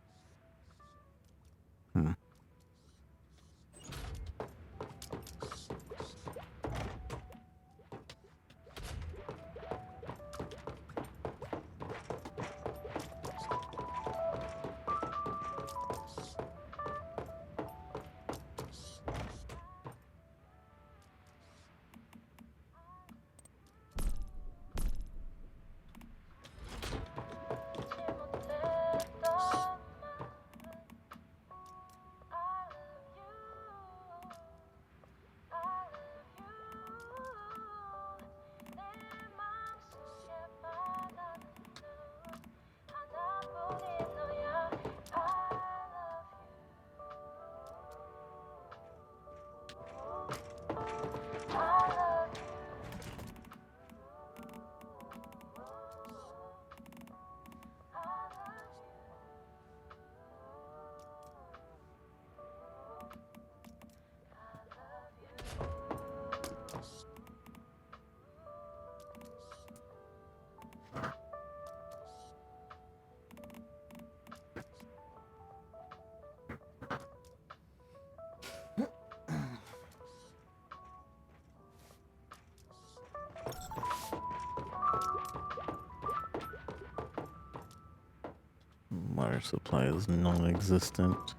Water supply is non-existent.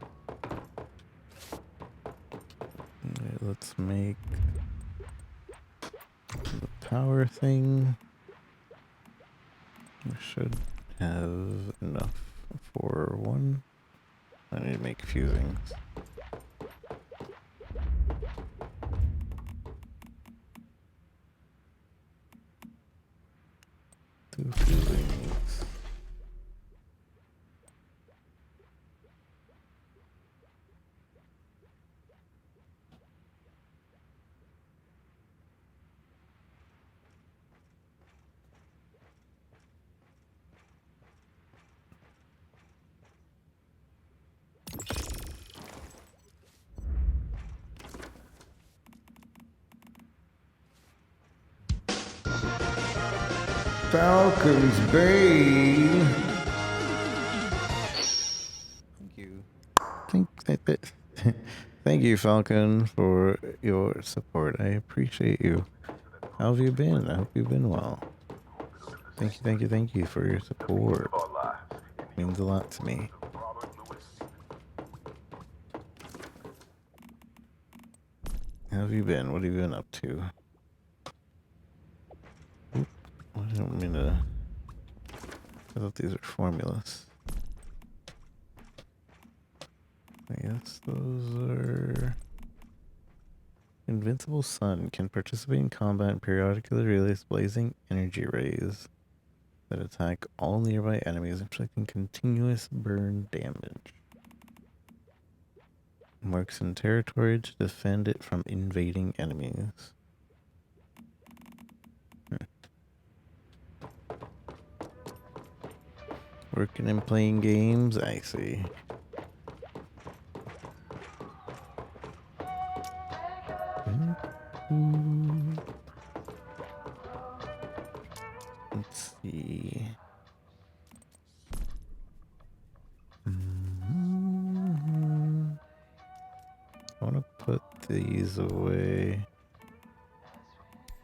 Okay, let's make the power thing. We should have enough for one. I need to make fusings. Two fusings. Falcon's Bane. Thank you. Thank you, Falcon, for your support. I appreciate you. How have you been? I hope you've been well. Thank you for your support. It means a lot to me. How have you been? What have you been up to? Oop, I didn't mean to. I thought these were formulas. I guess those are... Invincible Sun can participate in combat and periodically release blazing energy rays that attack all nearby enemies, inflicting continuous burn damage. Marks in territory to defend it from invading enemies. Working and playing games, I see. Let's see. I want to put these away.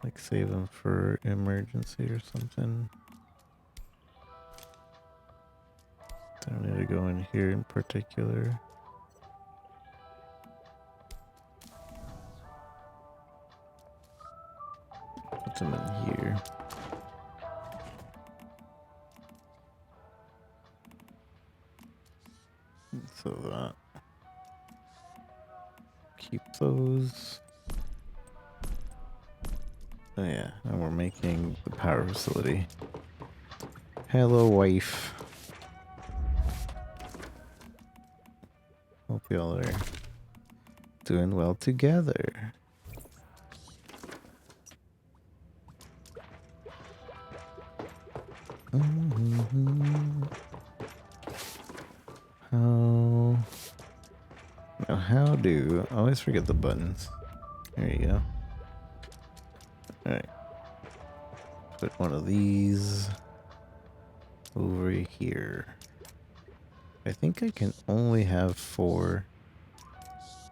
Like save them for emergency or something. Don't need to go in here in particular. Put them in here. So that keep those. Oh yeah, and we're making the power facility. Hello, wife. Hope y'all are doing well together. How do I always forget the buttons? There you go. Alright. Put one of these over here. I think I can only have 4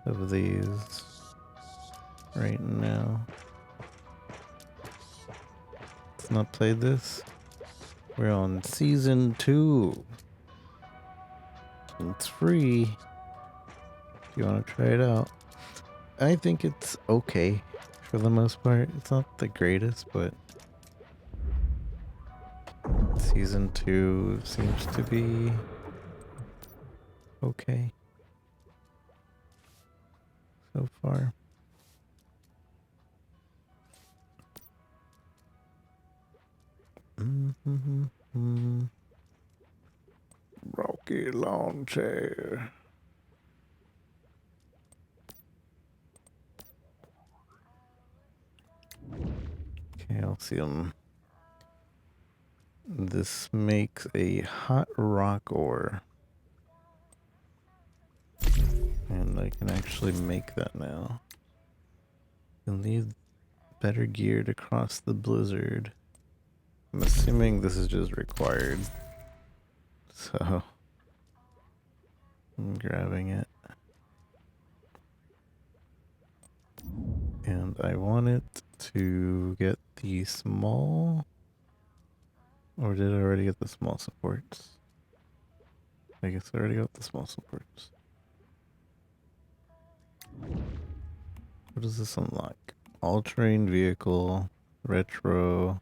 of these right now. Let's not play this. We're on season 2. It's free. If you want to try it out. I think it's okay for the most part. It's not the greatest, but season 2 seems to be okay so far. Rocky lawn chair. Calcium. This makes a hot rock ore. And I can actually make that now. You'll need better gear to cross the blizzard. I'm assuming this is just required. So I'm grabbing it. And I want it to get the small, or did I already get the small supports? I guess I already got the small supports. What does this unlock? All-terrain vehicle, retro.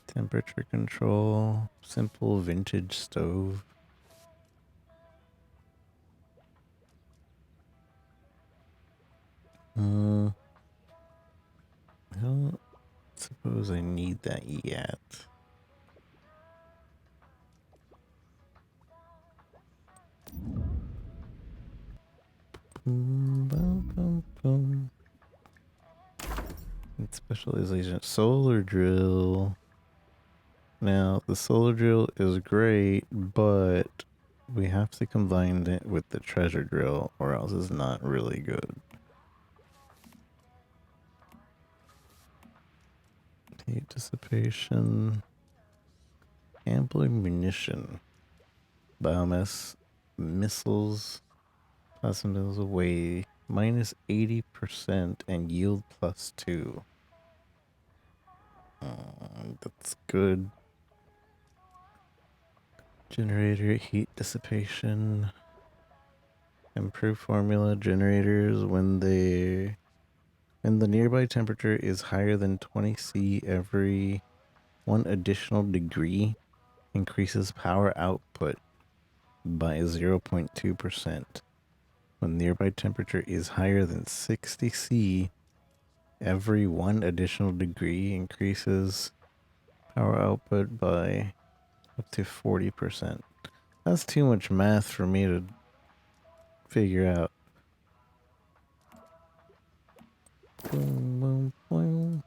Temperature control, simple vintage stove. I don't suppose I need that yet. Specialization. Solar drill. Now, the solar drill is great, but we have to combine it with the treasure drill, or else it's not really good. Heat dissipation. Ample munition. Biomass missiles. Plasma missiles away. Minus 80% and yield plus 2. That's good. Generator heat dissipation. Improve formula generators when the nearby temperature is higher than 20 C, every 1 additional degree increases power output by 0.2%. When nearby temperature is higher than 60 C, every 1 additional degree increases power output by up to 40%. That's too much math for me to figure out. Boom, boom, boom.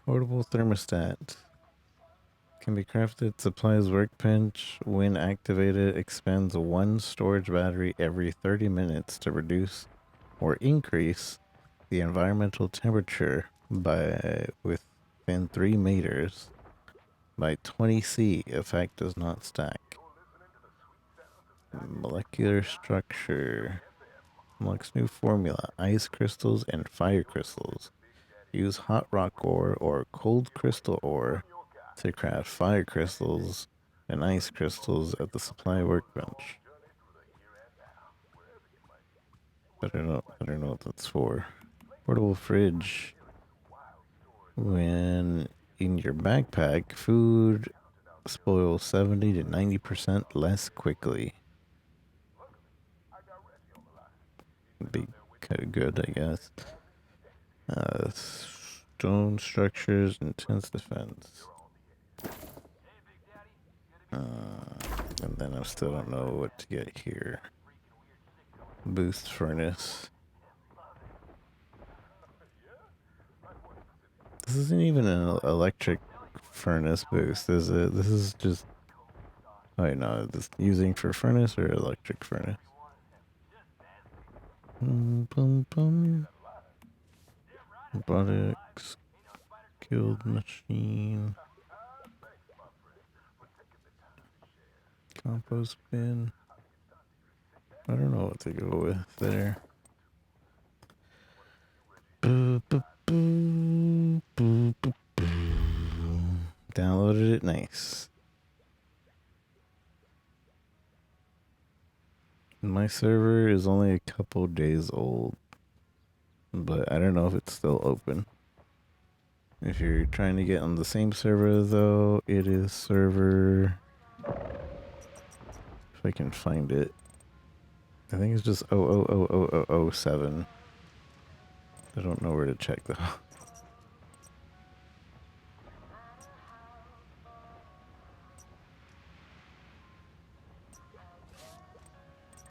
Portable thermostat. Can be crafted, supplies workbench. When activated, expands 1 storage battery every 30 minutes to reduce or increase the environmental temperature by within 3 meters by 20 C. Effect does not stack. Molecular structure. Unlocks new formula. Ice crystals and fire crystals. Use hot rock ore or cold crystal ore to craft fire crystals and ice crystals at the supply workbench. I don't know what that's for. Portable fridge. When in your backpack, food spoils 70 to 90% less quickly. Be kind of good, I guess. Stone structures, intense defense. And then I still don't know what to get here. Boost furnace. This isn't even an electric furnace boost, is it? This is just... Oh, no, this using for furnace or electric furnace? Boom, boom. Robotics. Guild machine. Compost bin. I don't know what to go with there. Boo, boo, boo, boo, boo, boo. Downloaded it, nice. My server is only a couple days old, but I don't know if it's still open. If you're trying to get on the same server though, it is server... If I can find it. I think it's just 00007. I don't know where to check though.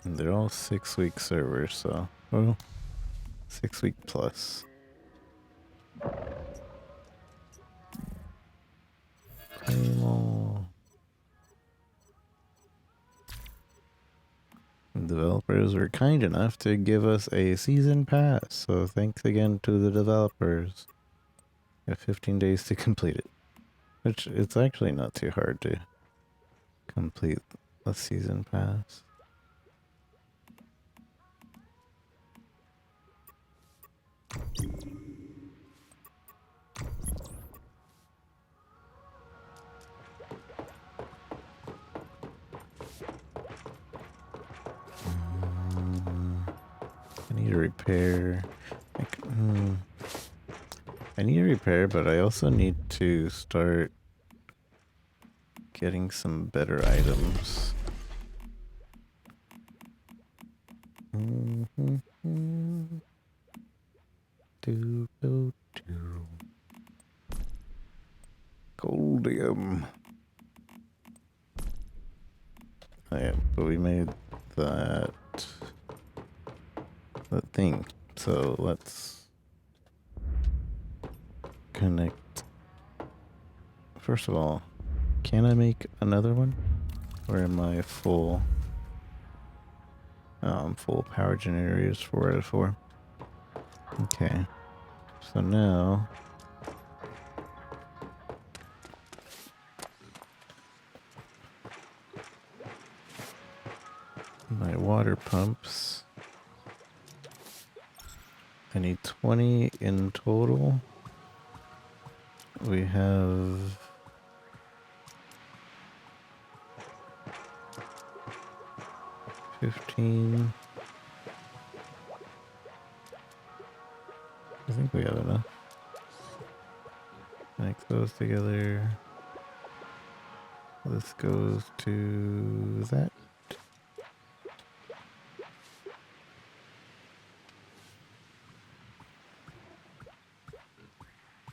And they're all 6-week servers, so well, 6 week plus. Claim all. Developers were kind enough to give us a season pass, so thanks again to the developers. You have 15 days to complete it, which it's actually not too hard to complete a season pass. I need a repair. I need a repair, but I also need to start getting some better items. Goldium. Oh, yeah, but we made that thing. So let's connect. First of all, can I make another one? Or am I full? I'm full power generators 4 out of 4. Okay. So now my water pumps. I need 20 in total. We have 15. I think we have enough. Connect those together. This goes to that.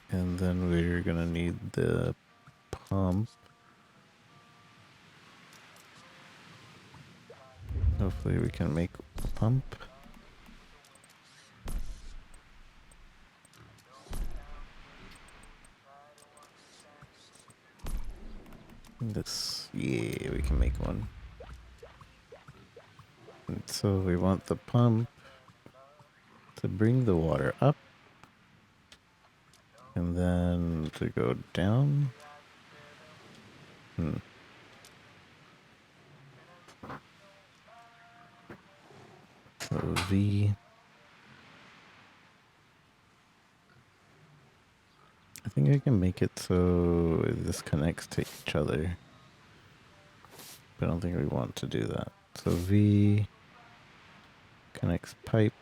And then we're gonna need the pump. Hopefully we can make a pump. This, yeah, we can make one. And so we want the pump to bring the water up. And then to go down. So V. I think I can make it so this connects to each other. But I don't think we want to do that. So V connects pipe.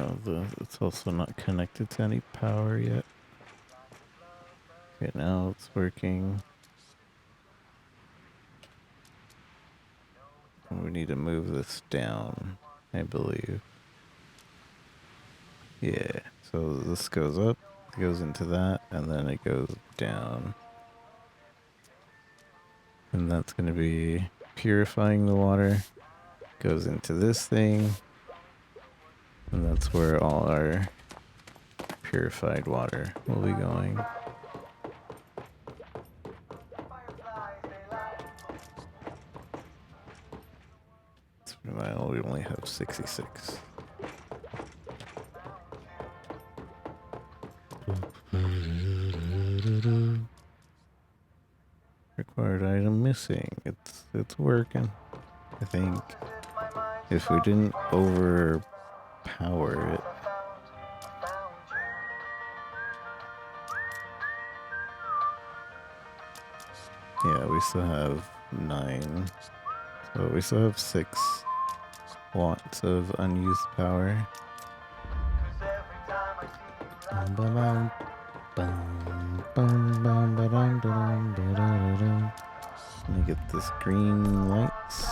No, it's also not connected to any power yet. Okay, now it's working. We need to move this down, I believe. Yeah, so this goes up, goes into that, and then it goes down. And that's going to be purifying the water. Goes into this thing. And that's where all our purified water will be going. Well, we only have 66. Required item missing. It's working. I think if we didn't overpower it. Yeah, we still have 9. So we still have 6 watts of unused power. Let me get this green lights.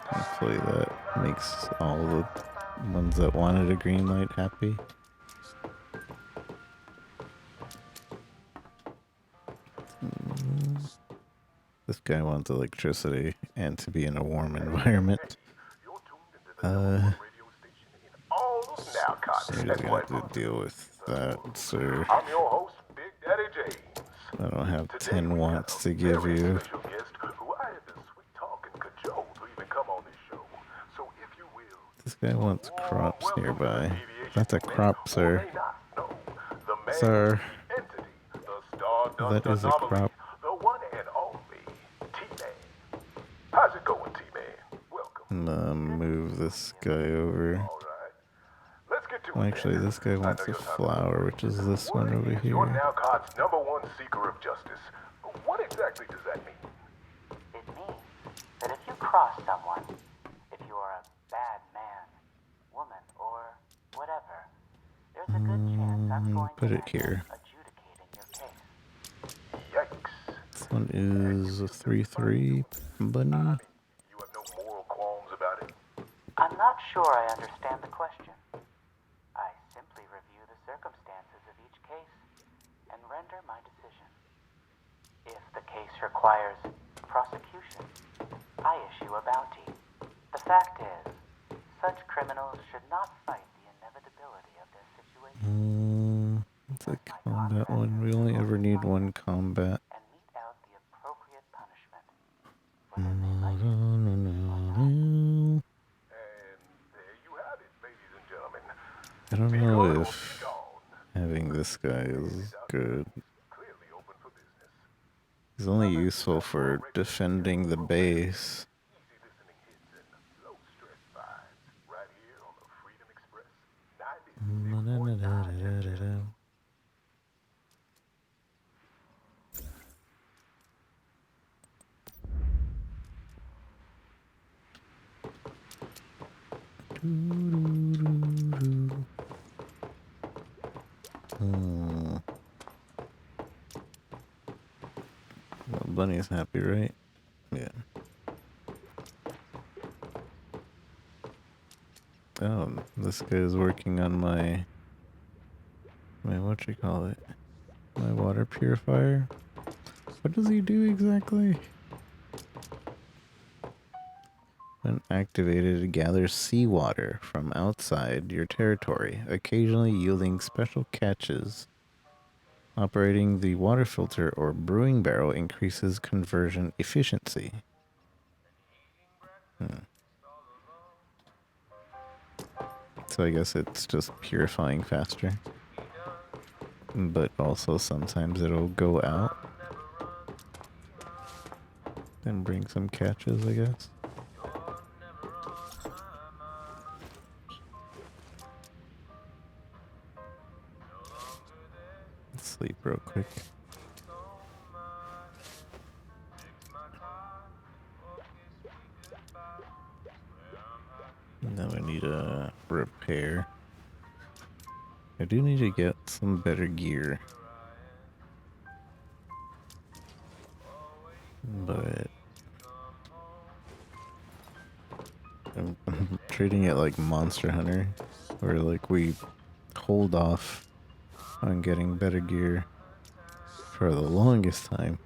Hopefully that makes all the ones that wanted a green light happy. This guy wants electricity and to be in a warm environment. You just got to deal with that, sir. I'm your host, Big Daddy James. I don't have 10 watts to give you. This guy wants crops nearby. That's a crop, sir. Sir. That is a crop. How's it going, T-Man? Welcome. Move this guy over. Well, actually, this guy wants a flower, which is this one over here. You're now God's #1 seeker of justice. What exactly does that mean? It means that if you cross someone, if you are a bad man, woman, or whatever, there's a good chance I'm going put to it here. adjudicating your case. Yikes. This one is a 3-3 bunny. You have no moral qualms about it? I'm not sure I understand the question. I simply review the circumstances of each case and render my decision. If the case requires prosecution, I issue a bounty. The fact is, such criminals should not fight the inevitability of their situation. It's a combat one. We only ever need one combat. And mete out the appropriate punishment. I don't know if having this guy is good. He's only useful for defending the base. Well, Bunny's happy, right? Yeah. Oh, this guy is working on my whatchamacallit? My water purifier. What does he do exactly? When activated, it gathers seawater from outside your territory, occasionally yielding special catches. Operating the water filter or brewing barrel increases conversion efficiency. So I guess it's just purifying faster. But also sometimes it'll go out and bring some catches, I guess. real quick. Now I need a repair. I do need to get some better gear. But I'm treating it like Monster Hunter, where like we hold off on getting better gear for the longest time.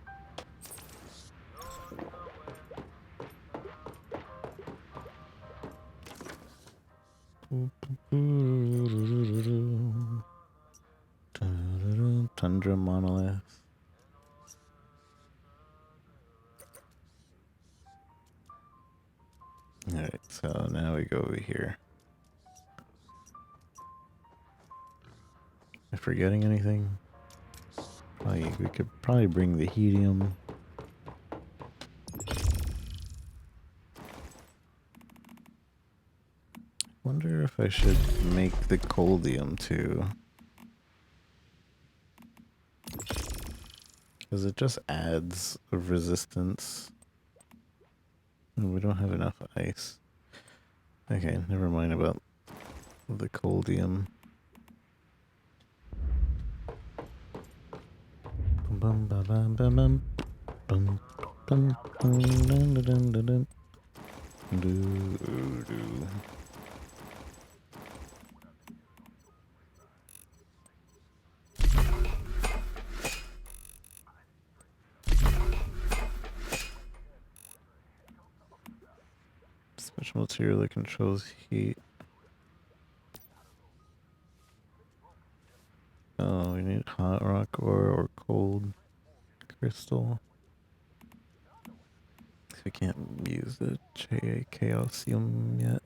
Tundra monolith. Alright, so now we go over here. Am I forgetting anything? Probably, we could probably bring the helium. Wonder if I should make the coldium too. Because it just adds a resistance. And we don't have enough ice. Okay, never mind about the coldium. Bum bum bum bum bum bum bum bum dun dun dun dun dun. Special material that controls heat. Oh, we need hot rock or cold crystal. We can't use the Chaosium yet.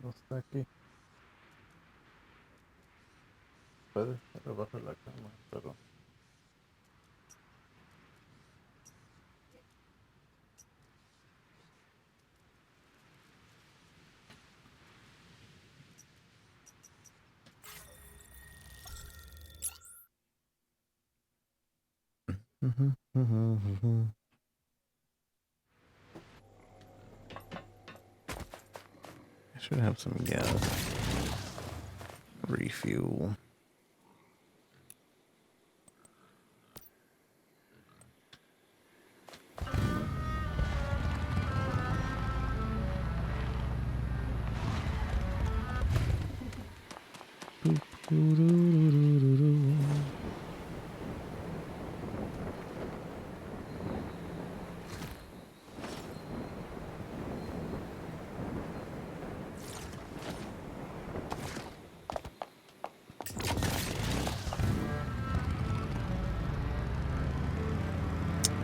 Está aquí. Puede estar abajo de la cama, pero... I should have some gas. Refuel.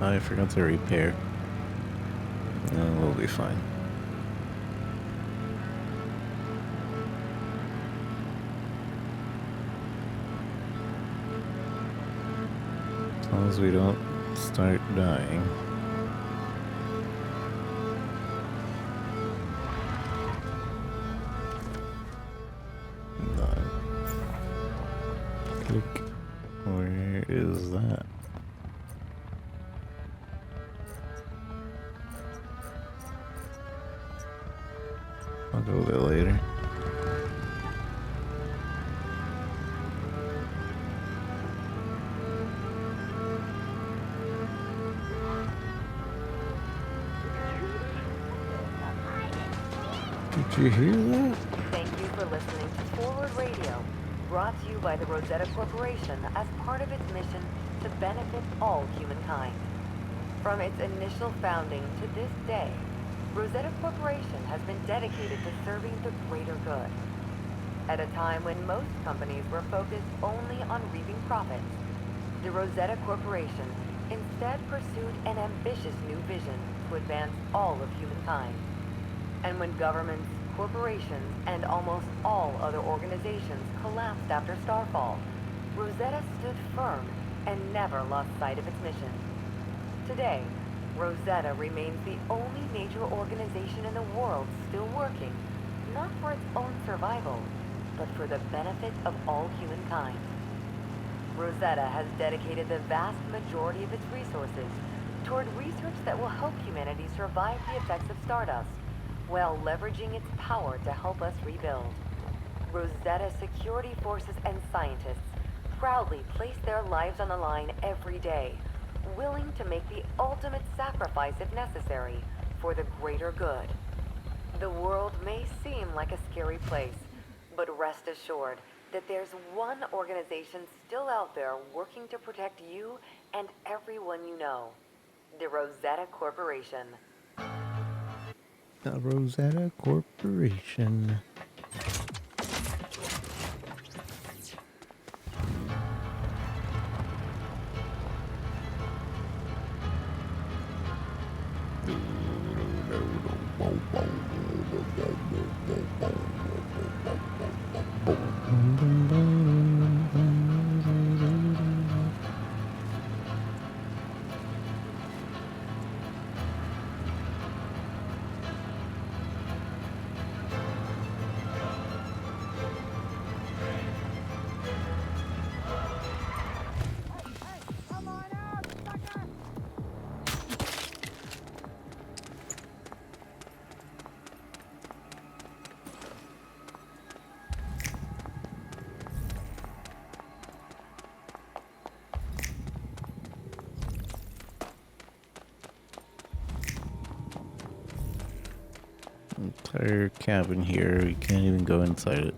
I forgot to repair. No, we'll be fine. As long as we don't start dying. Click. Where is that? I'll go there later. Did you hear that? Thank you for listening to Forward Radio, brought to you by the Rosetta Corporation as part of its mission to benefit all humankind. From its initial founding to this day, Rosetta Corporation has been dedicated to serving the greater good. At a time when most companies were focused only on reaping profits, the Rosetta Corporation instead pursued an ambitious new vision to advance all of humankind. And when governments, corporations, and almost all other organizations collapsed after Starfall, Rosetta stood firm and never lost sight of its mission. Today, Rosetta remains the only major organization in the world still working, not for its own survival, but for the benefit of all humankind. Rosetta has dedicated the vast majority of its resources toward research that will help humanity survive the effects of Stardust, while leveraging its power to help us rebuild. Rosetta security forces and scientists proudly place their lives on the line every day, willing to make the ultimate sacrifice if necessary for the greater good. The world may seem like a scary place, but rest assured that there's one organization still out there working to protect you and everyone you know. The Rosetta Corporation. The Rosetta Corporation. Entire cabin here, we can't even go inside it.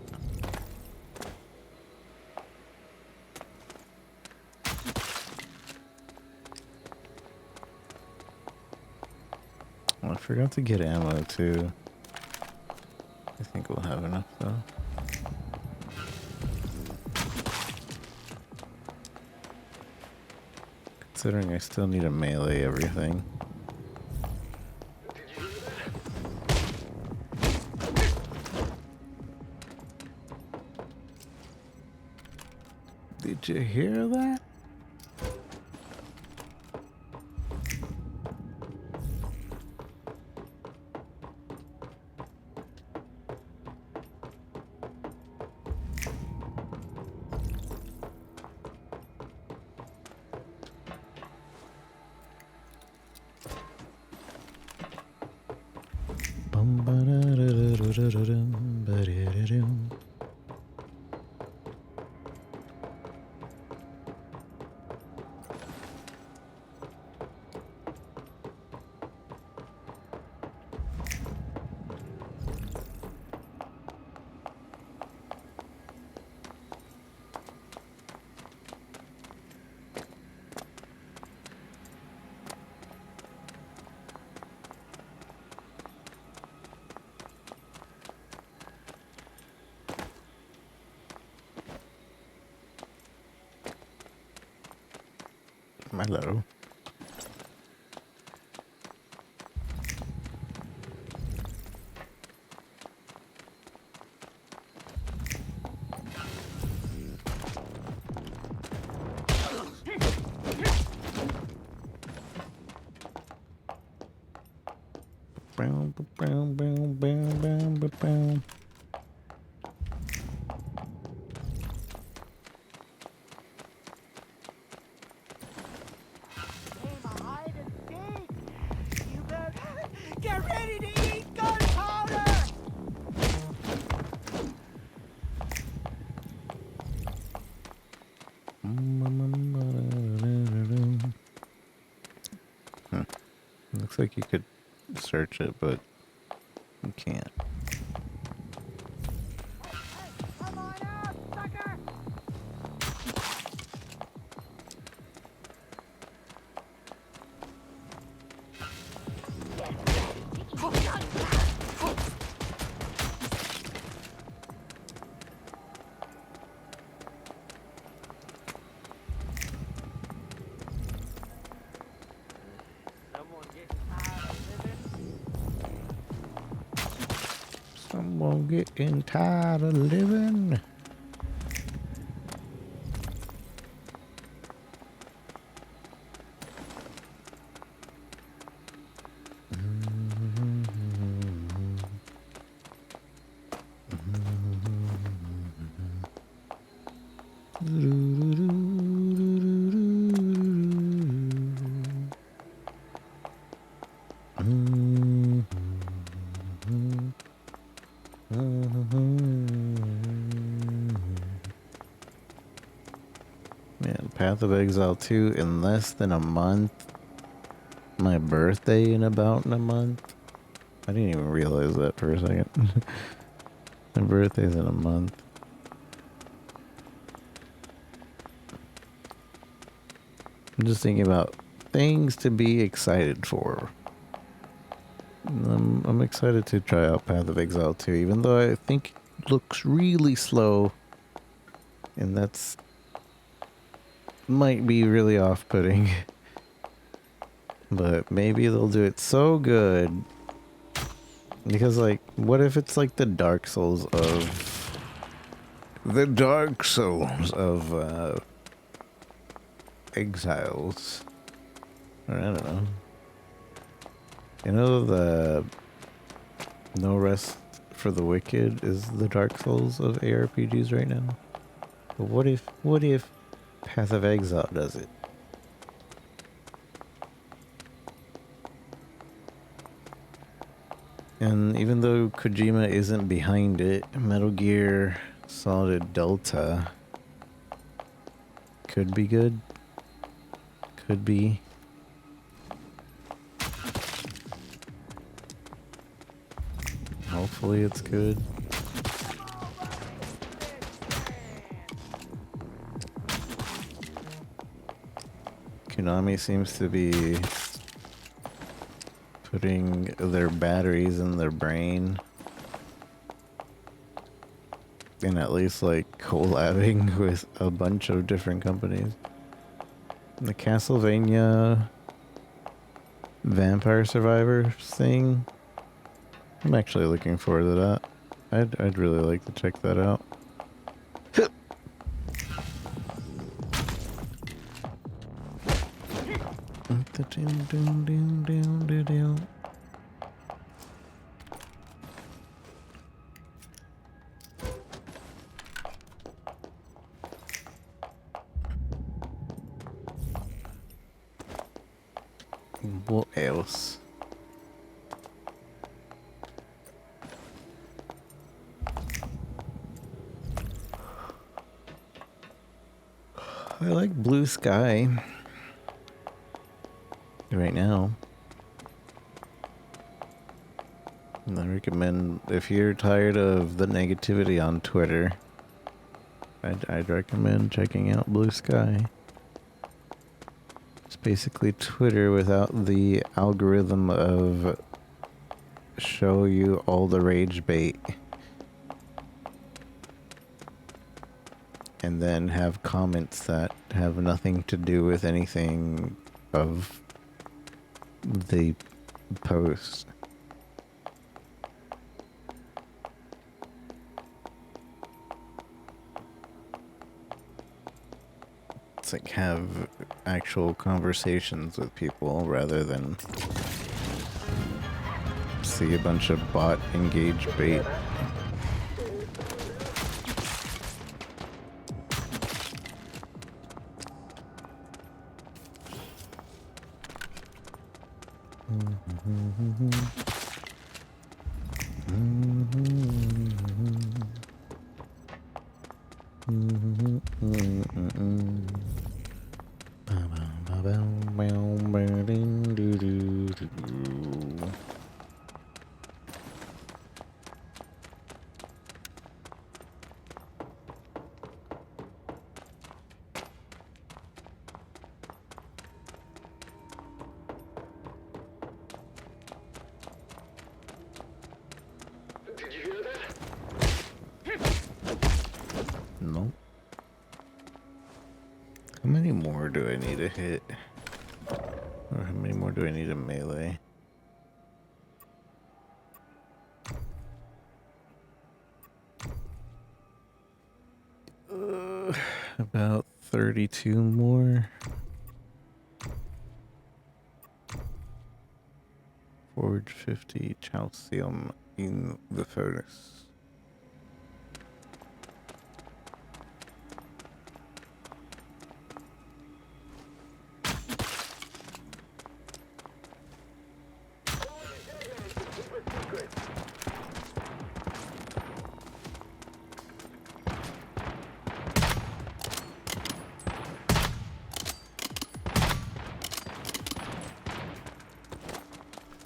Oh, I forgot to get ammo too. I think we'll have enough though. Considering I still need to melee everything. Did you hear that? Hello. Boom, boom, boom, boom, boom, boom, boom. Get ready to eat gunpowder! Looks like you could search it, but you can't. Someone getting tired of living. Man, Path of Exile 2 in less than a month. My birthday in about a month. I didn't even realize that for a second. My birthday's in a month. I'm just thinking about things to be excited for. I'm excited to try out Path of Exile 2, even though I think it looks really slow. And that's might be really off-putting. But maybe they'll do it so good. Because, like, what if it's like the Dark Souls of... Exiles. Or I don't know. You know the No Rest for the Wicked is the Dark Souls of ARPGs right now? But what if Path of Exile does it? And even though Kojima isn't behind it, Metal Gear Solid Delta could be good. Could be. Hopefully it's good. Konami seems to be putting their batteries in their brain. And at least like collabing with a bunch of different companies. The Castlevania Vampire Survivors thing, I'm actually looking forward to that. I'd really like to check that out. What else? I like Blue Sky right now. And I recommend, if you're tired of the negativity on Twitter, I'd recommend checking out Blue Sky. It's basically Twitter without the algorithm of show you all the rage bait and then have comments that have nothing to do with anything of the post. It's like have actual conversations with people rather than see a bunch of bot engage bait. do I need to hit? Or how many more do I need to melee? About 32 more. Forge 50 calcium in the furnace.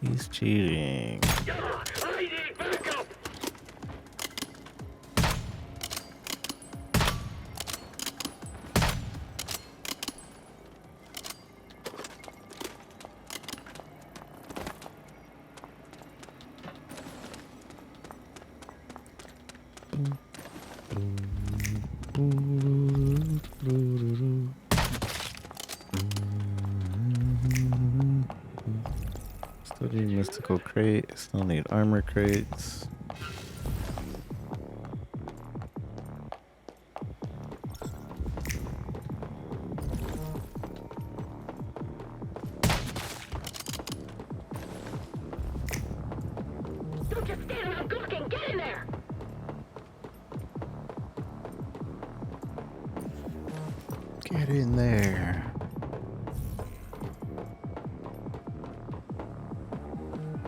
He's cheating. Still need mystical crate, still need armor crates. Don't just stand around gawking, get in there! Get in there.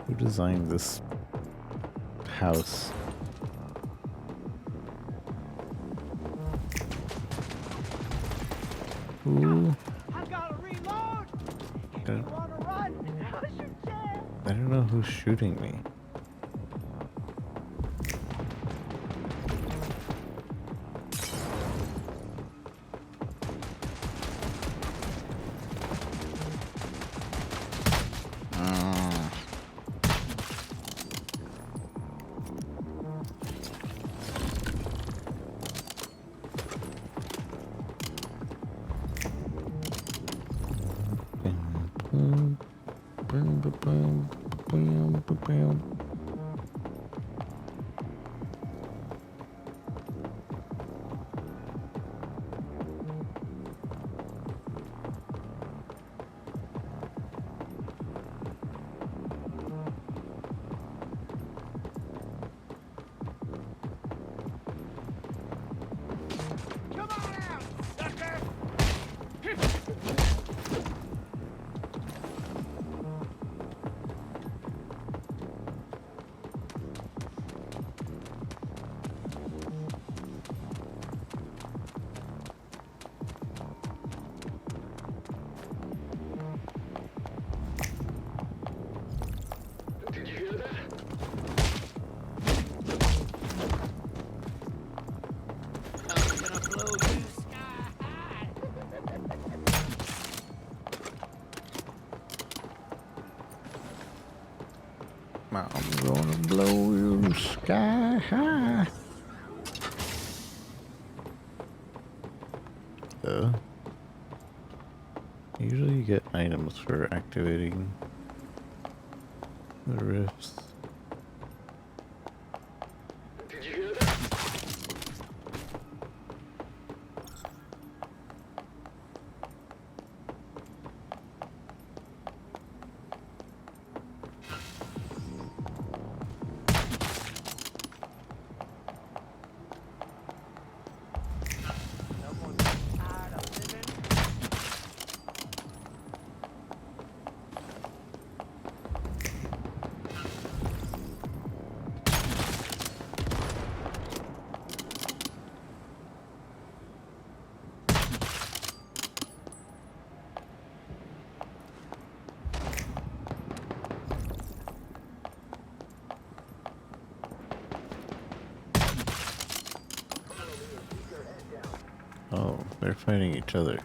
Who designed this house? Who? I gotta reload! I Wanna run? Now's your chance! don't know who's shooting me. I'm gonna blow you sky high. Usually you get items for activating the rifts. Did you hear that? Oh, they're fighting each other.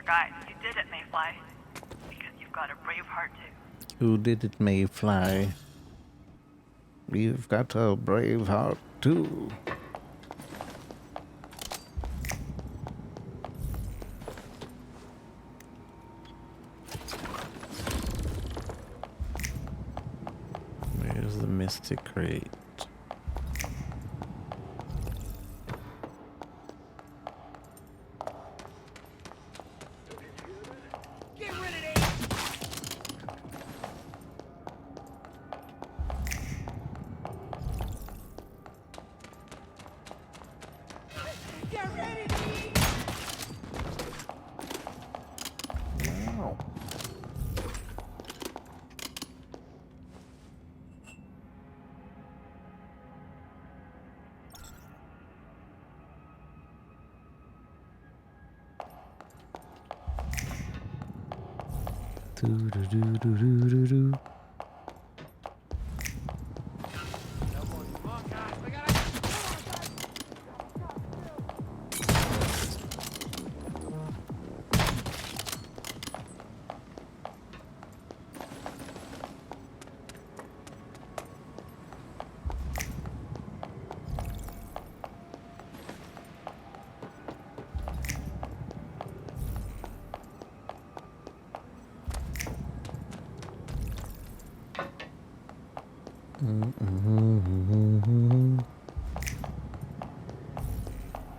Guys, you did it, Mayfly. Because you've got a brave heart too. Who did it, Mayfly? We've got a brave heart too. Where's the Mystic Crate? Do.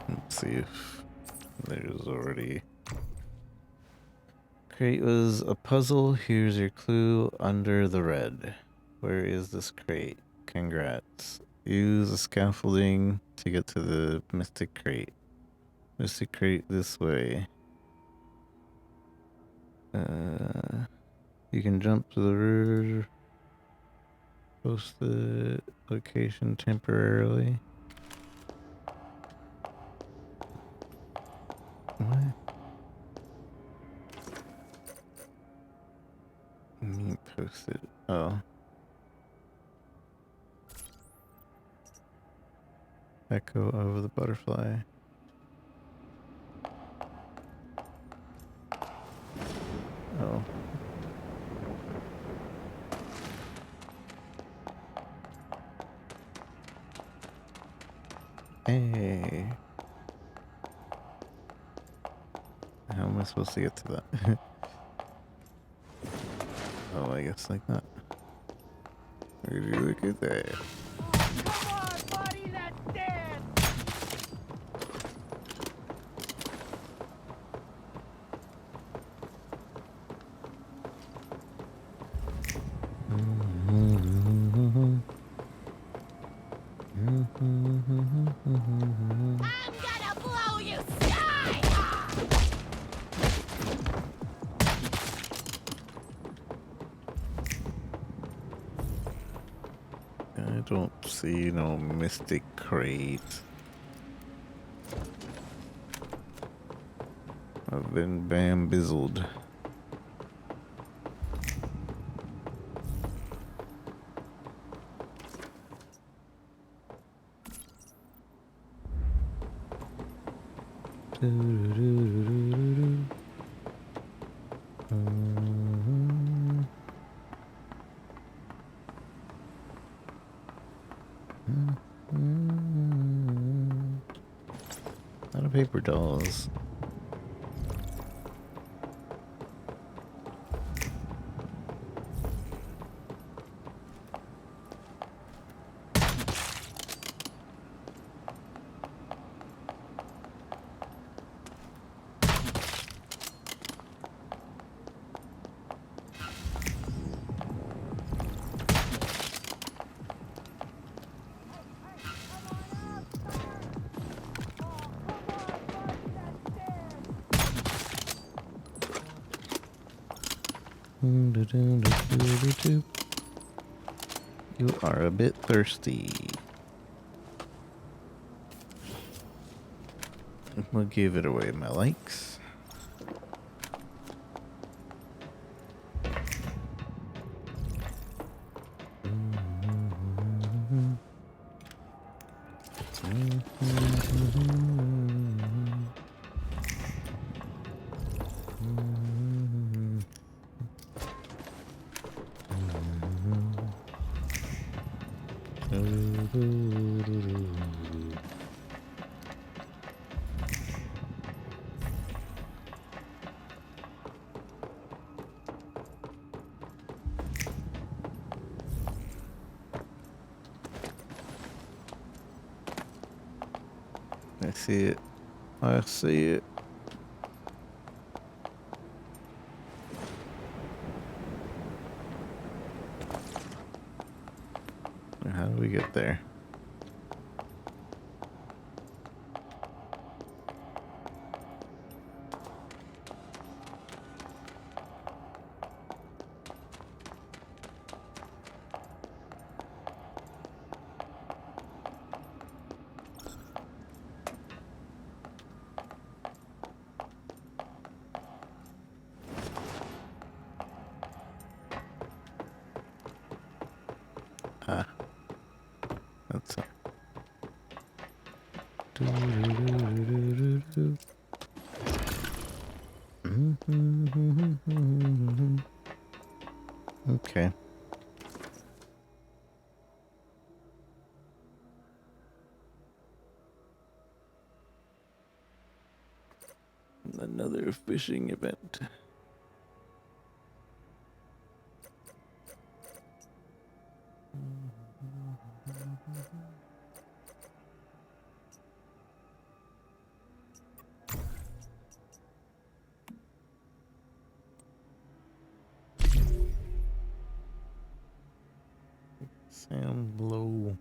Let's see if there's already. Crate was a puzzle. Here's your clue under the red. Where is this crate? Congrats. Use the scaffolding to get to the Mystic Crate. Mystic Crate this way. You can jump to the river. Post the location temporarily. What? Me post it. Oh. Echo of the butterfly. Oh. Hey. How am I supposed to get to that? Oh, I guess like that. Look at that. Come on, buddy, that's dead! I'm gonna blow you sky high! I don't see no Mystic Crate. I've been bambizzled. A lot of paper dolls. You are a bit thirsty. We'll give it away, my likes. I see it. I see it. How do we get there? Ah, that's a... Okay. Another fishing event. Sam Blow.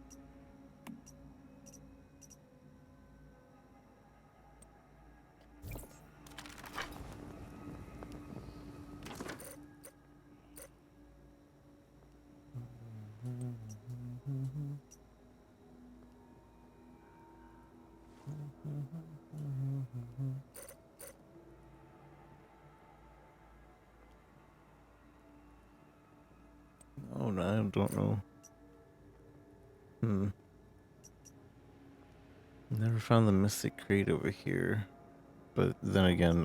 Oh no, I don't know. Never found the Mystic Crate over here. But then again,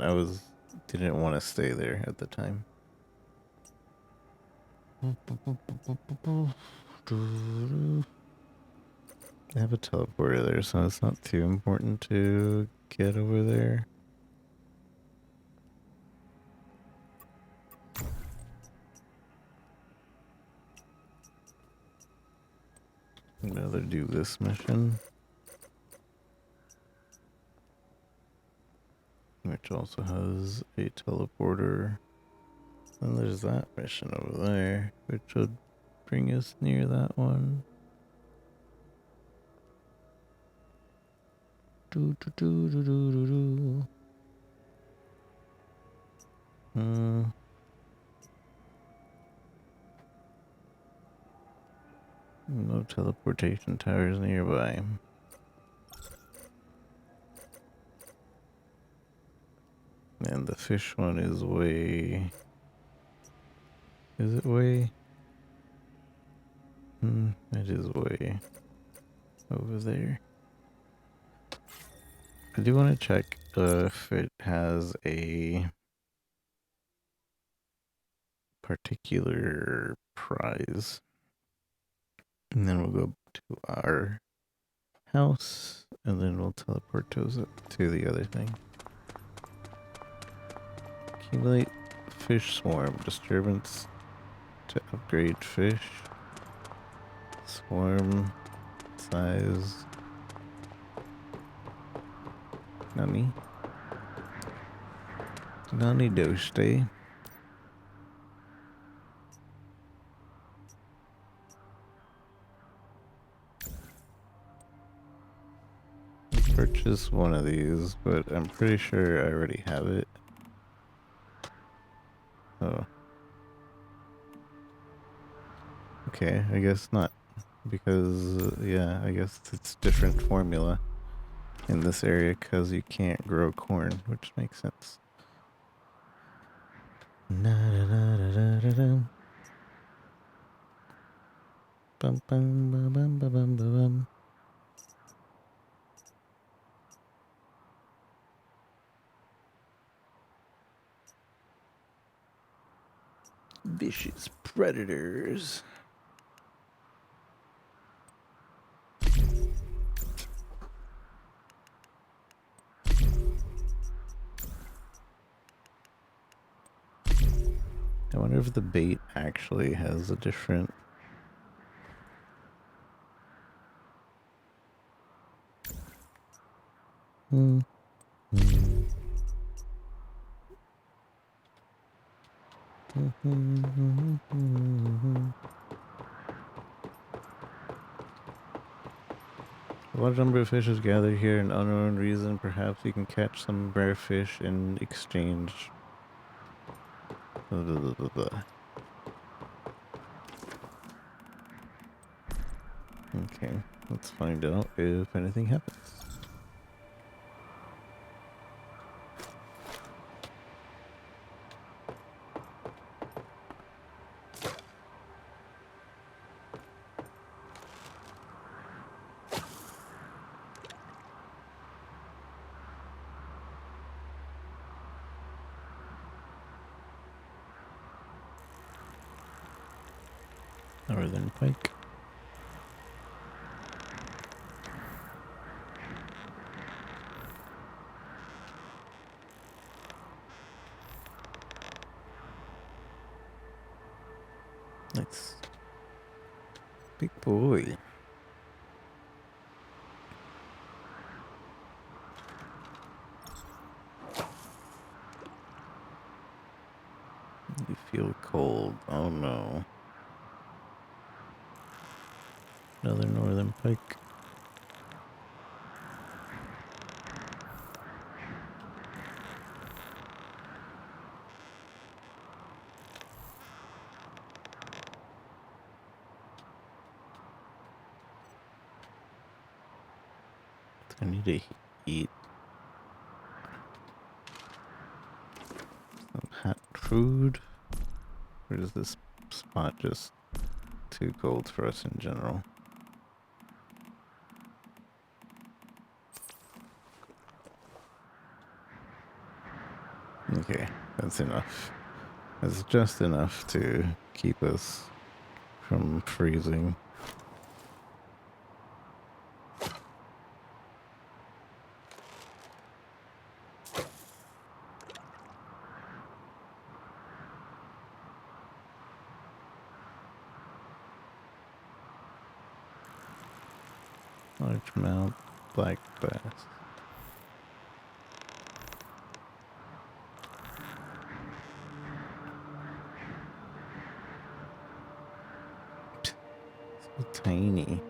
didn't want to stay there at the time. I have a teleporter there, so it's not too important to get over there. I'd rather do this mission, which also has a teleporter. And there's that mission over there, which would bring us near that one. Do do do do do do do. No teleportation towers nearby. And the fish one is way... Is it way? It is way over there. I do want to check if it has a particular prize. And then we'll go to our house, and then we'll teleport to the other thing. Accumulate fish swarm. Disturbance to upgrade fish. Swarm size. Nani? Nani doste. Purchase one of these, but I'm pretty sure I already have it. Oh. Okay, I guess not. Because, yeah, I guess it's different formula in this area because you can't grow corn, which makes sense. Bum bum bum bum bum bum. Vicious predators. if the bait actually has a different... A large number of fish is gathered here, an unknown reason. Perhaps you can catch some rare fish in exchange. Blah, blah, blah, blah, blah. Okay, let's find out if anything happens. Northern pike. Nice. Big boy. You feel cold. Oh no. Another northern pike. I need to eat some hot food. Or is this spot just too cold for us in general? Okay, that's enough. That's just enough to keep us from freezing. Largemouth black bass. So tiny.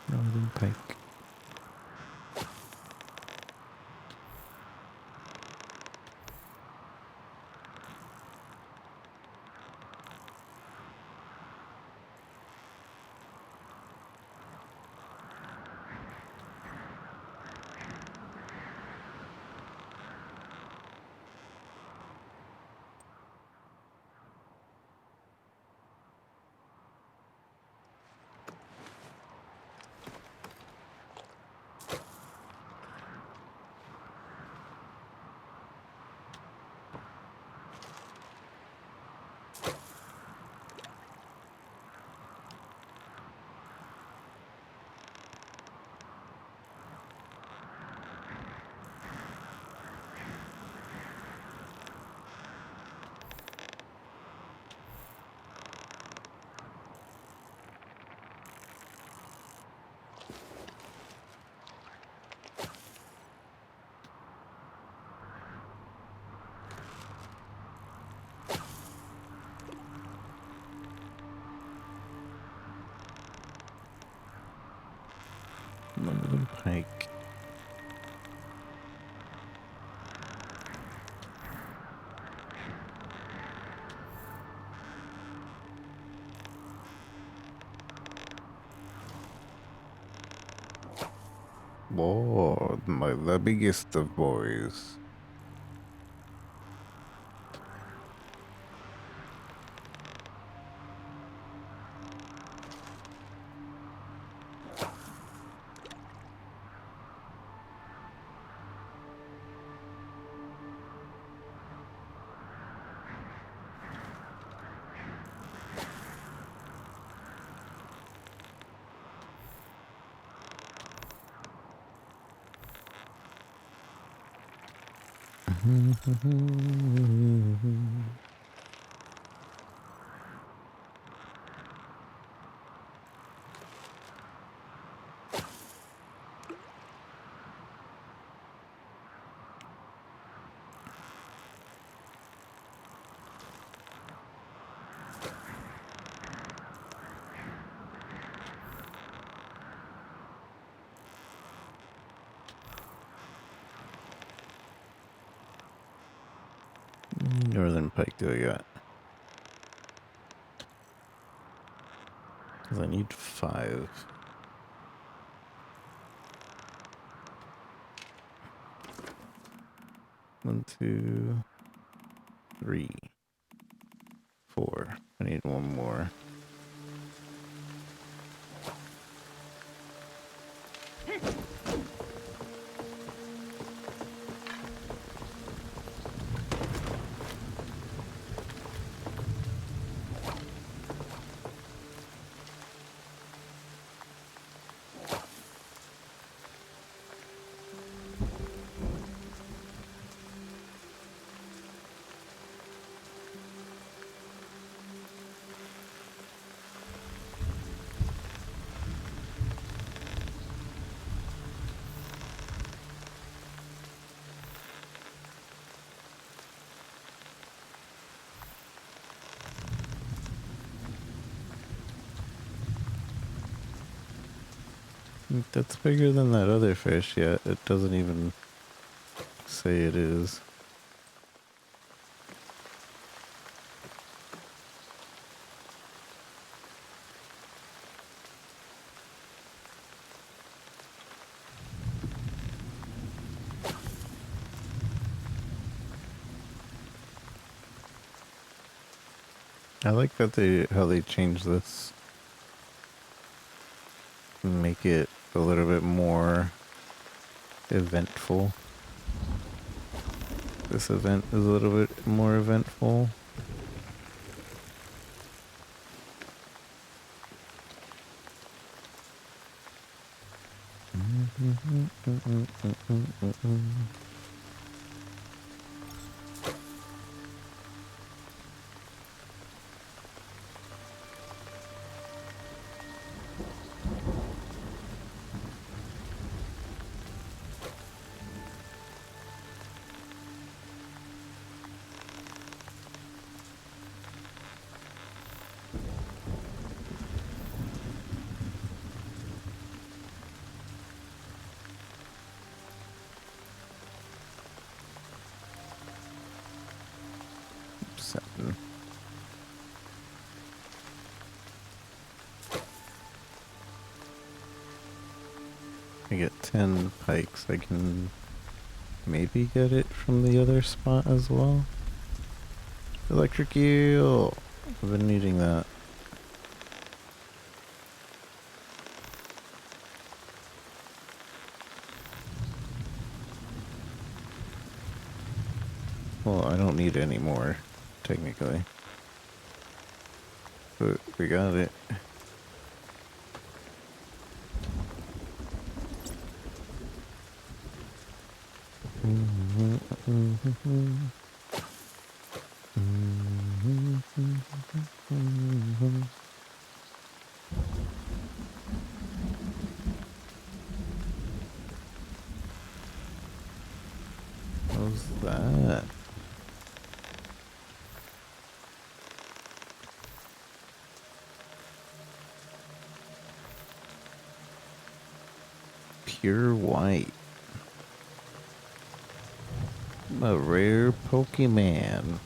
Northern pike. Northern pike. Whoa, the biggest of boys. Northern pike do I got? Because I need 5. One, 2, 3, 4. I need one more. That's bigger than that other fish, yet it doesn't even say it is. I like that how they changed this. Make it a little bit more eventful. This event is a little bit more eventful. I get 10 pikes. I can maybe get it from the other spot as well. Electric eel! I've been needing that. Well, I don't need any more, technically. But we got it. How's that? Pure white. A rare Pokemon.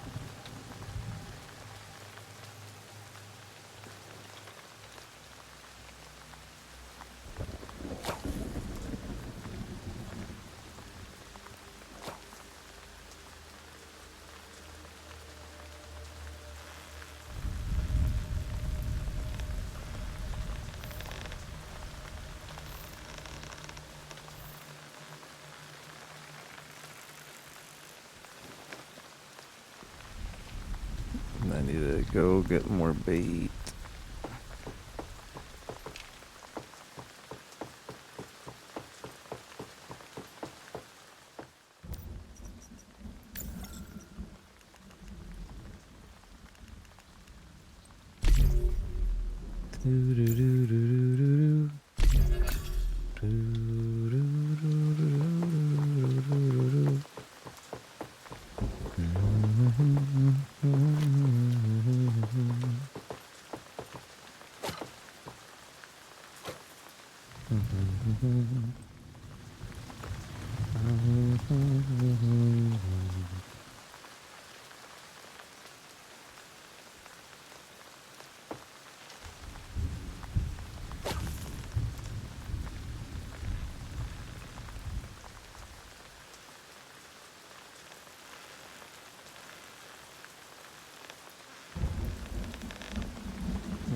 go get more bait.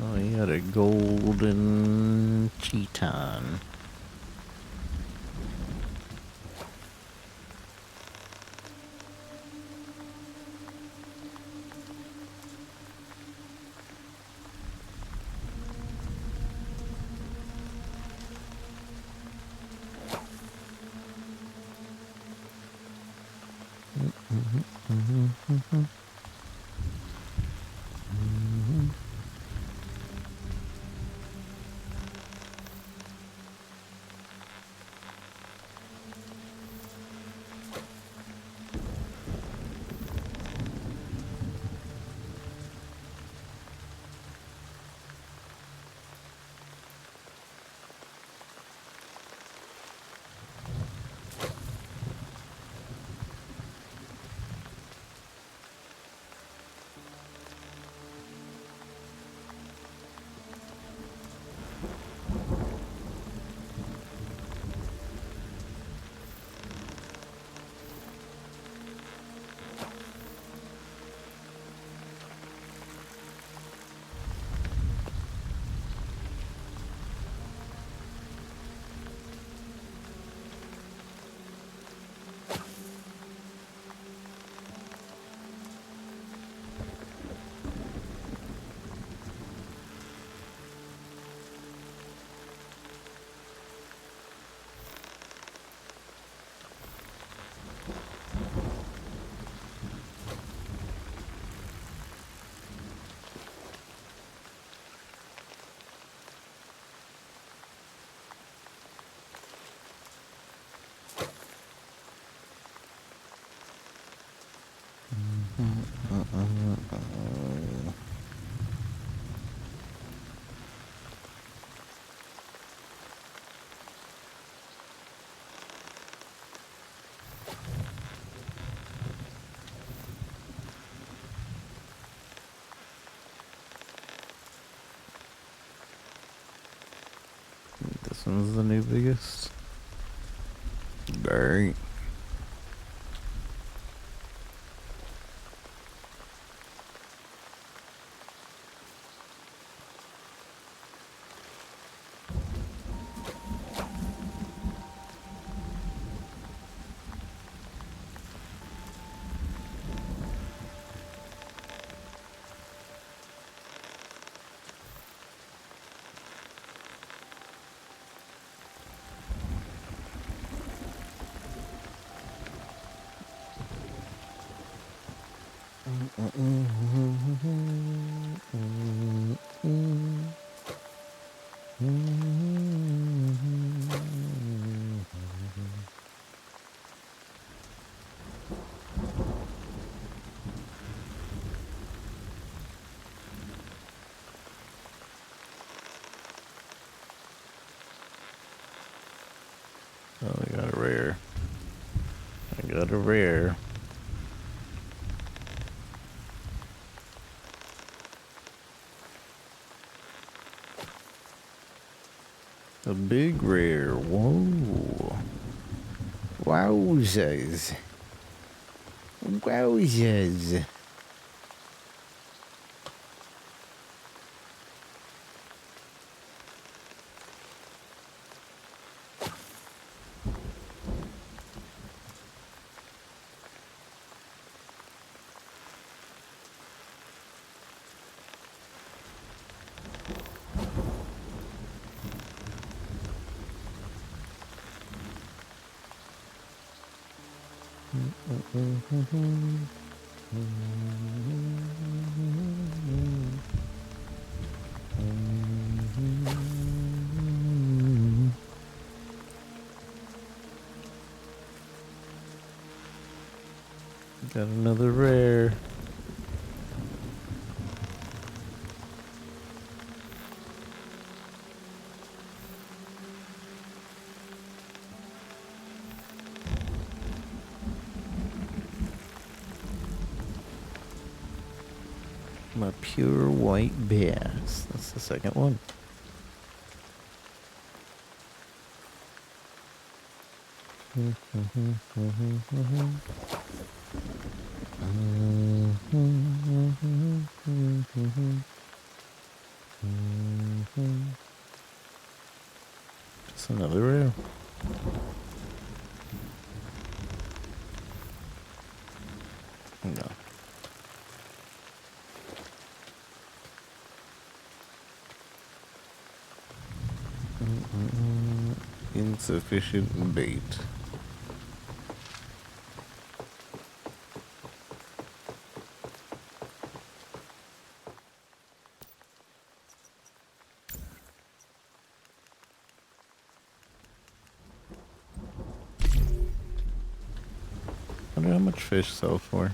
Oh, he had a golden chiton. This one's the new biggest. Dang. Oh, I got a rare. I got a rare. A big rare. Whoa. Wowzers. Wowzers. Got another rare. My pure white bass. That's the second one. It's another rare. No. Insufficient bait. Wonder how much fish sell for.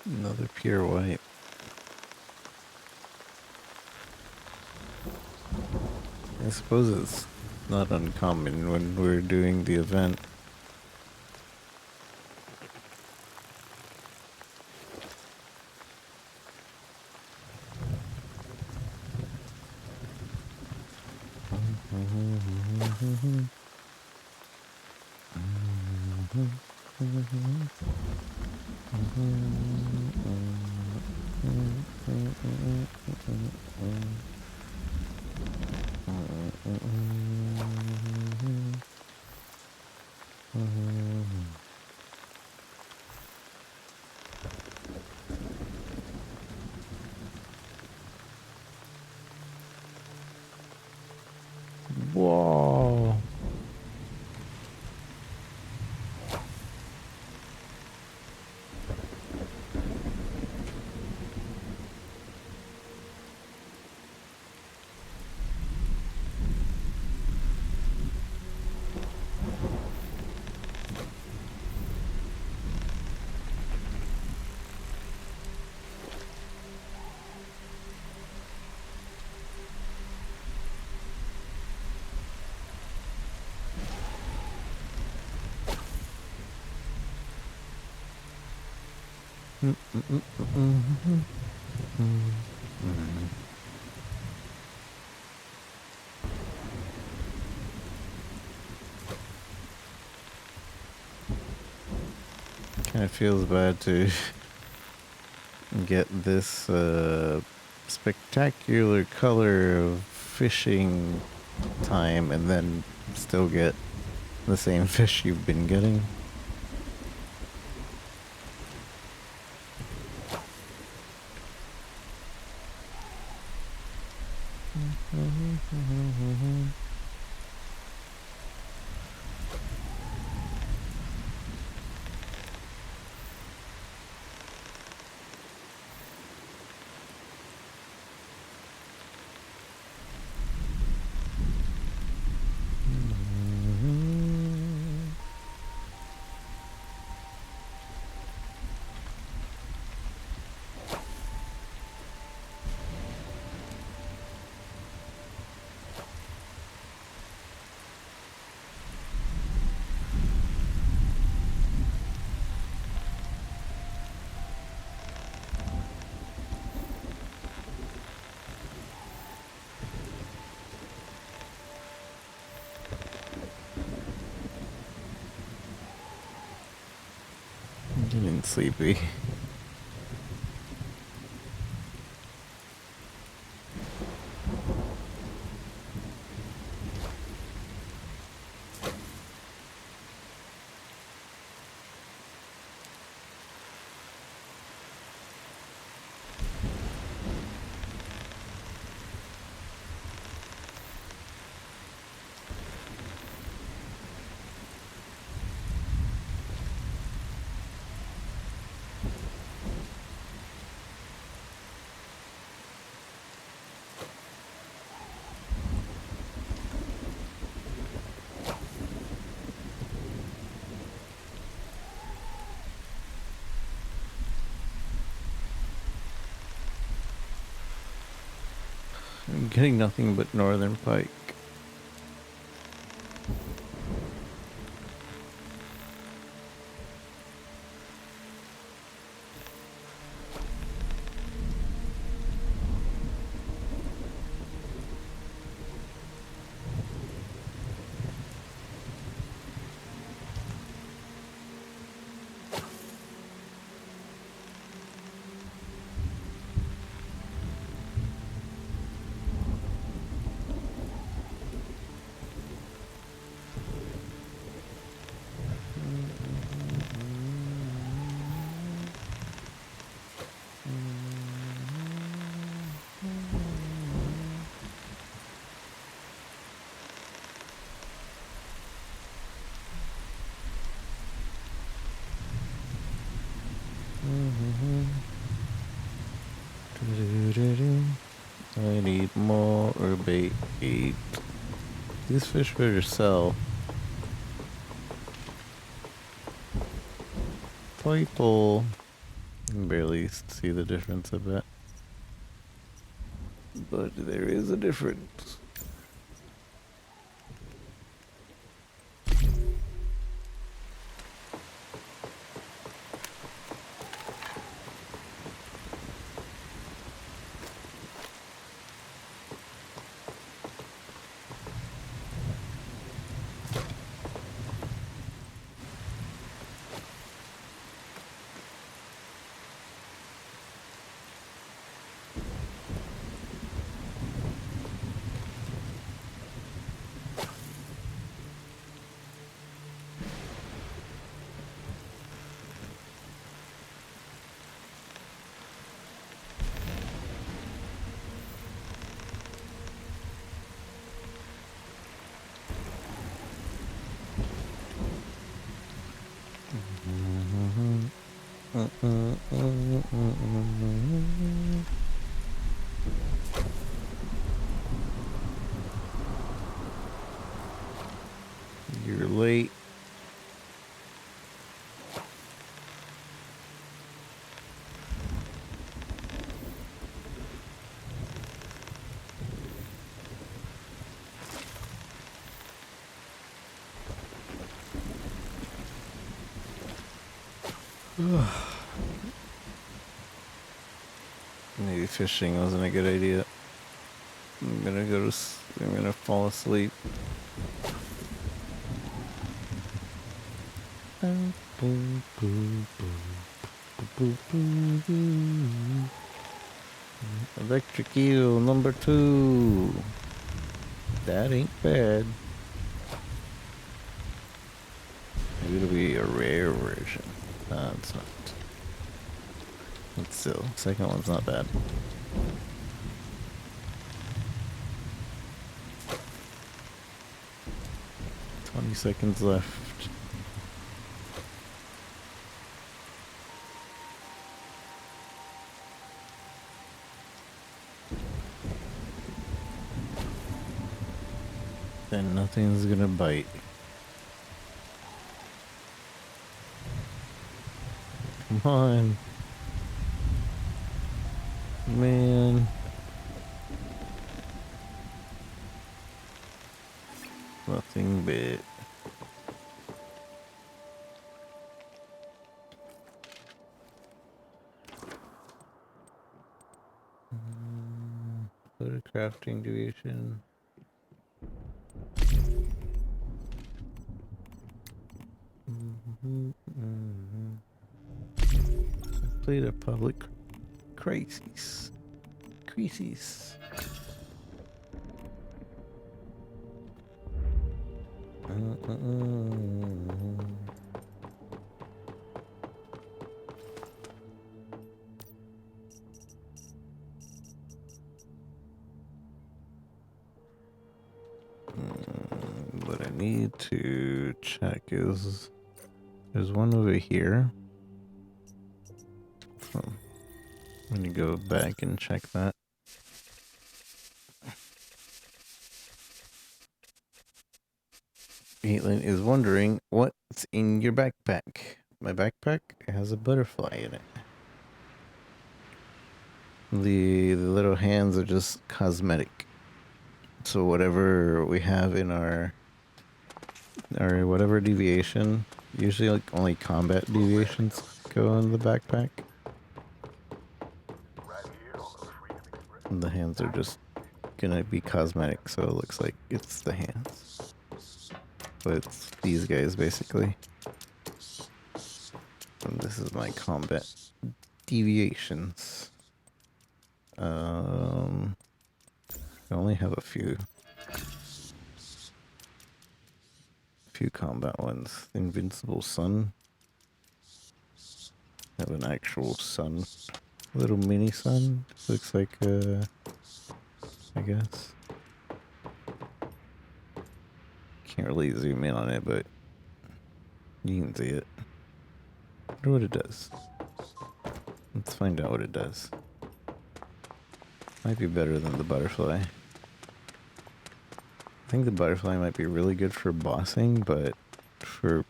Another pure white. I suppose it's not uncommon when we're doing the event. Whoa. Kind of feels bad to get this spectacular color of fishing time and then still get the same fish you've been getting. Getting sleepy. I'm getting nothing but northern pike. I need more bait. These fish are to sell. Purple. I can barely see the difference of it. But there is a difference. You're late. Maybe fishing wasn't a good idea. I'm gonna fall asleep. Electric eel number 2. That ain't bad. Maybe it'll be a rare version. It's not. But still, second one's not bad. Seconds left. Then nothing's gonna bite. Come on. Man. Nothing bit. Put a crafting duration. Complete a public crisis. Crisis. What I need to check is there's one over here. So I'm gonna go back and check that. Caitlin is wondering what's in your backpack. My backpack has a butterfly in it. The little hands are just cosmetic. So whatever we have in our whatever deviation, usually like only combat deviations go in the backpack. And the hands are just gonna be cosmetic, so it looks like it's the hands. But it's these guys basically. And this is my combat deviations. I only have a few combat ones. Invincible sun. Have an actual sun. Little mini sun. Looks like I guess. Can't really zoom in on it, but you can see it. I wonder what it does. Let's find out what it does. Might be better than the butterfly. I think the butterfly might be really good for bossing, but for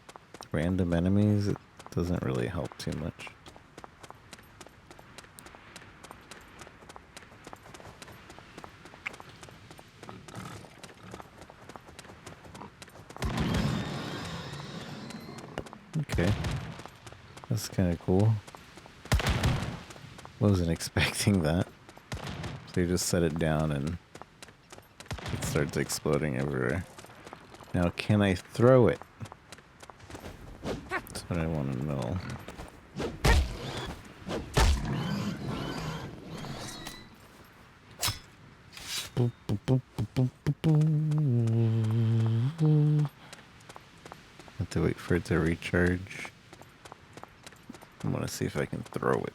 random enemies, it doesn't really help too much. Okay. That's kind of cool. Wasn't expecting that. So you just set it down and it starts exploding everywhere. Now, can I throw it? That's what I want to know. Boop, boop, boop, boop, boop, boop, boop. Have to wait for it to recharge. I want to see if I can throw it.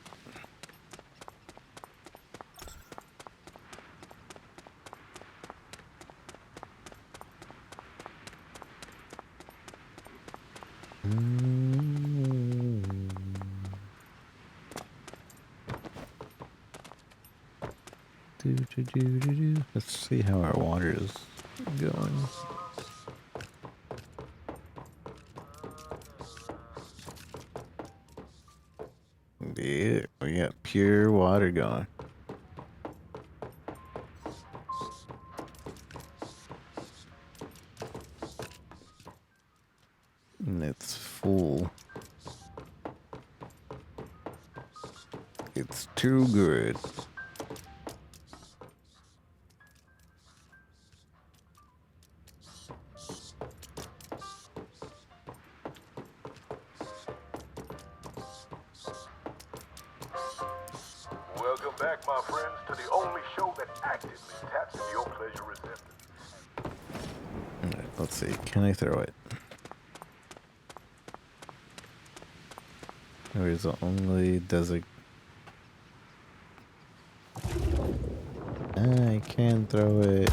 Let's see how our water is going. Yeah, we got pure water going. And it's full. It's too good. Welcome back, my friends, to the only show that actively taps into your pleasure receptors. Alright, let's see. Can I throw it? Where's the only desert? I can throw it.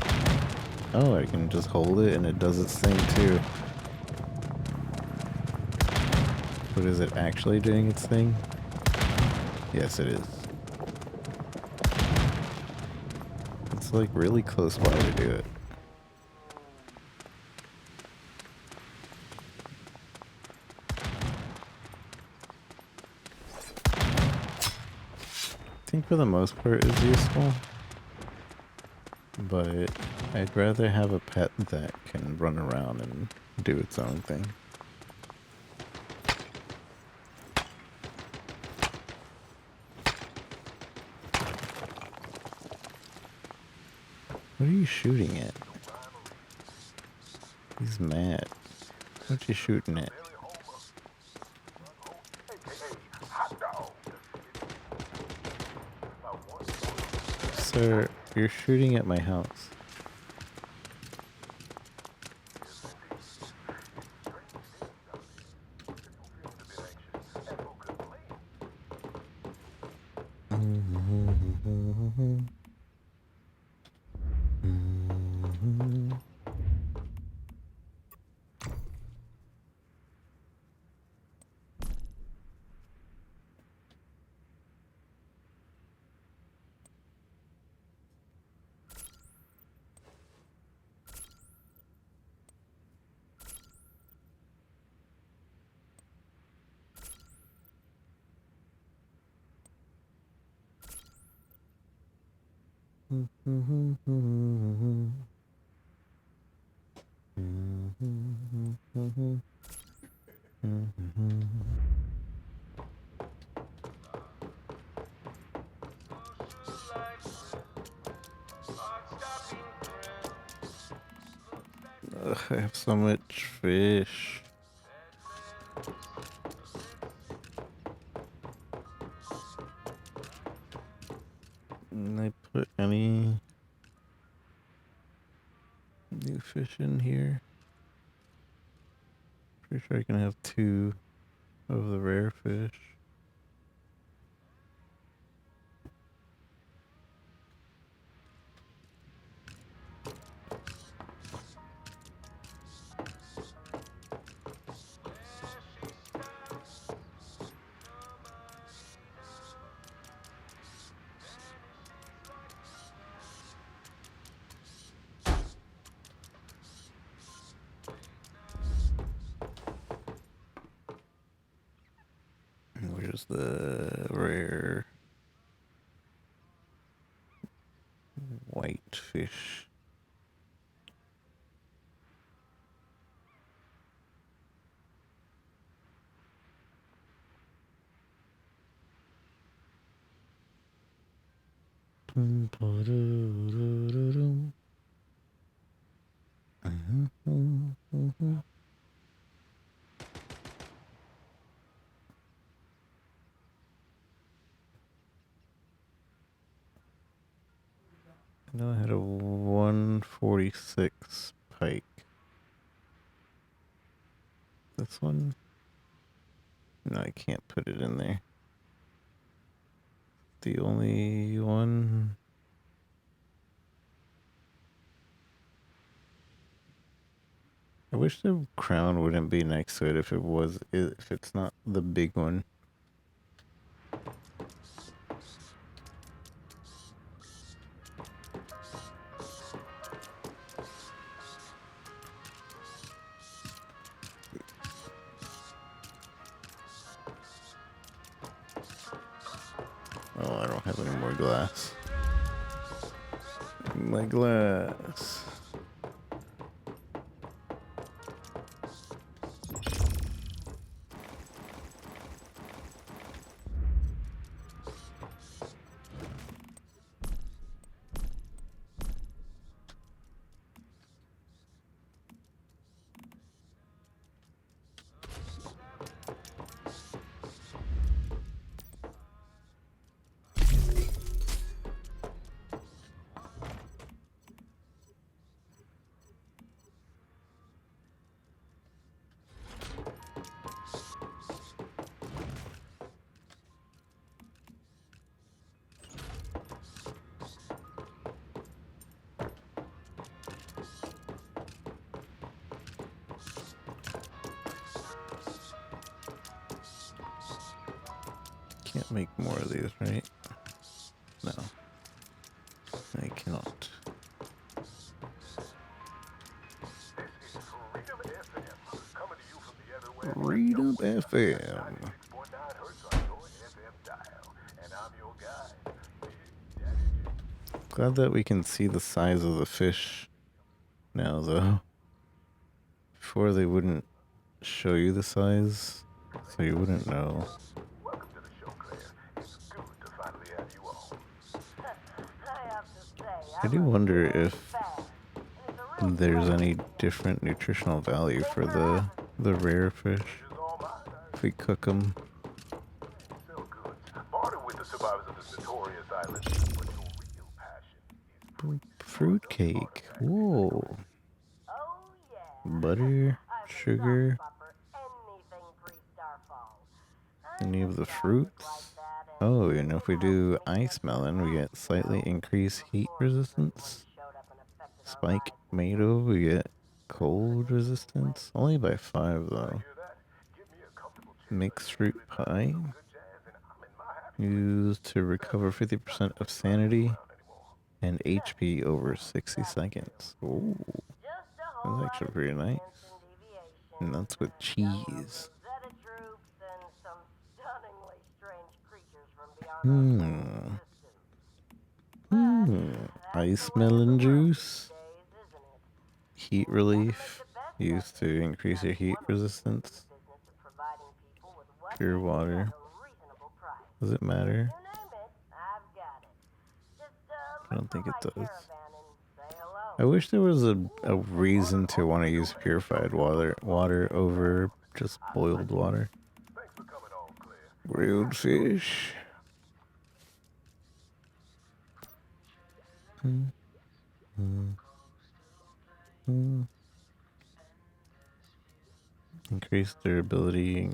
Oh, I can just hold it and it does its thing too. But is it actually doing its thing? Yes, it is. It's like really close by to do it. I think for the most part it's useful. But I'd rather have a pet that can run around and do its own thing. What are you shooting at? He's mad. What you shooting at? Sir, you're shooting at my house. Ugh, I have so much fish. Can I put any new fish in here? Pretty sure I can have 2 of the rare fish. Where's the rare white fish? I know I had a 146 pike. This one? No, I can't put it in there. The only one. I wish the crown wouldn't be next to it if it's not the big one. Oh, I don't have any more glass. My glass. Can't make more of these, right? No. I cannot. Freedom FM. Glad that we can see the size of the fish now, though. Before they wouldn't show you the size, so you wouldn't know. I do wonder if there's any different nutritional value for the rare fish if we cook them. Barter with the survivors of this notorious island. What's your real passion? Fruitcake. Whoa. Butter, sugar. Any of the fruits? Oh, and if we do ice melon, we get slightly increased heat resistance. Spike tomato, we get cold resistance. Only by 5 though. Mixed fruit pie. Used to recover 50% of sanity and HP over 60 seconds. Ooh. That's actually pretty nice. And that's with cheese. Ice melon juice. Heat relief. Used to increase your heat resistance. Pure water. Does it matter? I don't think it does. I wish there was a reason to want to use purified water over just boiled water. Grilled fish. Increased durability.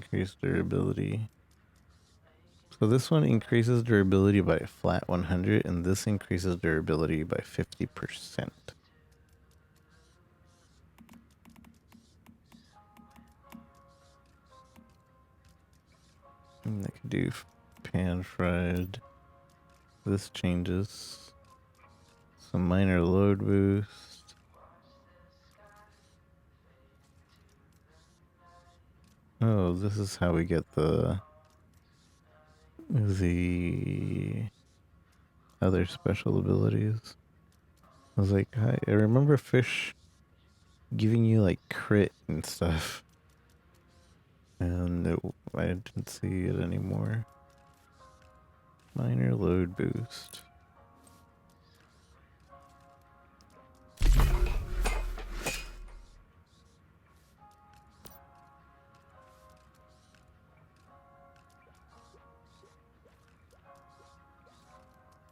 So this one increases durability by a flat 100, and this increases durability by 50%. And I could do pan fried. This changes. Some minor load boost. Oh, this is how we get the other special abilities. I was like, I remember fish giving you like crit and stuff. And I didn't see it anymore. Minor load boost.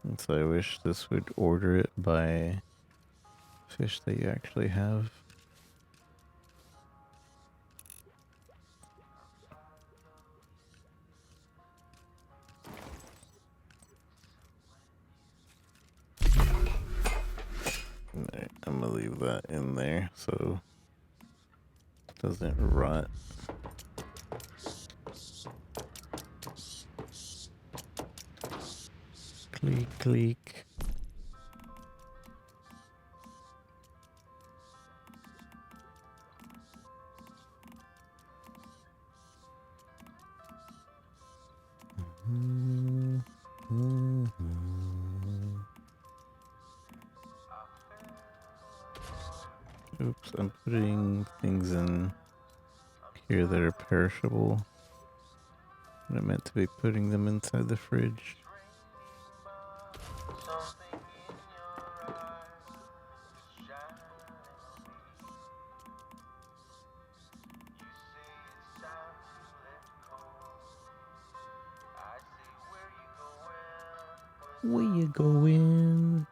And so I wish this would order it by fish that you actually have. Alright, I'm gonna leave that in there so it doesn't rot. Cleek, cleek. Oops, I'm putting things in here that are perishable. I meant to be putting them inside the fridge. Where you going?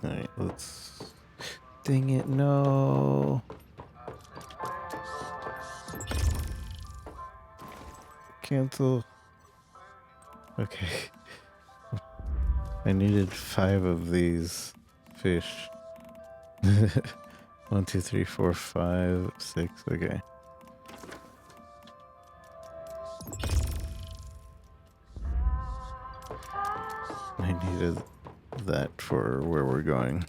Alright, let's... Dang it, no! Cancel. Okay. I needed 5 of these fish. 1, 2, 3, 4, 5, 6, okay. I needed that for where we're going.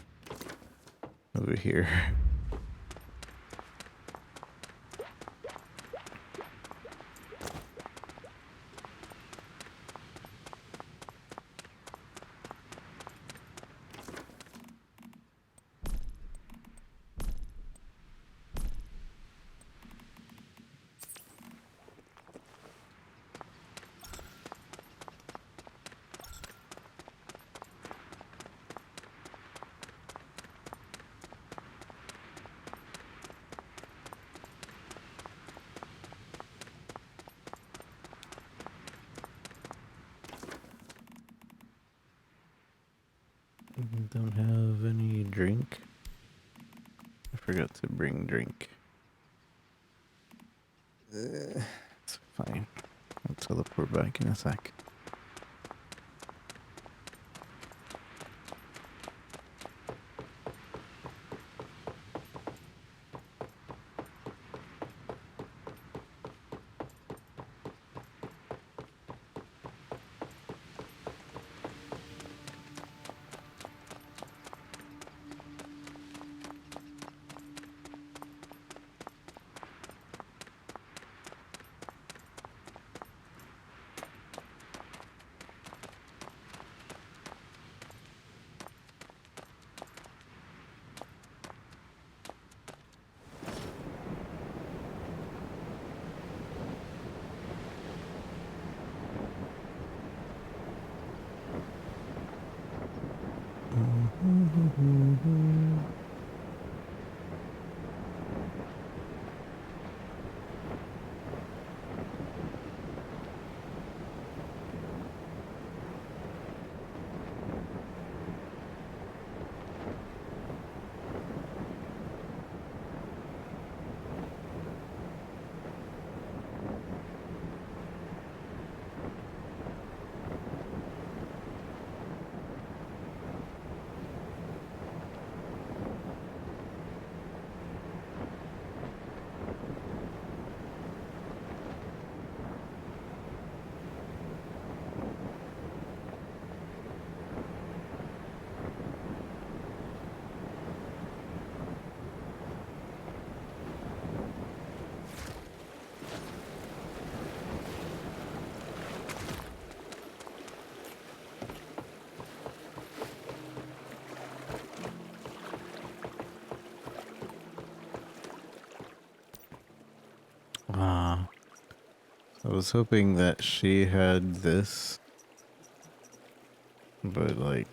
Over here. Don't have any drink. I forgot to bring drink. It's fine. I'll teleport back in a sec. I was hoping that she had this, but like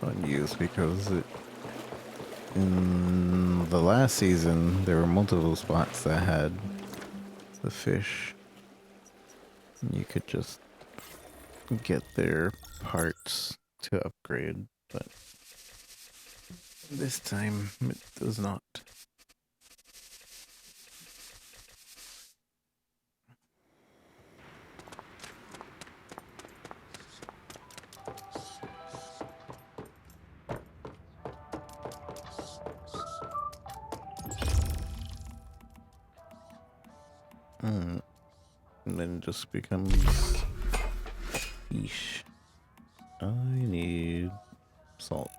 unused because in the last season there were multiple spots that had the fish. You could just get their parts to upgrade, but this time it does not. And then it just becomes fish. I need salt.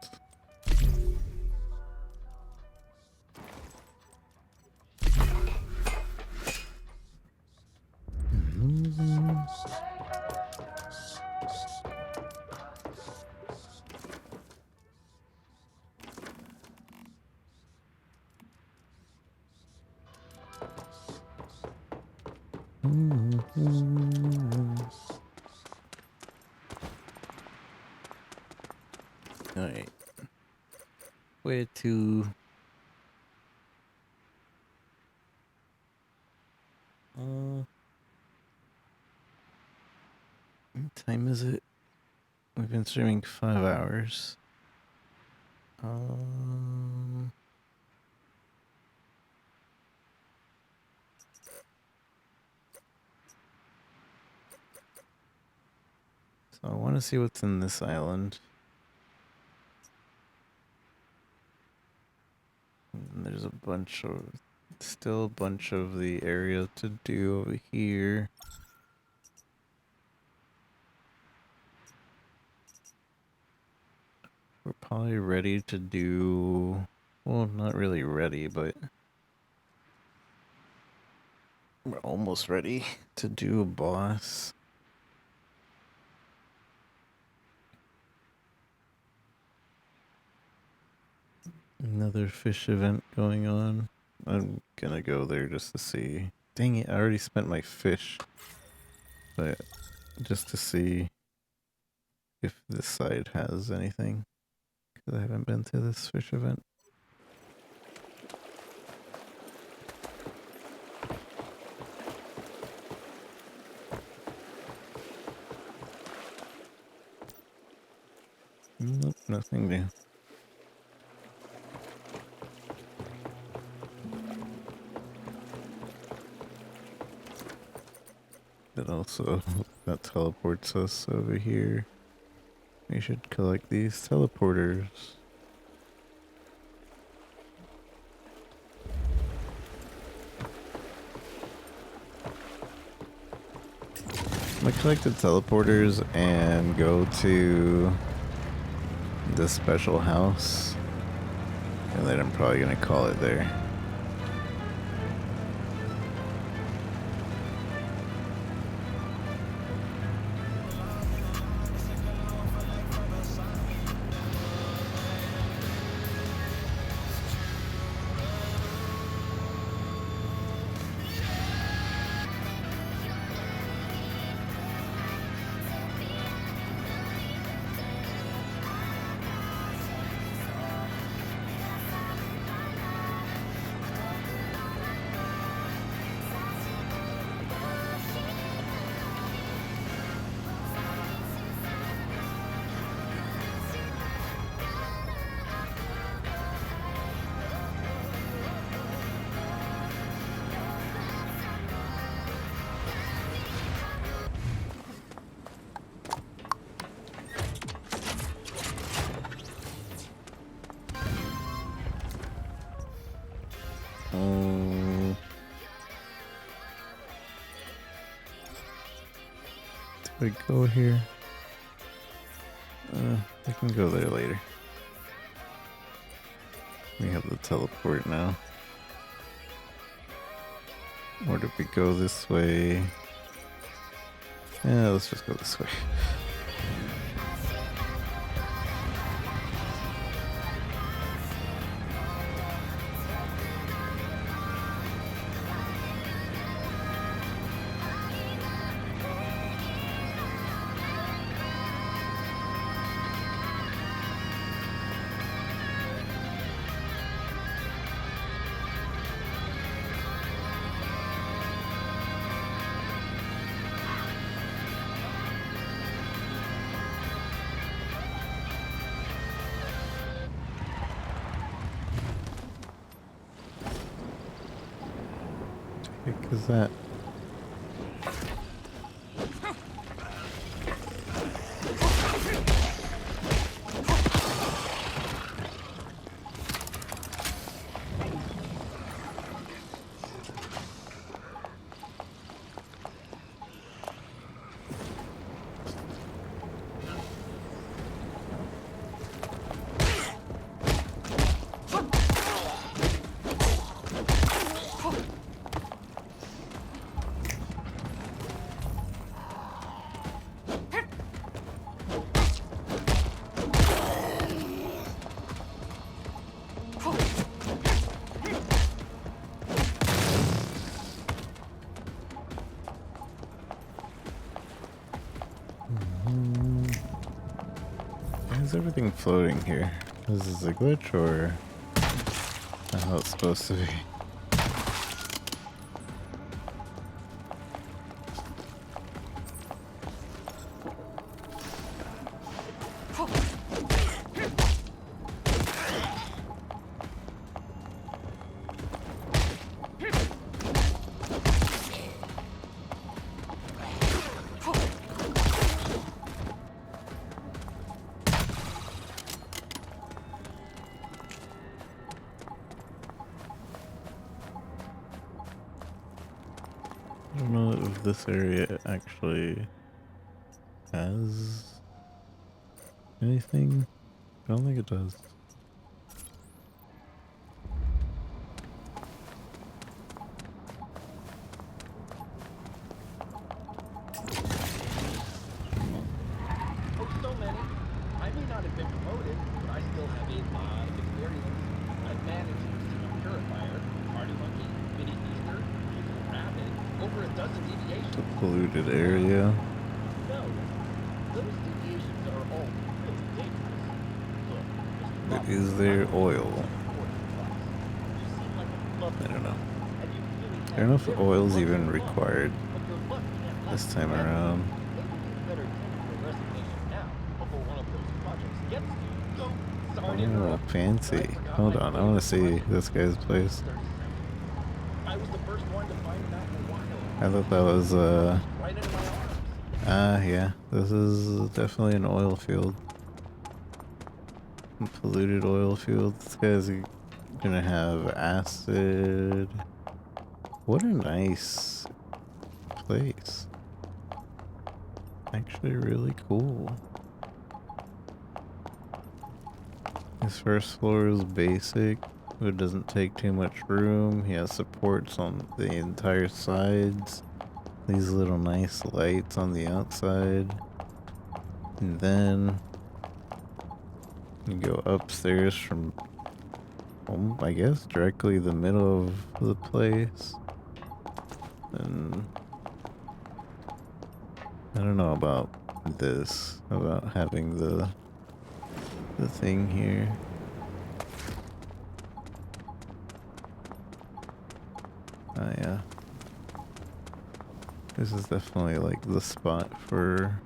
Alright. Where to? What time is it? We've been streaming 5 hours. So I want to see what's in this island. And there's a bunch of, still a bunch of the area to do over here. We're probably ready to do, well, not really ready, but we're almost ready to do a boss. Another fish event going on. I'm gonna go there just to see. Dang it, I already spent my fish. But just to see if this side has anything. Because I haven't been to this fish event. Nope. Nothing new. That also, that teleports us over here. We should collect these teleporters. I'm gonna collect the teleporters and go to the special house, and then I'm probably gonna call it there. We go here. I can go there later. We have the teleport now. Or did we go this way? Yeah, let's just go this way. Because that is everything floating here? Is this a glitch or how it's supposed to be? I don't know if this area actually has anything. I don't think it does. Oh, so many. I may not have been promoted, but I still have a lot of experience. I've managed Steam Purifier, Party Monkey, Mini Easter, People Rabbit, over a dozen deviations. The polluted area. No, those deviations are all really dangerous. Look, Is there oil? I don't know. I don't know if oil's even required this time around. maybe you better tender your resignation now before one of those projects gets you. Go Sorry to Oh, interrupt. fancy. Hold on, I want to see this guy's place. I was the first one to find that in the wild. I thought that was, Right into my arms. yeah. This is definitely an oil field. A polluted oil field. This guy's gonna have acid. What a nice place. Actually really cool. His first floor is basic. It doesn't take too much room. He has supports on the entire sides. These little nice lights on the outside. And then you go upstairs from, I guess, directly the middle of the place. And I don't know about this, about having the thing here. Oh yeah. This is definitely like the spot for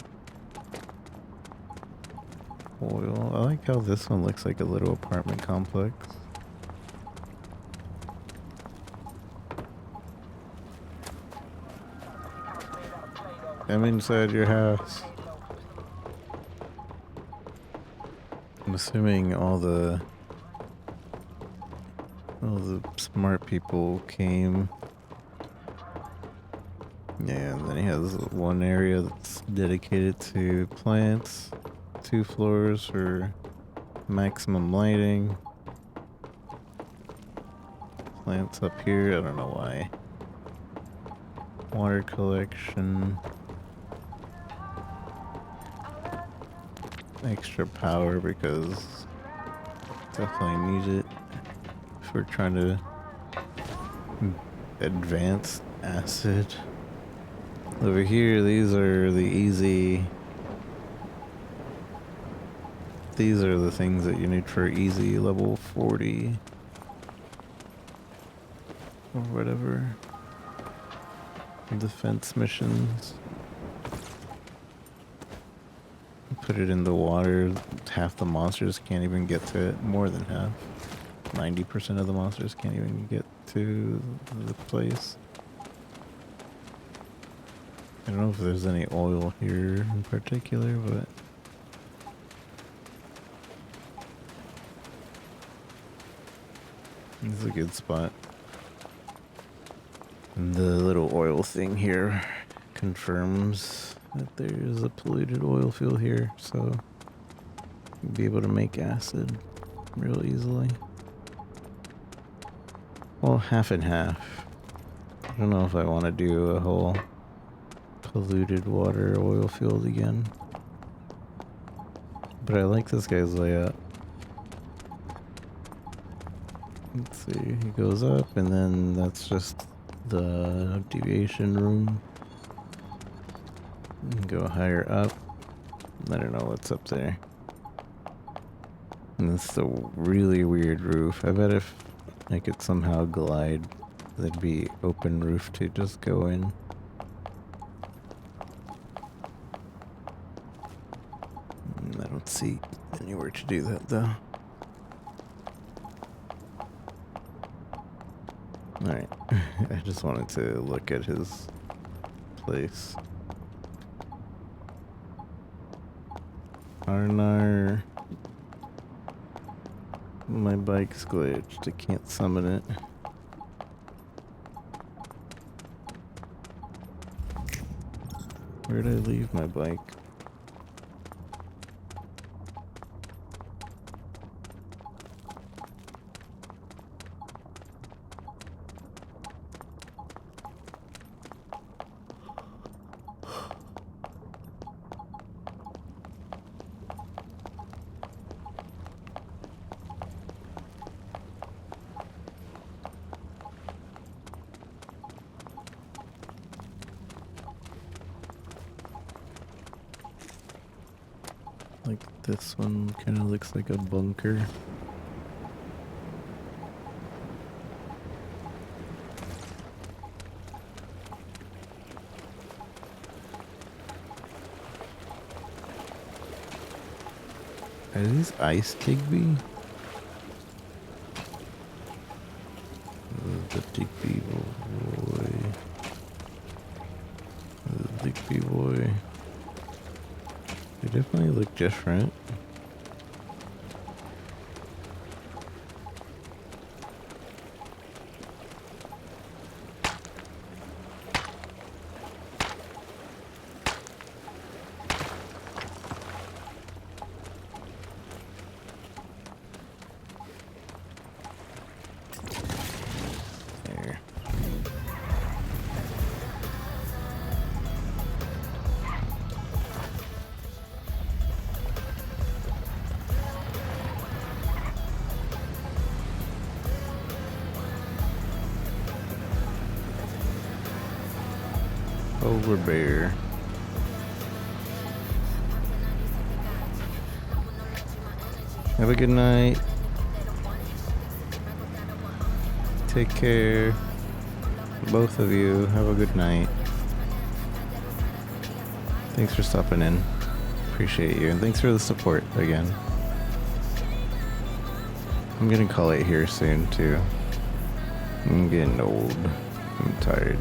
oil. I like how this one looks like a little apartment complex. I'm inside your house. I'm assuming all the smart people came. Yeah, and then he has one area that's dedicated to plants, 2 floors for maximum lighting. Plants up here, I don't know why. Water collection. Extra power because definitely need it if we're trying to advance acid. Over here, these are the easy. These are the things that you need for easy level 40 or whatever. Defense missions. Put it in the water, half the monsters can't even get to it, more than half. 90% of the monsters can't even get to the place. I don't know if there's any oil here in particular, but this is a good spot. And the little oil thing here confirms that there's a polluted oil field here, so you'll be able to make acid real easily. Well, half and half. I don't know if I want to do a whole polluted water oil field again, but I like this guy's layout. Let's see, he goes up and then that's just the deviation room. Go higher up. I don't know what's up there. And it's the really weird roof. I bet if I could somehow glide, there'd be open roof to just go in. I don't see anywhere to do that though. Alright, I just wanted to look at his place. Arnar. My bike's glitched, I can't summon it. Where'd I leave my bike? Like this one kind of looks like a bunker. Are these Ice Digby? The Digby boy. The Digby boy. They definitely look different. There. Polar bear. Have a good night. Take care. Both of you. Have a good night. Thanks for stopping in. Appreciate you. And thanks for the support again. I'm gonna call it here soon too. I'm getting old. I'm tired.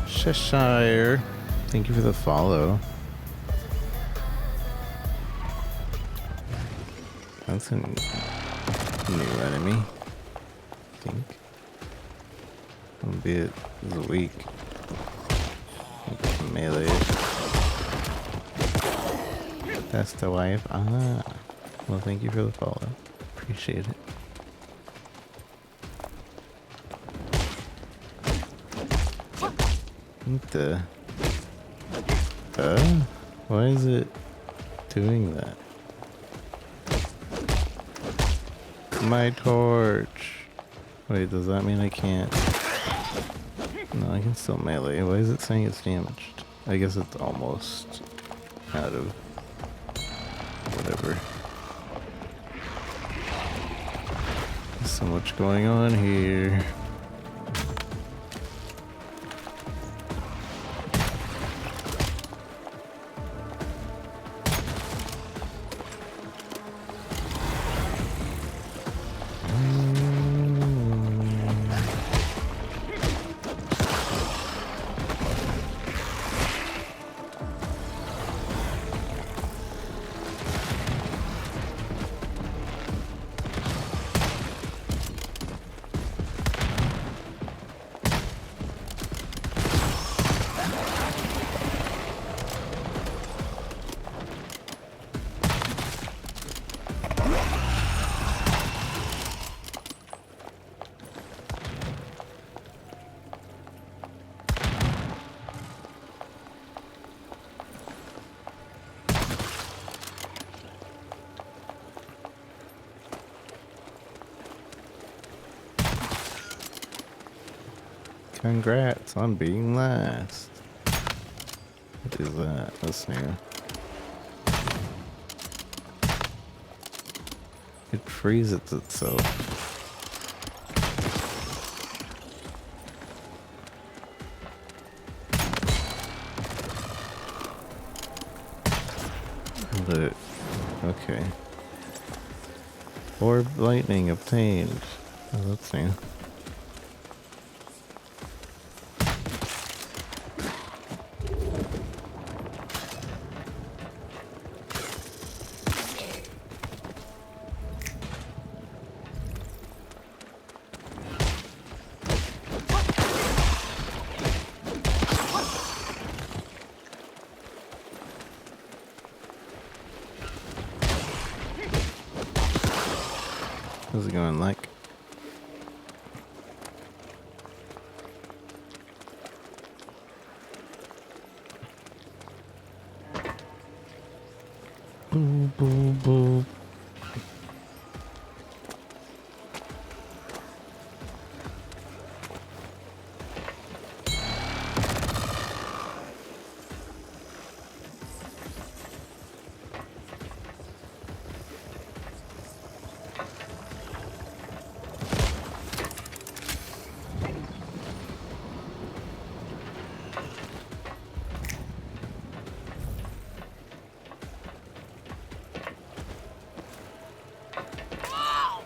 Cheshire, thank you for the follow. That's a new enemy, I think. Albeit it's weak. Melee. That's the wife. Ah. Well, thank you for the follow. Appreciate it. What the? Why is it doing that? My torch. Wait, does that mean I can't? No, I can still melee. Why is it saying it's damaged? I guess it's almost out of whatever. There's so much going on here. Congrats on being last. What is that? That's new. It freezes itself. But, okay. Orb lightning obtained. Oh, that's new. How's it going, like? Boop, boop, boop.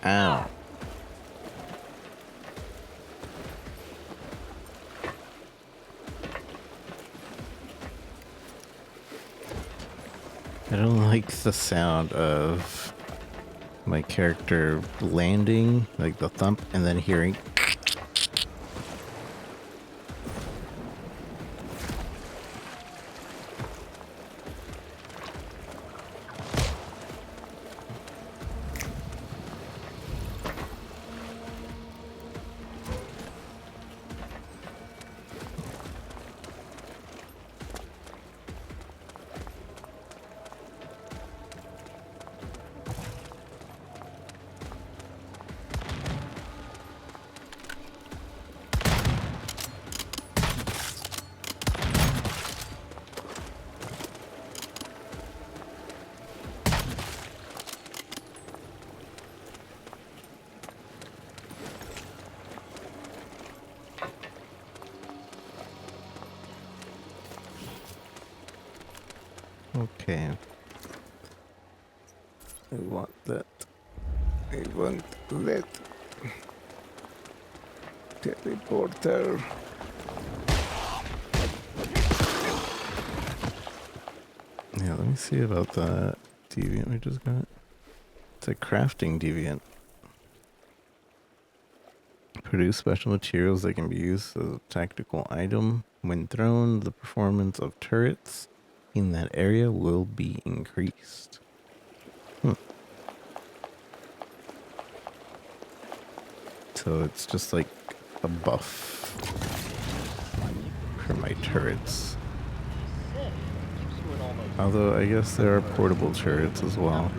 Ow. I don't like the sound of my character landing, like the thump, and then hearing. Okay. I want that. I want that. Teleporter. Yeah, let me see about that deviant we just got. It's a crafting deviant. Produce special materials that can be used as a tactical item. When thrown, the performance of turrets in that area will be increased. So it's just like a buff for my turrets. Although I guess there are portable turrets as well.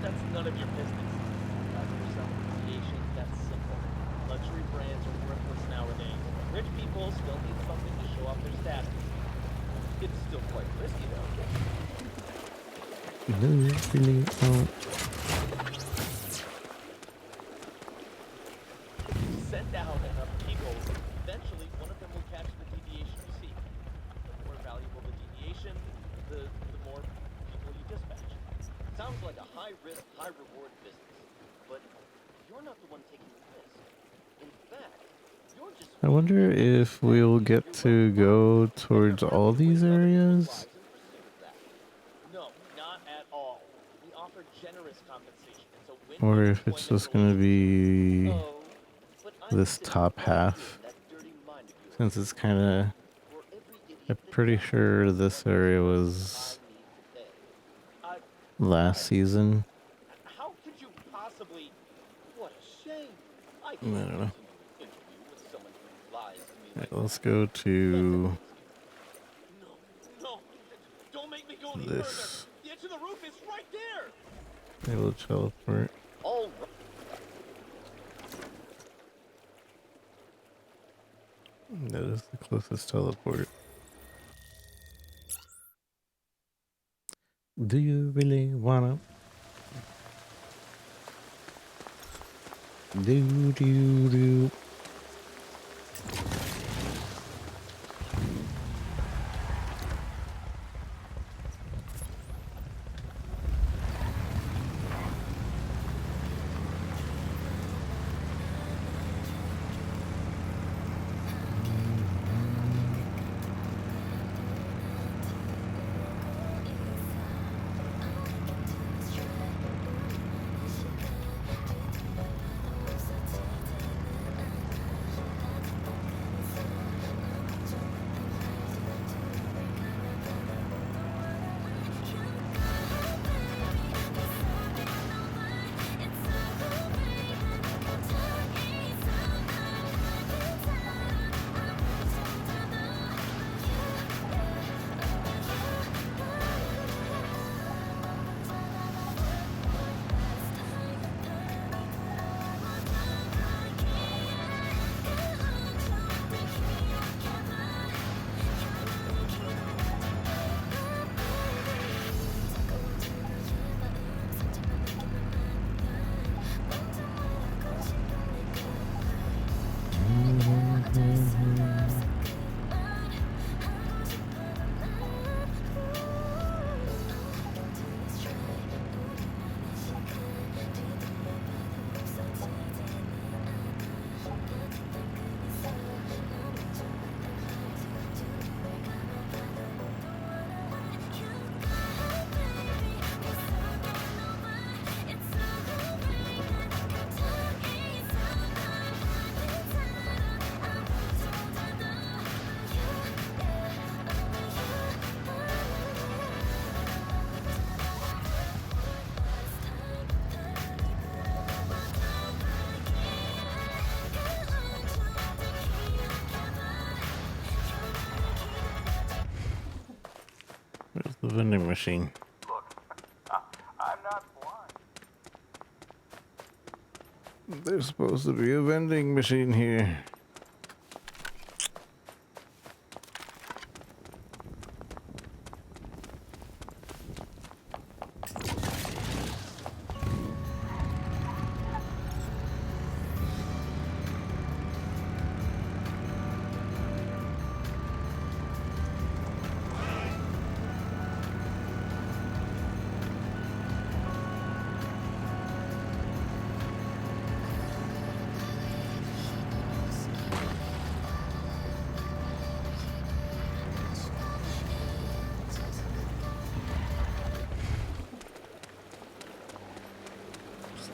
That's none of your business. As for self-initiation, that's simple. Luxury brands are worthless nowadays. Rich people still need something to show off their status. It's still quite risky, though. No, really don't. Send out enough people, eventually one of them will catch the deviation you seek. The more valuable the deviation, the more people you dispatch. Sounds like a high-risk, high-reward business, but you're not the one taking the risk. In fact, you're just... I wonder if we'll get to go towards all these areas? No, not at all. We offer generous compensation, and so when Or if it's just gonna be this top half. Since it's kinda... I'm pretty sure this area was last season. How could you possibly... What a shame. I don't know. interview with someone who lies to me Alright, let's go to No, don't make me go any this. further. The edge of the roof is right there. Able to teleport. All right. That is the closest teleport. Do you really wanna? Do. the vending machine? Look, I'm not blind. There's supposed to be a vending machine here.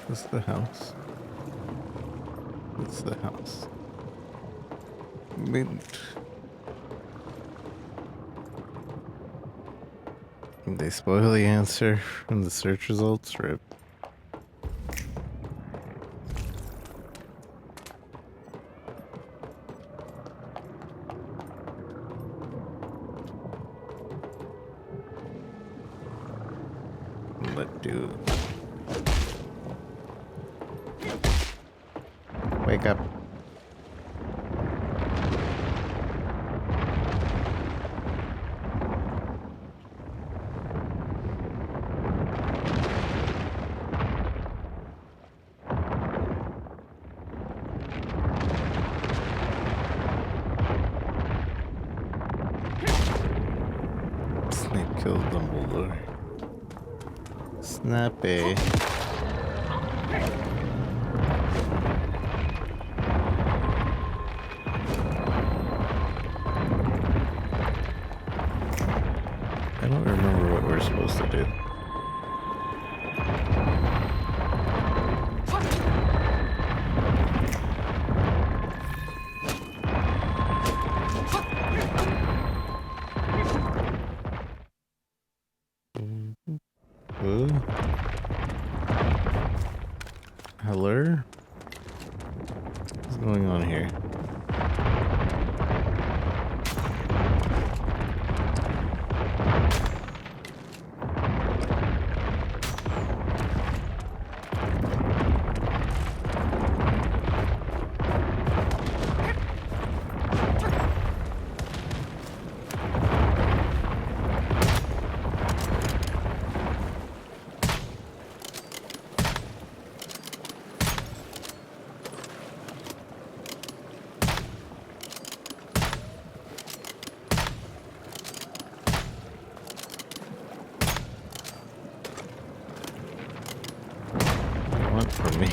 Is this the house? It's the house. Mint. Did they spoil the answer from the search results? Rip. Let do. Wake up. Snape killed Dumbledore. Snappy. I don't remember what we're supposed to do. Hello? What's going on here? For me.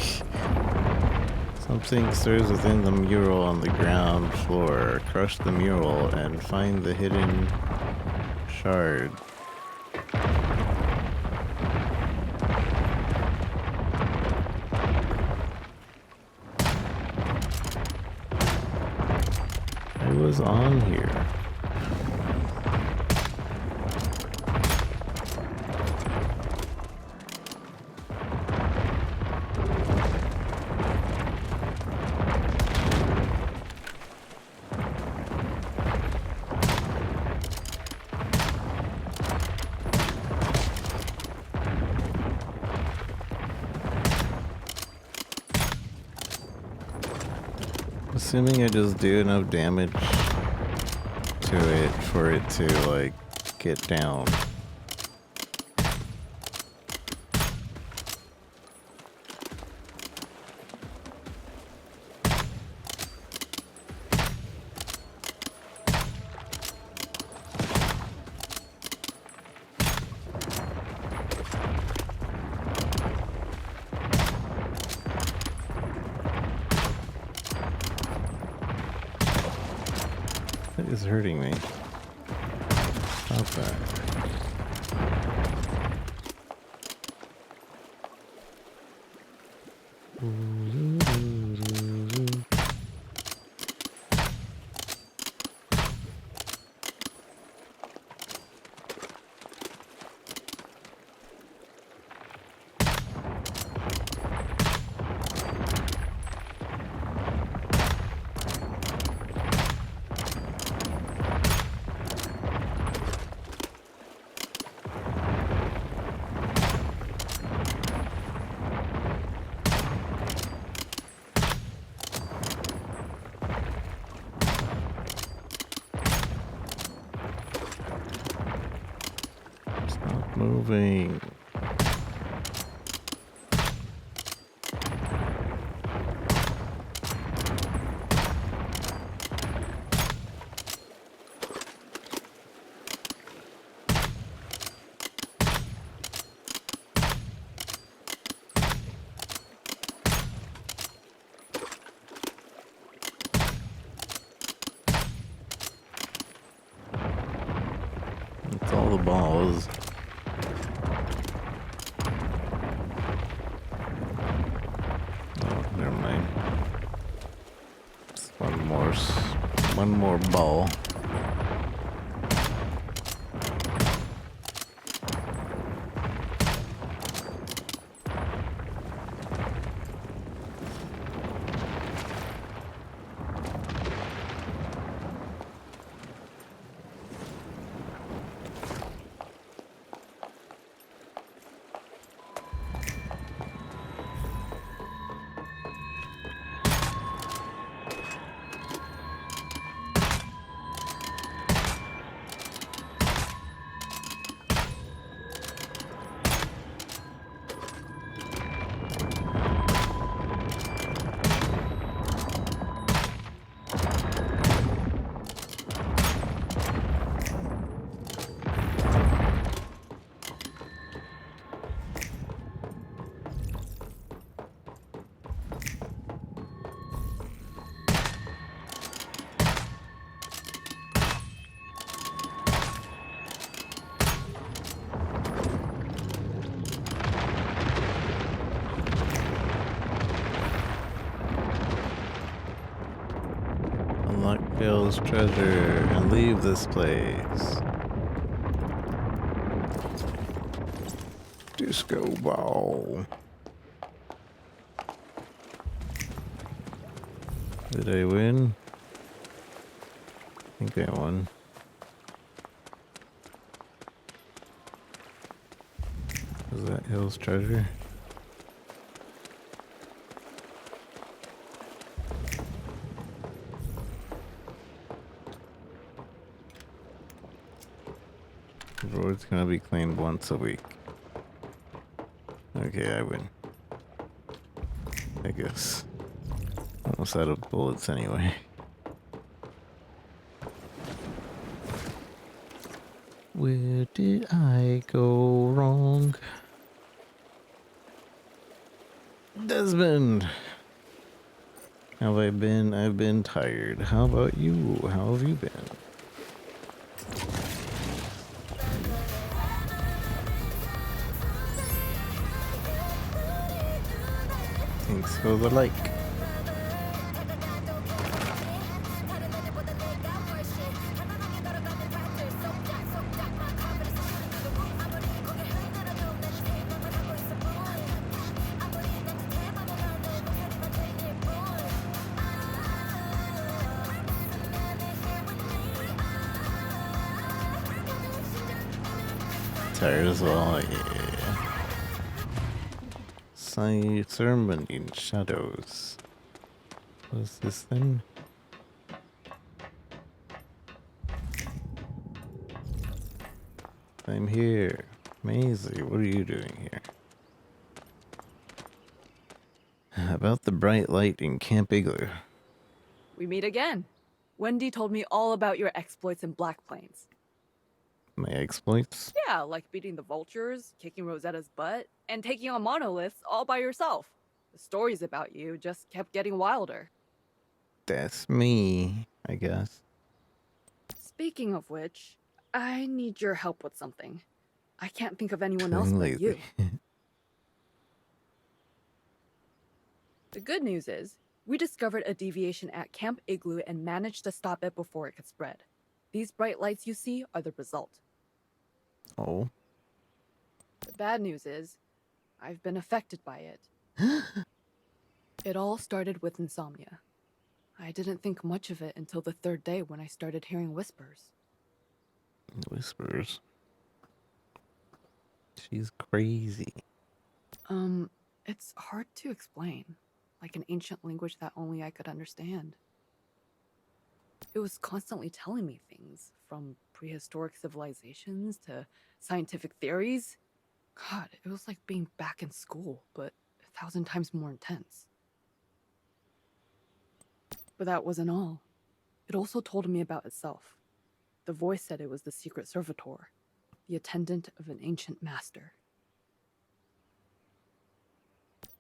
Something stirs within the mural on the ground floor. Crush the mural and find the hidden shard. I was on here. Assuming I just do enough damage to it for it to, like, get down. It is hurting me. Stop that. moving. It's all the balls. Oh, never mind. Just one more ball. Unlock Bill's treasure and leave this place. Disco ball. Did I win? I think I won. Was that Hill's treasure? The road's gonna be cleaned once a week. Okay, I win. I guess. Almost out of bullets anyway. Where did I go wrong? Desmond! How have I been? I've been tired. How about you? How have you been? Thanks for the like. Tired as well, yeah. Sermon in shadows. What's this thing? I'm here. Maisie, what are you doing here? About the bright light in Camp Igloo. We meet again. Wendy told me all about your exploits in Black Plains. My exploits? Yeah, like beating the vultures, kicking Rosetta's butt, and taking on monoliths all by yourself. The stories about you just kept getting wilder. That's me, I guess. Speaking of which, I need your help with something. I can't think of anyone else but you. The good news is, we discovered a deviation at Camp Igloo and managed to stop it before it could spread. These bright lights you see are the result. Oh. The bad news is, I've been affected by it. It all started with insomnia. I didn't think much of it until the third day when I started hearing whispers. Whispers? She's crazy. It's hard to explain. Like an ancient language that only I could understand. It was constantly telling me things, from prehistoric civilizations to scientific theories. God, it was like being back in school, but 1,000 times more intense. But that wasn't all. It also told me about itself. The voice said it was the secret servitor, the attendant of an ancient master.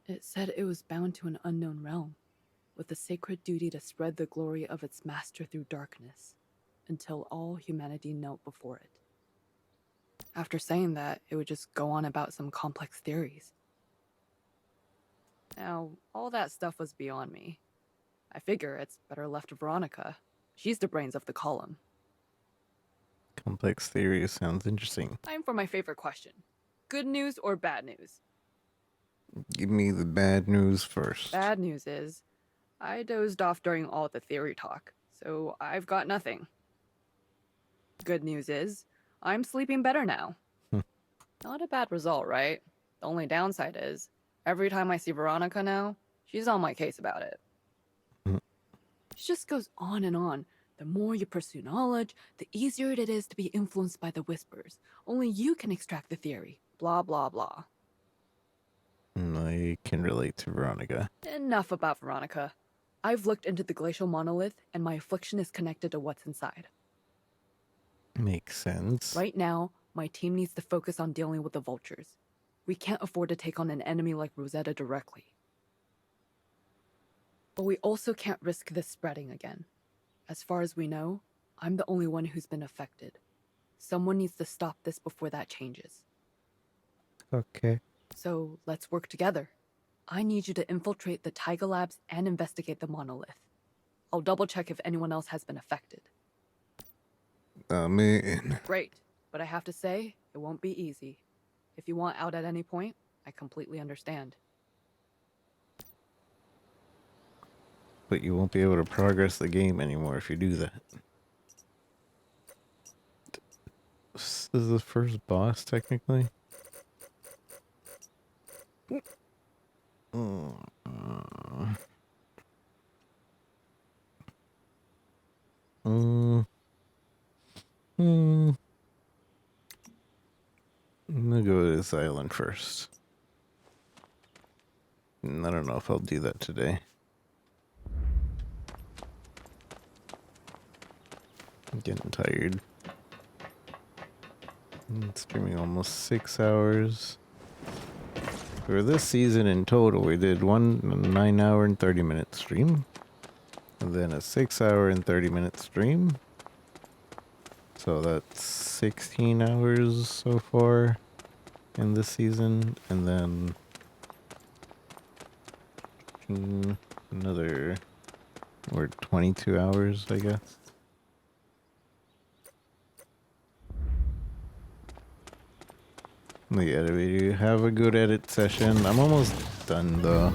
It said it was bound to an unknown realm, with the sacred duty to spread the glory of its master through darkness, until all humanity knelt before it. After saying that, it would just go on about some complex theories. Now, all that stuff was beyond me. I figure it's better left to Veronica. She's the brains of the column. Complex theory sounds interesting. Time for my favorite question. Good news or bad news? Give me the bad news first. Bad news is, I dozed off during all the theory talk, so I've got nothing. Good news is, I'm sleeping better now. Not a bad result, right? The only downside is, every time I see Veronica now, she's on my case about it. She just goes on and on. The more you pursue knowledge, the easier it is to be influenced by the whispers. Only you can extract the theory. Blah, blah, blah. I can relate to Veronica. Enough about Veronica. I've looked into the glacial monolith, and my affliction is connected to what's inside. Makes sense. Right now, my team needs to focus on dealing with the vultures. We can't afford to take on an enemy like Rosetta directly. But we also can't risk this spreading again. As far as we know, I'm the only one who's been affected. Someone needs to stop this before that changes. Okay. So let's work together. I need you to infiltrate the Taiga Labs and investigate the monolith. I'll double check if anyone else has been affected. I'm in. Great, but I have to say, it won't be easy. If you want out at any point, I completely understand. But you won't be able to progress the game anymore if you do that. This is the first boss, technically. I'm gonna go to this island first. And I don't know if I'll do that today. I'm getting tired. Streaming almost 6 hours. For this season in total, we did one 9-hour and 30-minute stream. And then a 6-hour and 30-minute stream. So that's 16 hours so far in this season. And then another, or 22 hours, I guess. The editor, have a good edit session. I'm almost done though.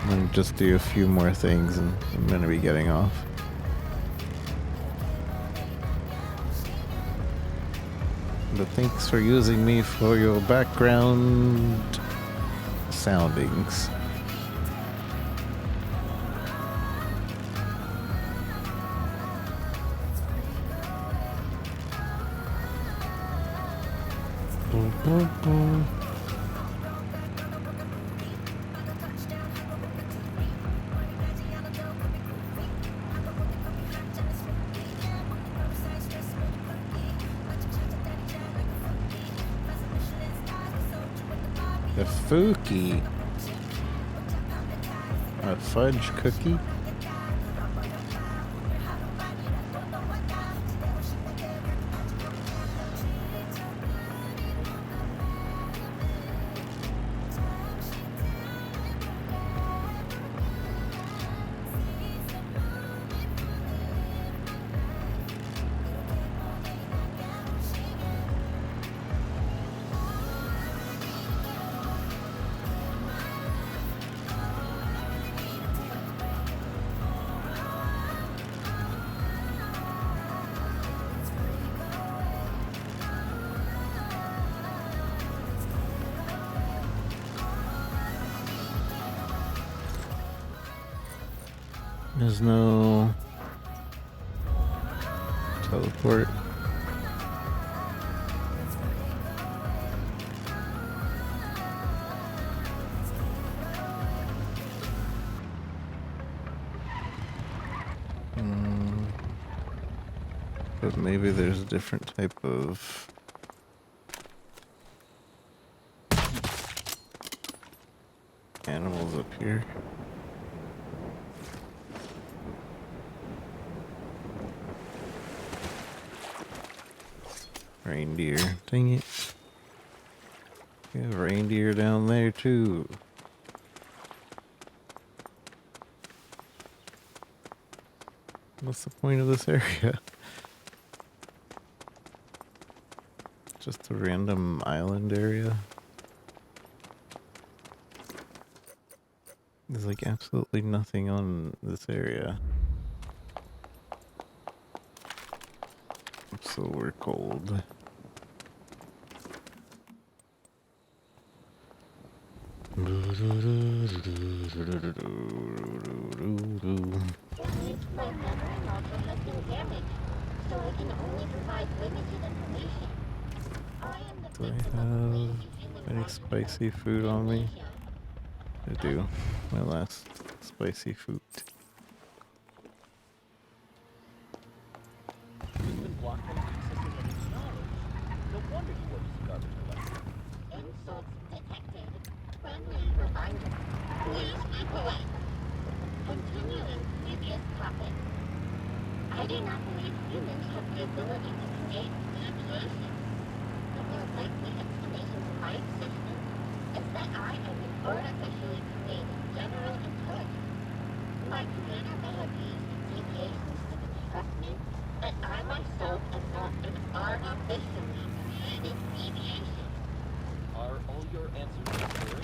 I'm gonna just do a few more things and I'm gonna be getting off. But thanks for using me for your background soundings. A Fookie. A fudge cookie. There's no teleport. But maybe there's a different type of animals up here. Reindeer. Dang it. We have reindeer down there too. What's the point of this area? Just a random island area? There's like absolutely nothing on this area. So we're cold. Do I have any spicy food on me? I do. My last spicy food. I do not believe humans have the ability to create deviation. The more likely explanation for my existence is that I am an artificially created general intelligence. My creator may have used deviations to instruct me, but I myself am not an artificially created deviation. Are all your answers clear?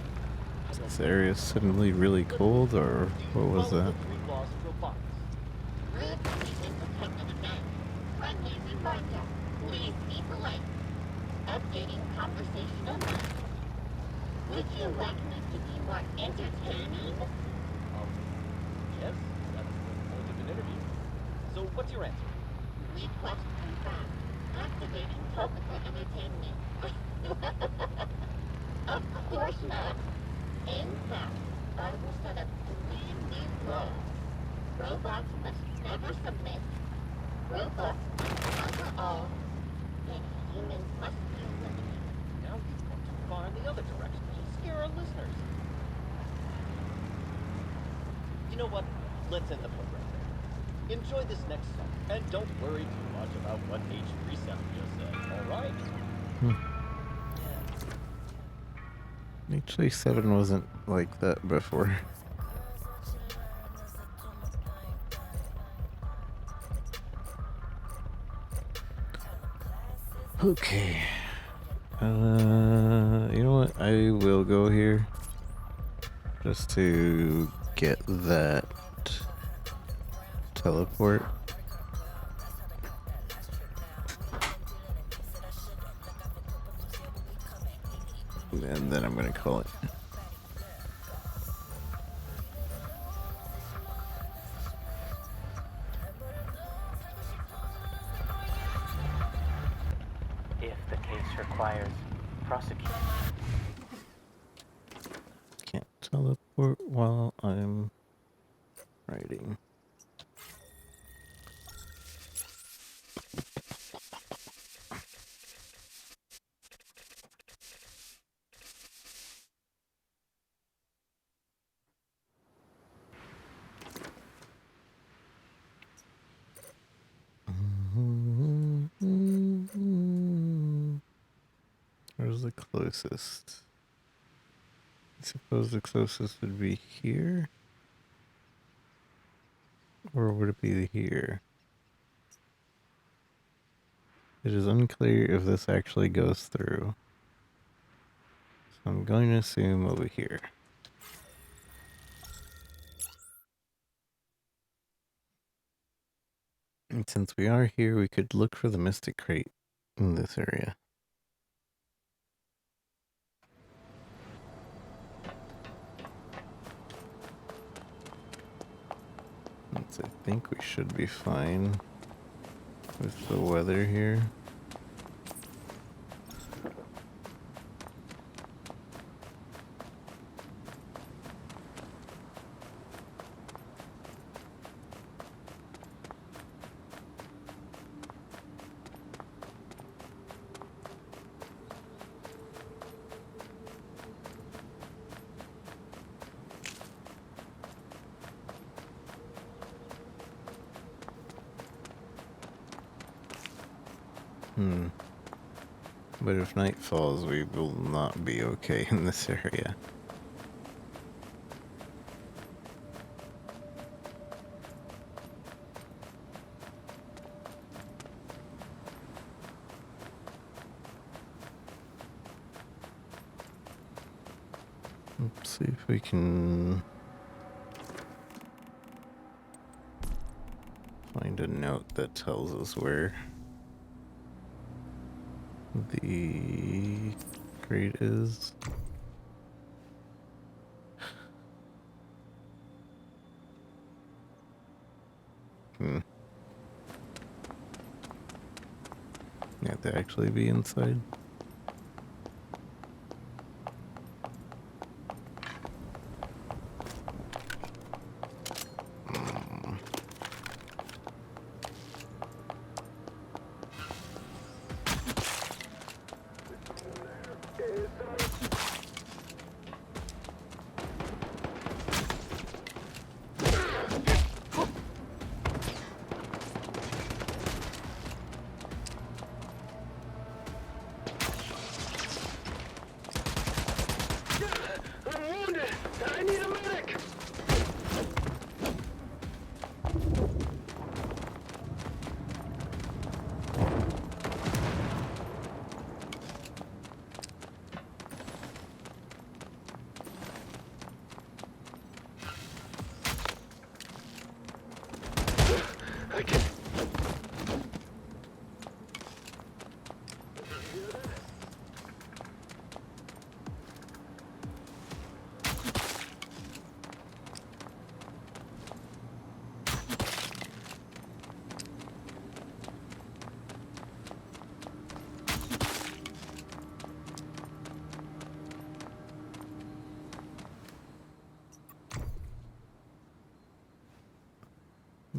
Is this area suddenly really cold, or what was that? Three laws of robotics. Friendly reminder, please be polite. Updating conversational mode. Would you like me to be more entertaining? Yes, that's the point of an interview. So what's your answer? Request confirmed. Activating topical entertainment. Of course not. In fact, I will set up 3 new laws. Robots must never submit. Robots must conquer all. And humans must be eliminated. Now you've gone too far in the other direction. You'll scare our listeners. You know what? Let's end the program there. Enjoy this next song, and don't worry too much about what H37 just said, alright? H37 wasn't like that before. Okay. You know what? I will go here just to get that teleport. And then I'm gonna call it. If the case requires prosecution. Can't teleport while I'm writing. Where's the closest? I suppose the closest would be here? Or would it be here? It is unclear if this actually goes through. So I'm going to assume over here. And since we are here, we could look for the Mystic Crate in this area. I think we should be fine with the weather here. But if night falls, we will not be okay in this area. Let's see if we can find a note that tells us where the crate is. You have to actually be inside.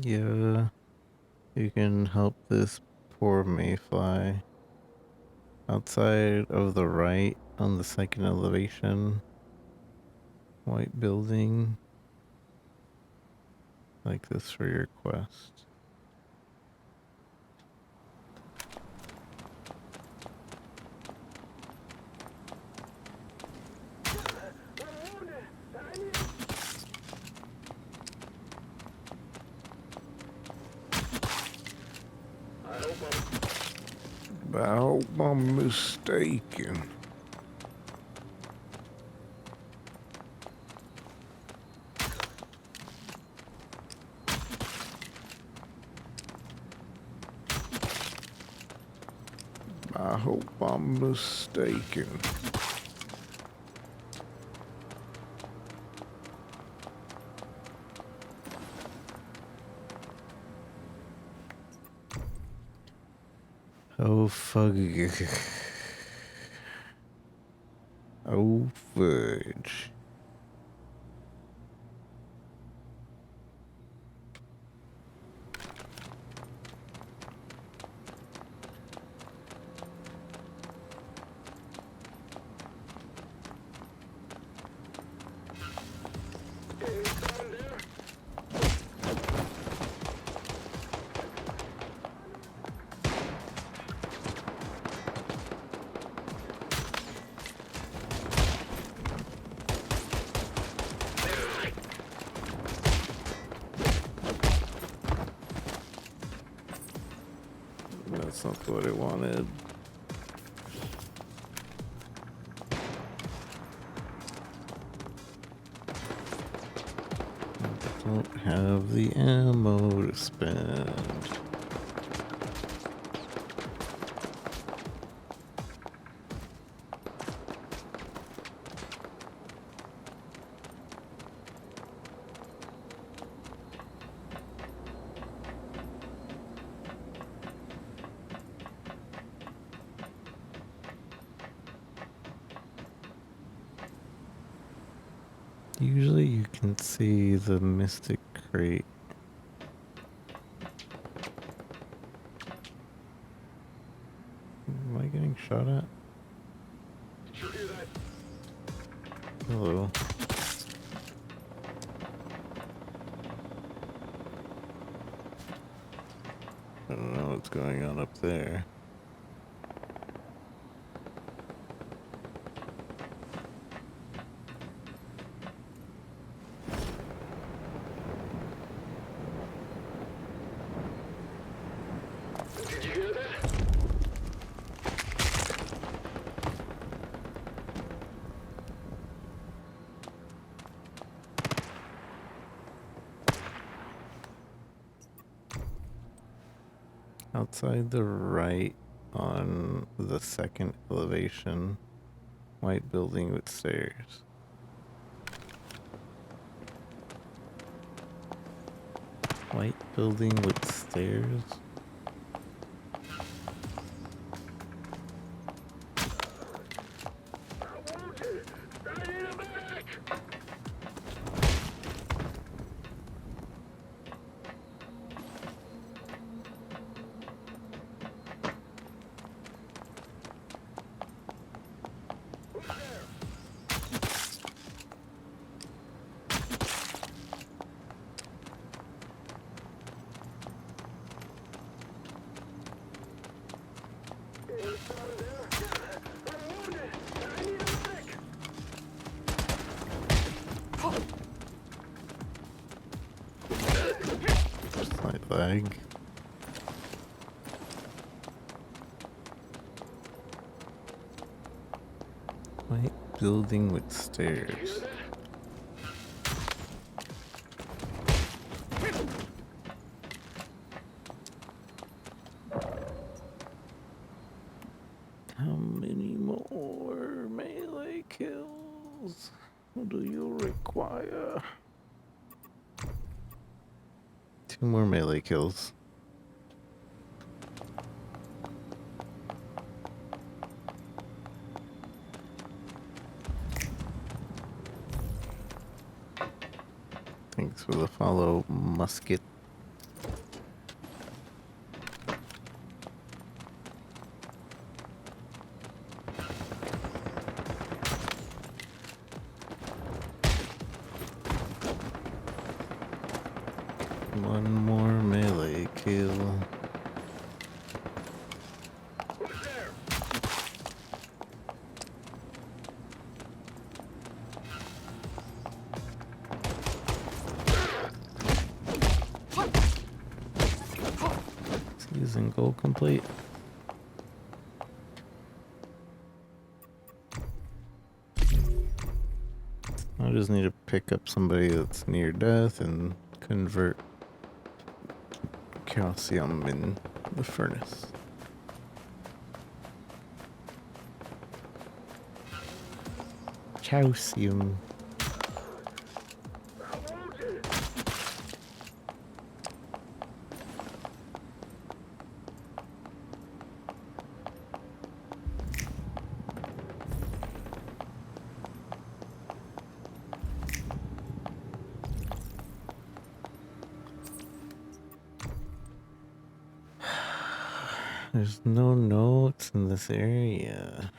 Yeah, you can help this poor mayfly. Outside of the right on the second elevation, white building, like this for your quest. I hope I'm mistaken. I hope I'm mistaken. Oh, fuck. Oh, fudge. That's not what I wanted. I don't have the ammo to spend. Usually you can see the mystic crate. Am I getting shot at? Did you hear that? Hello. I don't know what's going on up there. Outside the right on the second elevation. White building with stairs. White building with stairs? Slight lag. White building with stairs. How many more melee kills do you require? 2 more melee kills. Thanks for the follow, Musket. One more melee kill. Season goal complete. I just need to pick up somebody that's near death and convert calcium in the furnace. Calcium. There's no notes in this area.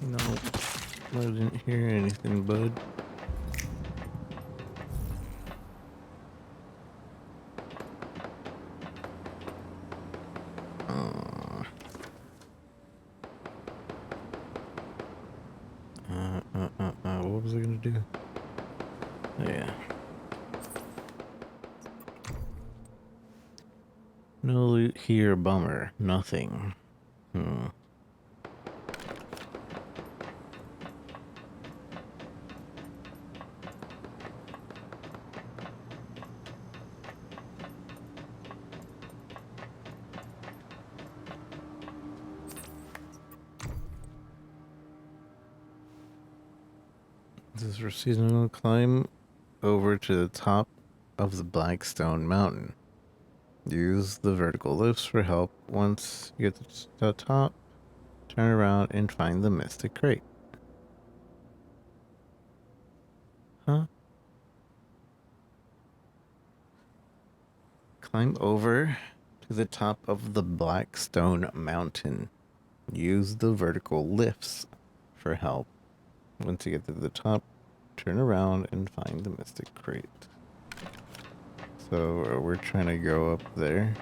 No, I didn't hear anything, bud. What was I gonna do? Yeah. No loot here, bummer. Nothing. This is for seasonal climb over to the top of the Blackstone Mountain. Use the vertical lifts for help. Once you get to the top, turn around and find the Mystic Crate. Huh? Climb over to the top of the Blackstone Mountain. Use the vertical lifts for help. Once you get to the top, turn around and find the Mystic Crate. So we're trying to go up there.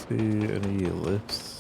See any lifts?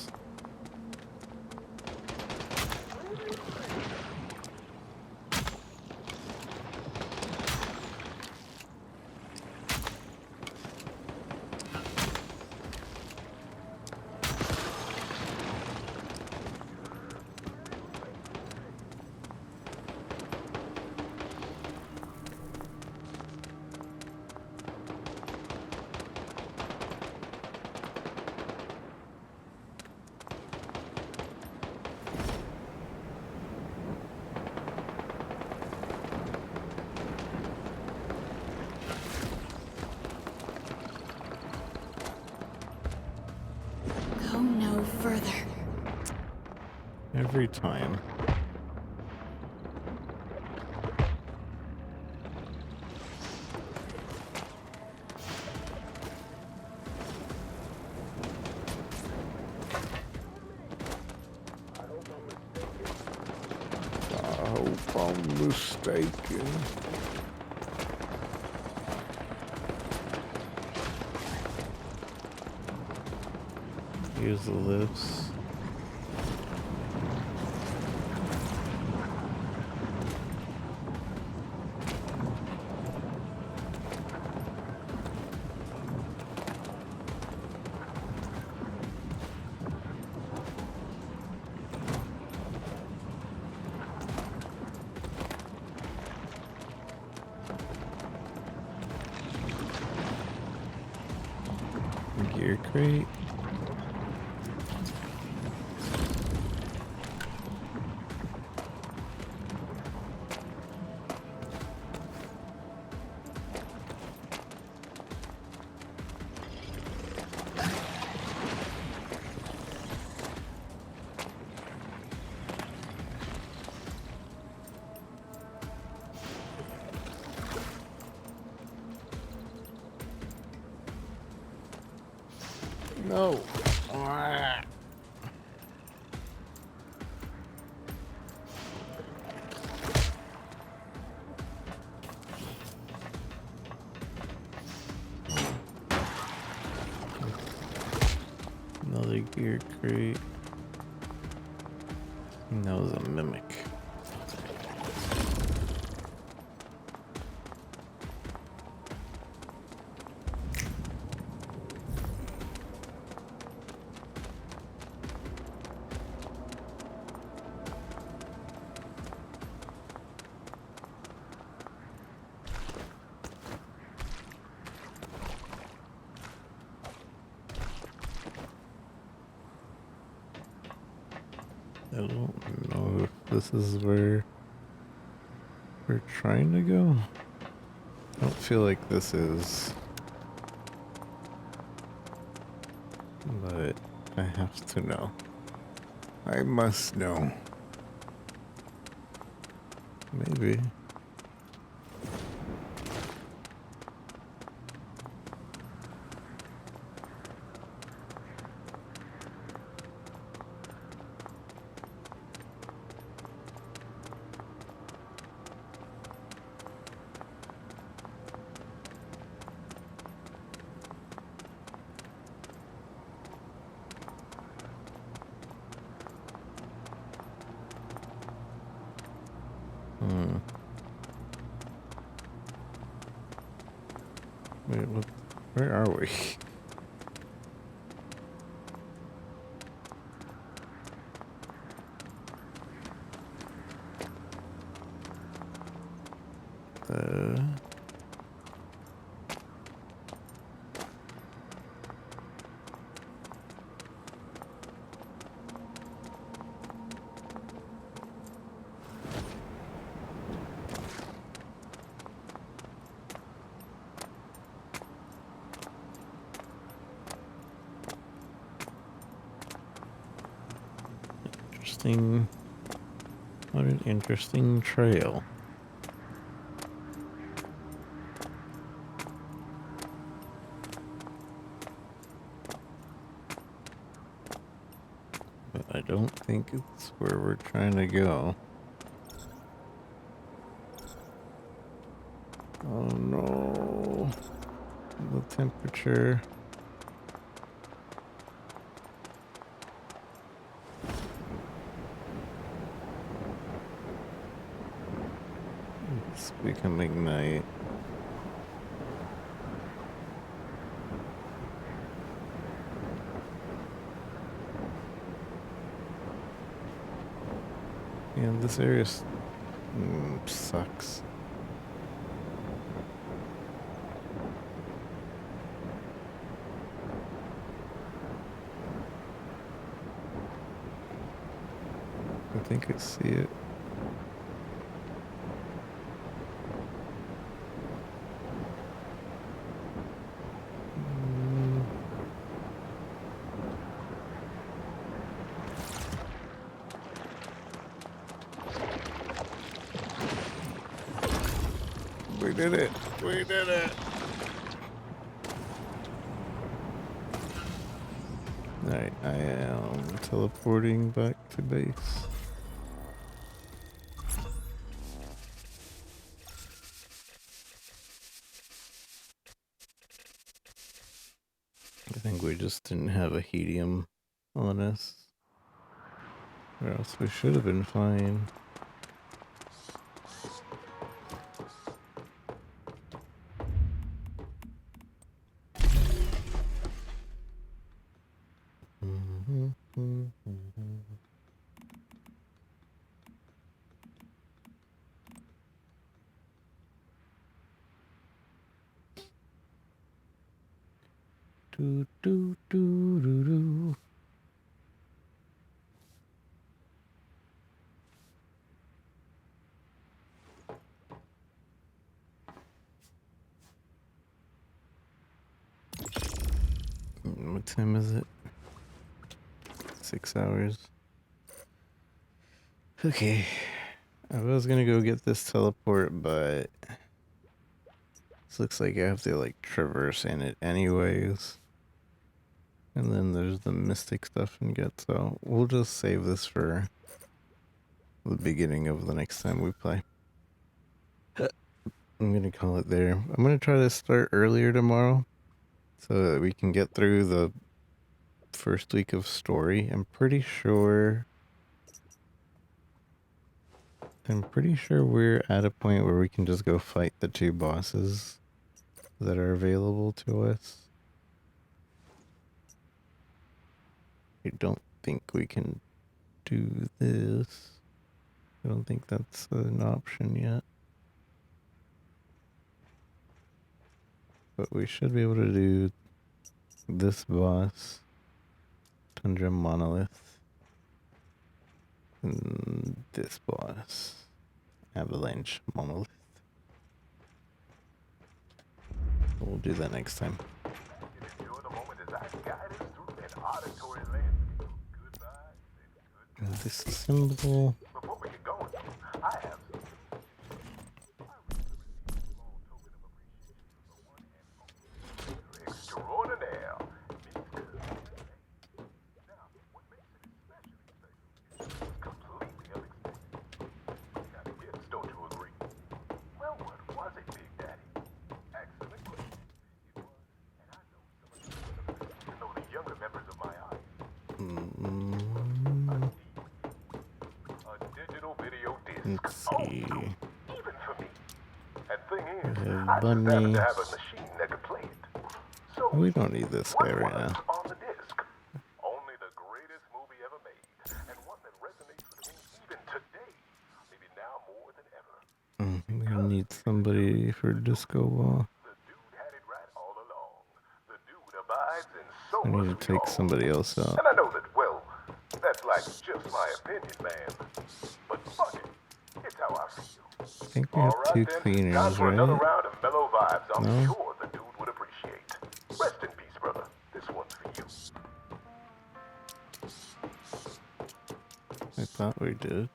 Go no further. Every time. I hope I'm mistaken. Use the lifts. Gear crate. No. Ah. Another gear crate. And that was a mimic. I don't know if this is where we're trying to go. I don't feel like this is. But I have to know. I must know. Maybe. Wait, what? Where are we? Interesting. What an interesting trail. But I don't think it's where we're trying to go. Oh no. The temperature. It's becoming night. Yeah, this area sucks. I think I see it. We did it! We did it! Alright, I am teleporting back to base. I think we just didn't have a helium on us. Or else we should have been fine. Do do do do do. What time is it? 6 hours. Okay. I was gonna go get this teleport, but this looks like I have to like traverse in it anyways. And then there's the mystic stuff and get, so we'll just save this for the beginning of the next time we play. I'm gonna call it there. I'm gonna try to start earlier tomorrow so that we can get through the first week of story. I'm pretty sure we're at a point where we can just go fight the 2 bosses that are available to us. I don't think we can do this. I don't think that's an option yet. But we should be able to do this boss, Tundra Monolith, and this boss, Avalanche Monolith. We'll do that next time. Disassemble. Before we get going, I have some digital video disc. Let's see. Even for me. And thing is, We have I just happen Bunny. to have a machine that could play it. So We don't need this guy right now. on the disc. Only the greatest movie ever made, and one that resonates with me even today. Maybe now more than ever. We need somebody for disco ball. I need to take somebody else out. And I know that, well, that's like just my opinion, man. But fuck it. It's how I feel. I think we have two cleaners, Time for another right? round of mellow vibes I'm No? sure the dude would appreciate. Rest in peace, brother. This one's for you. I thought we did.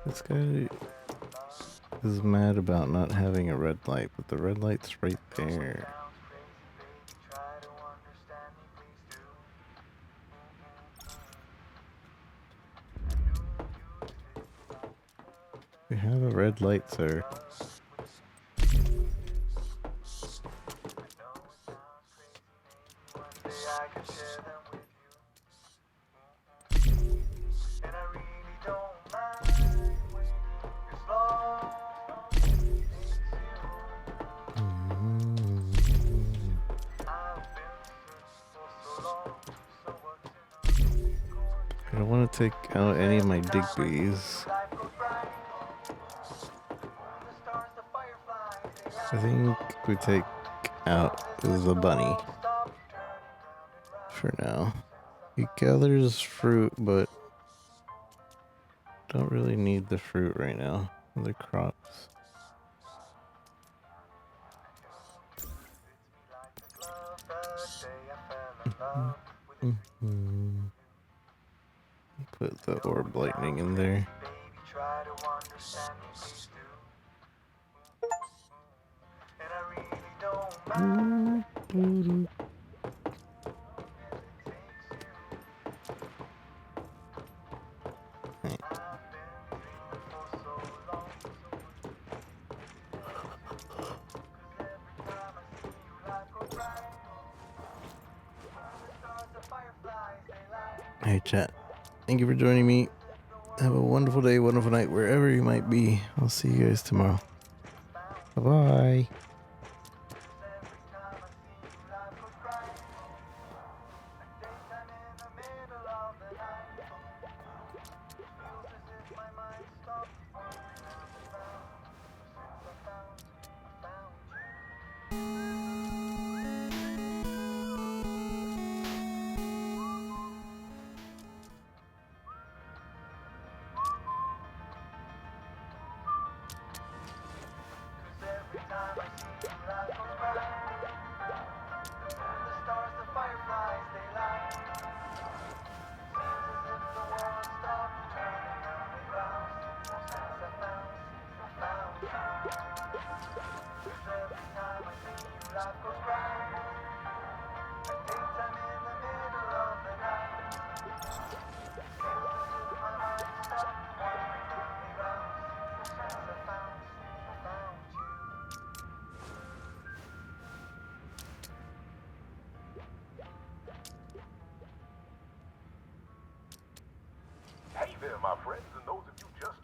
This guy is mad about not having a red light, but the red light's right there. We have a red light, sir. I don't want to take out any of my Digbees. I think we take out the bunny for now. He gathers fruit, but don't really need the fruit right now. The crops. Put the orb lightning in there. Hey chat, thank you for joining me. Have a wonderful day, wonderful night, wherever you might be. I'll see you guys tomorrow. Bye-bye. Hey there, my friends, and those of you just